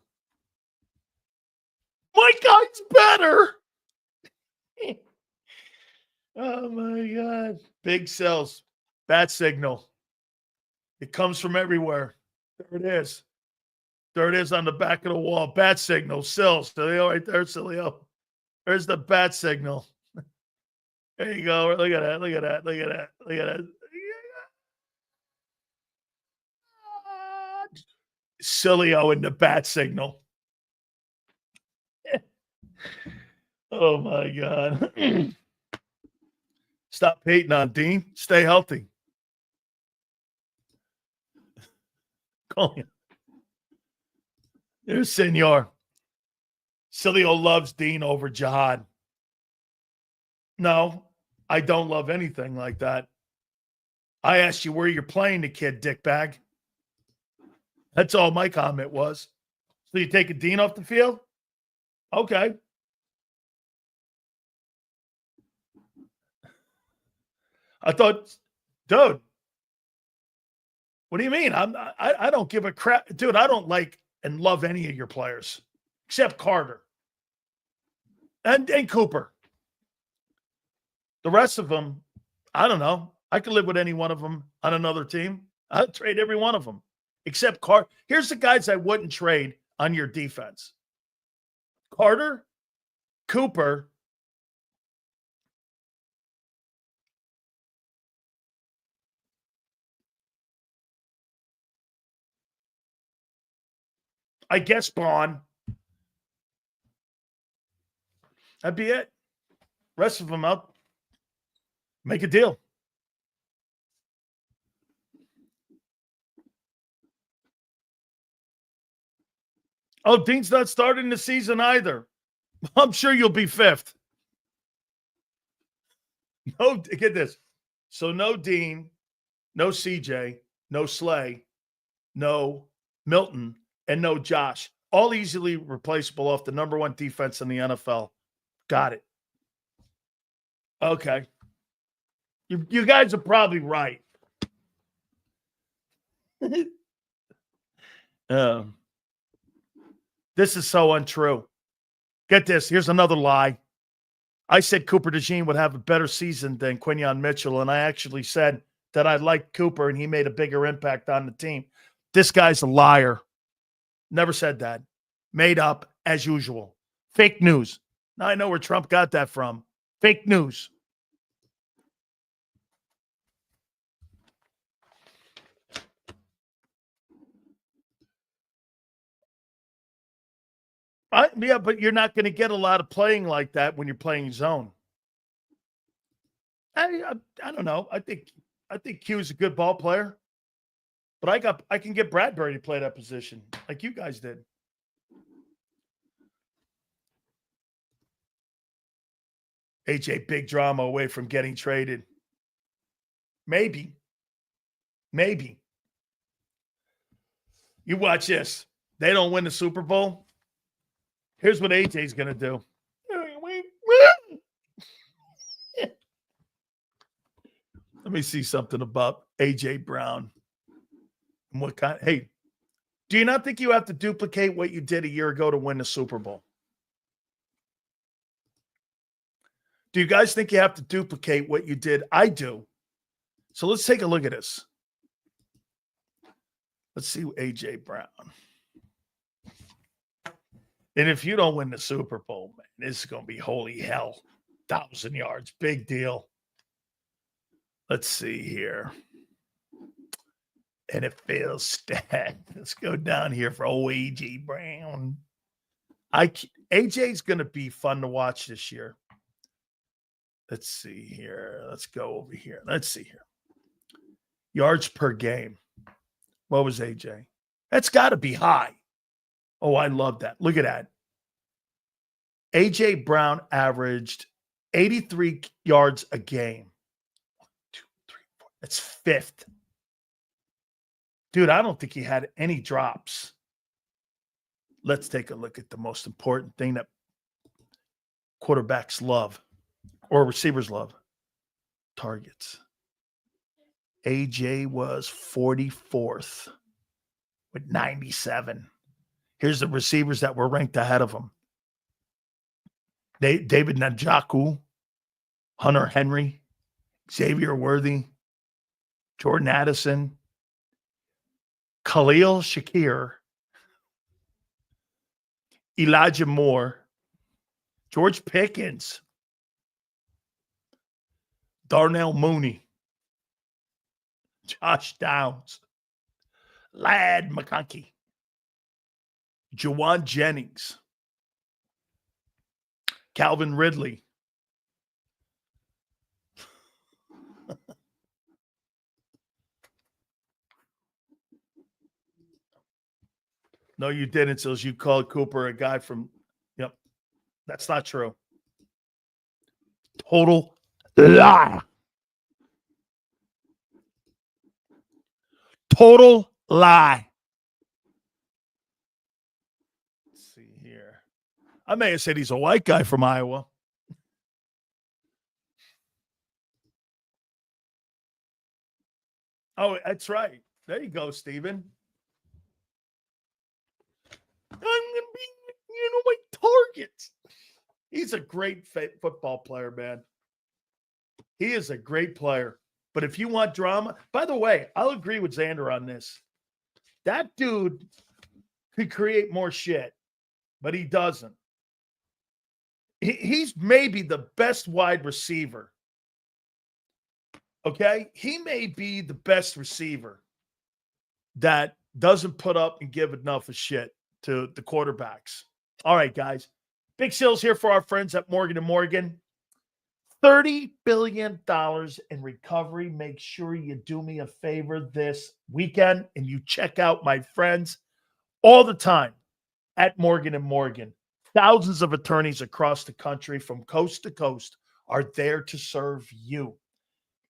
My guy's better. Oh, my God. Big cells. Bat signal. It comes from everywhere. There it is. There it is on the back of the wall. Bat signal. Sills. Sileo right there, Sileo. There's the bat signal. There you go. Look at that. Look at that. Look at that. Look at that. Sileo in the bat signal. Oh, my God. Stop hating on Dean. Stay healthy. Call him. There's Senor. Sileo loves Dean over Jihad. No, I don't love anything like that. I asked you where you're playing the kid, dickbag. That's all my comment was. So you taking Dean off the field? Okay. I thought, dude, what do you mean? I don't give a crap. Dude, I don't like and love any of your players except Carter and Cooper. The rest of them, I don't know. I could live with any one of them on another team. I'd trade every one of them except Carter. Here's the guys I wouldn't trade on your defense. Carter, Cooper, I guess Braun. That'd be it. Rest of them out. Make a deal. Oh, Dean's not starting the season either. I'm sure you'll be 5th. No, get this. So no Dean, no CJ, no Slay, no Milton, and no Josh. All easily replaceable off the number one defense in the NFL. Got it. Okay. You guys are probably right. This is so untrue. Get this. Here's another lie. I said Cooper DeJean would have a better season than Quinyon Mitchell, and I actually said that I liked Cooper and he made a bigger impact on the team. This guy's a liar. Never said that. Made up as usual. Fake news. Now I know where Trump got that from. Fake news. Yeah, but you're not going to get a lot of playing like that when you're playing zone. I don't know. I think Q's a good ball player, but I can get Bradbury to play that position like you guys did. AJ, big drama away from getting traded. Maybe. You watch this. They don't win the Super Bowl. Here's what AJ's going to do. Let me see something about AJ Brown. And what kind? Hey, do you not think you have to duplicate what you did a year ago to win the Super Bowl? Do you guys think you have to duplicate what you did? I do. So let's take a look at this. Let's see AJ Brown. And if you don't win the Super Bowl, man, this is going to be holy hell. 1,000 yards, big deal. Let's see here. NFL stat. Let's go down here for old AJ Brown. AJ's going to be fun to watch this year. Let's see here. Let's go over here. Let's see here. Yards per game. What was AJ? That's got to be high. Oh, I love that. Look at that. AJ Brown averaged 83 yards a game. 1, 2, 3, 4. That's fifth. Dude, I don't think he had any drops. Let's take a look at the most important thing that quarterbacks love or receivers love. Targets. AJ was 44th with 97. Here's the receivers that were ranked ahead of him. David Njoku, Hunter Henry, Xavier Worthy, Jordan Addison, Khalil Shakir, Elijah Moore, George Pickens, Darnell Mooney, Josh Downs, Ladd McConkey, Jawan Jennings, Calvin Ridley, no, you didn't, so you called Cooper a guy from, yep, that's not true. Total lie. Total lie. Let's see here. I may have said he's a white guy from Iowa. Oh, that's right. There you go, Steven. I'm going to be, my targets. He's a great football player, man. He is a great player. But if you want drama, by the way, I'll agree with Xander on this. That dude could create more shit, but he doesn't. He's maybe the best wide receiver. Okay? He may be the best receiver that doesn't put up and give enough of shit to the quarterbacks. All right, guys. Big sales here for our friends at Morgan & Morgan. $30 billion in recovery. Make sure you do me a favor this weekend and you check out my friends all the time at Morgan & Morgan. Thousands of attorneys across the country from coast to coast are there to serve you.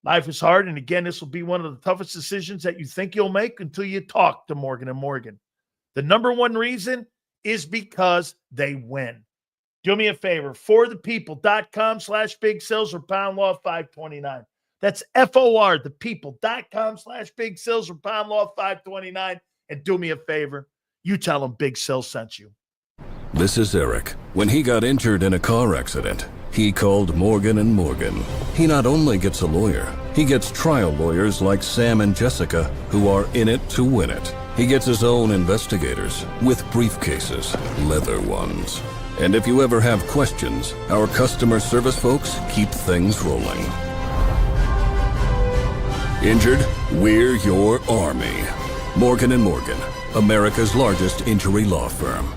Life is hard, and again, this will be one of the toughest decisions that you think you'll make until you talk to Morgan & Morgan. The number one reason is because they win. Do me a favor, forthepeople.com/big sales or pound law 529. That's FOR, thepeople.com/big sales or pound law 529. And do me a favor, you tell them Big Sales sent you. This is Eric. When he got injured in a car accident, he called Morgan & Morgan. He not only gets a lawyer, he gets trial lawyers like Sam and Jessica who are in it to win it. He gets his own investigators with briefcases, leather ones. And if you ever have questions, our customer service folks keep things rolling. Injured? We're your army. Morgan & Morgan, America's largest injury law firm.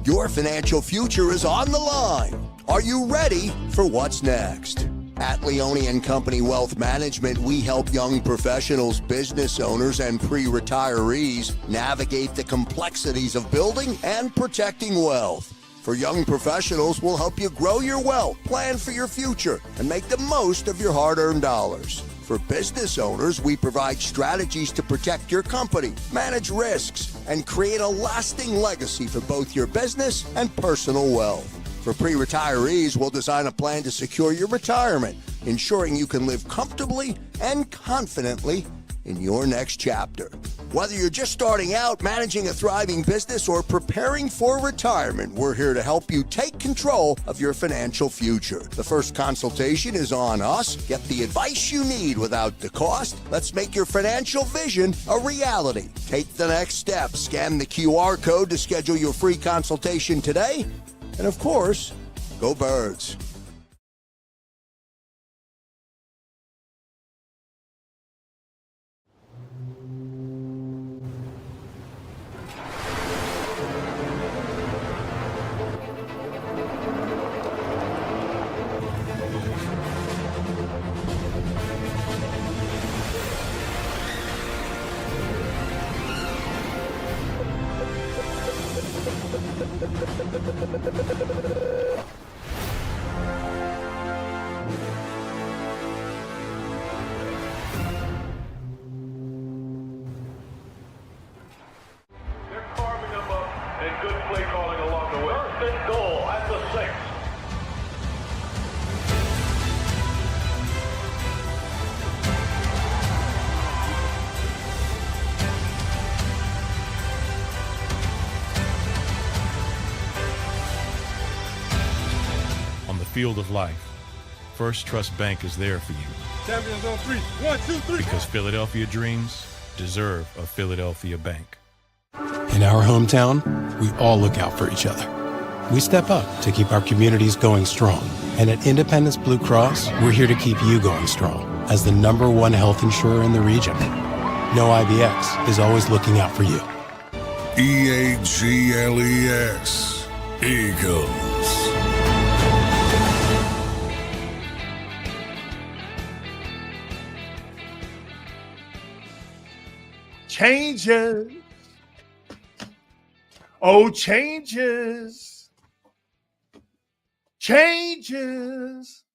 Your financial future is on the line. Are you ready for what's next? At Leone & Company Wealth Management, we help young professionals, business owners, and pre-retirees navigate the complexities of building and protecting wealth. For young professionals, we'll help you grow your wealth, plan for your future, and make the most of your hard-earned dollars. For business owners, we provide strategies to protect your company, manage risks, and create a lasting legacy for both your business and personal wealth. For pre-retirees, we'll design a plan to secure your retirement, ensuring you can live comfortably and confidently in your next chapter. Whether you're just starting out, managing a thriving business, or preparing for retirement, we're here to help you take control of your financial future. The first consultation is on us. Get the advice you need without the cost. Let's make your financial vision a reality. Take the next step. Scan the QR code to schedule your free consultation today. And of course, go Birds. They're carving them up, and good play calling along the way. First and goal at the 6. On the field of life, First Trust Bank is there for you Champions on 3. 1, 2, 3. because Philadelphia dreams deserve a Philadelphia bank. In our hometown, we all look out for each other. We step up to keep our communities going strong. And at Independence Blue Cross, we're here to keep you going strong as the #1 health insurer in the region. No IBX is always looking out for you. EAGLES. Eagles. Changes. Oh, changes. Changes.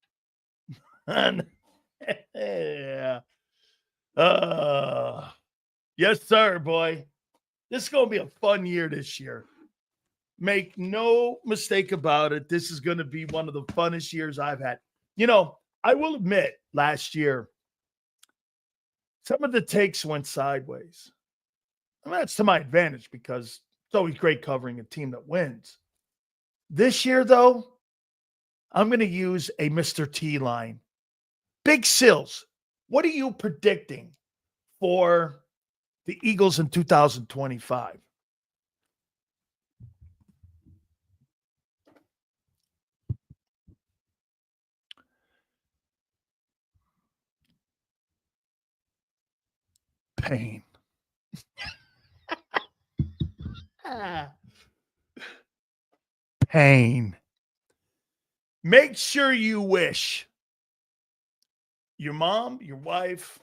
Yeah. Yes, sir, boy. This is going to be a fun year this year. Make no mistake about it. This is going to be one of the funnest years I've had. You know, I will admit last year, some of the takes went sideways. And that's to my advantage because it's always great covering a team that wins. This year, though, I'm going to use a Mr. T line. Big Sills, what are you predicting for the Eagles in 2025? Pain. Pain. Make sure you wish your mom, your wife,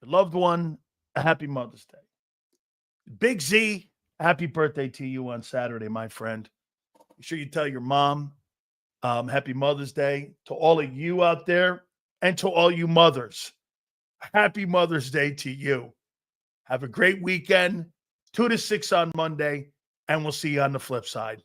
your loved one a happy Mother's Day. Big Z, happy birthday to you on Saturday, my friend. Make sure you tell your mom Happy Mother's Day to all of you out there and to all you mothers. Happy Mother's Day to you. Have a great weekend. 2 to 6 on Monday, and we'll see you on the flip side.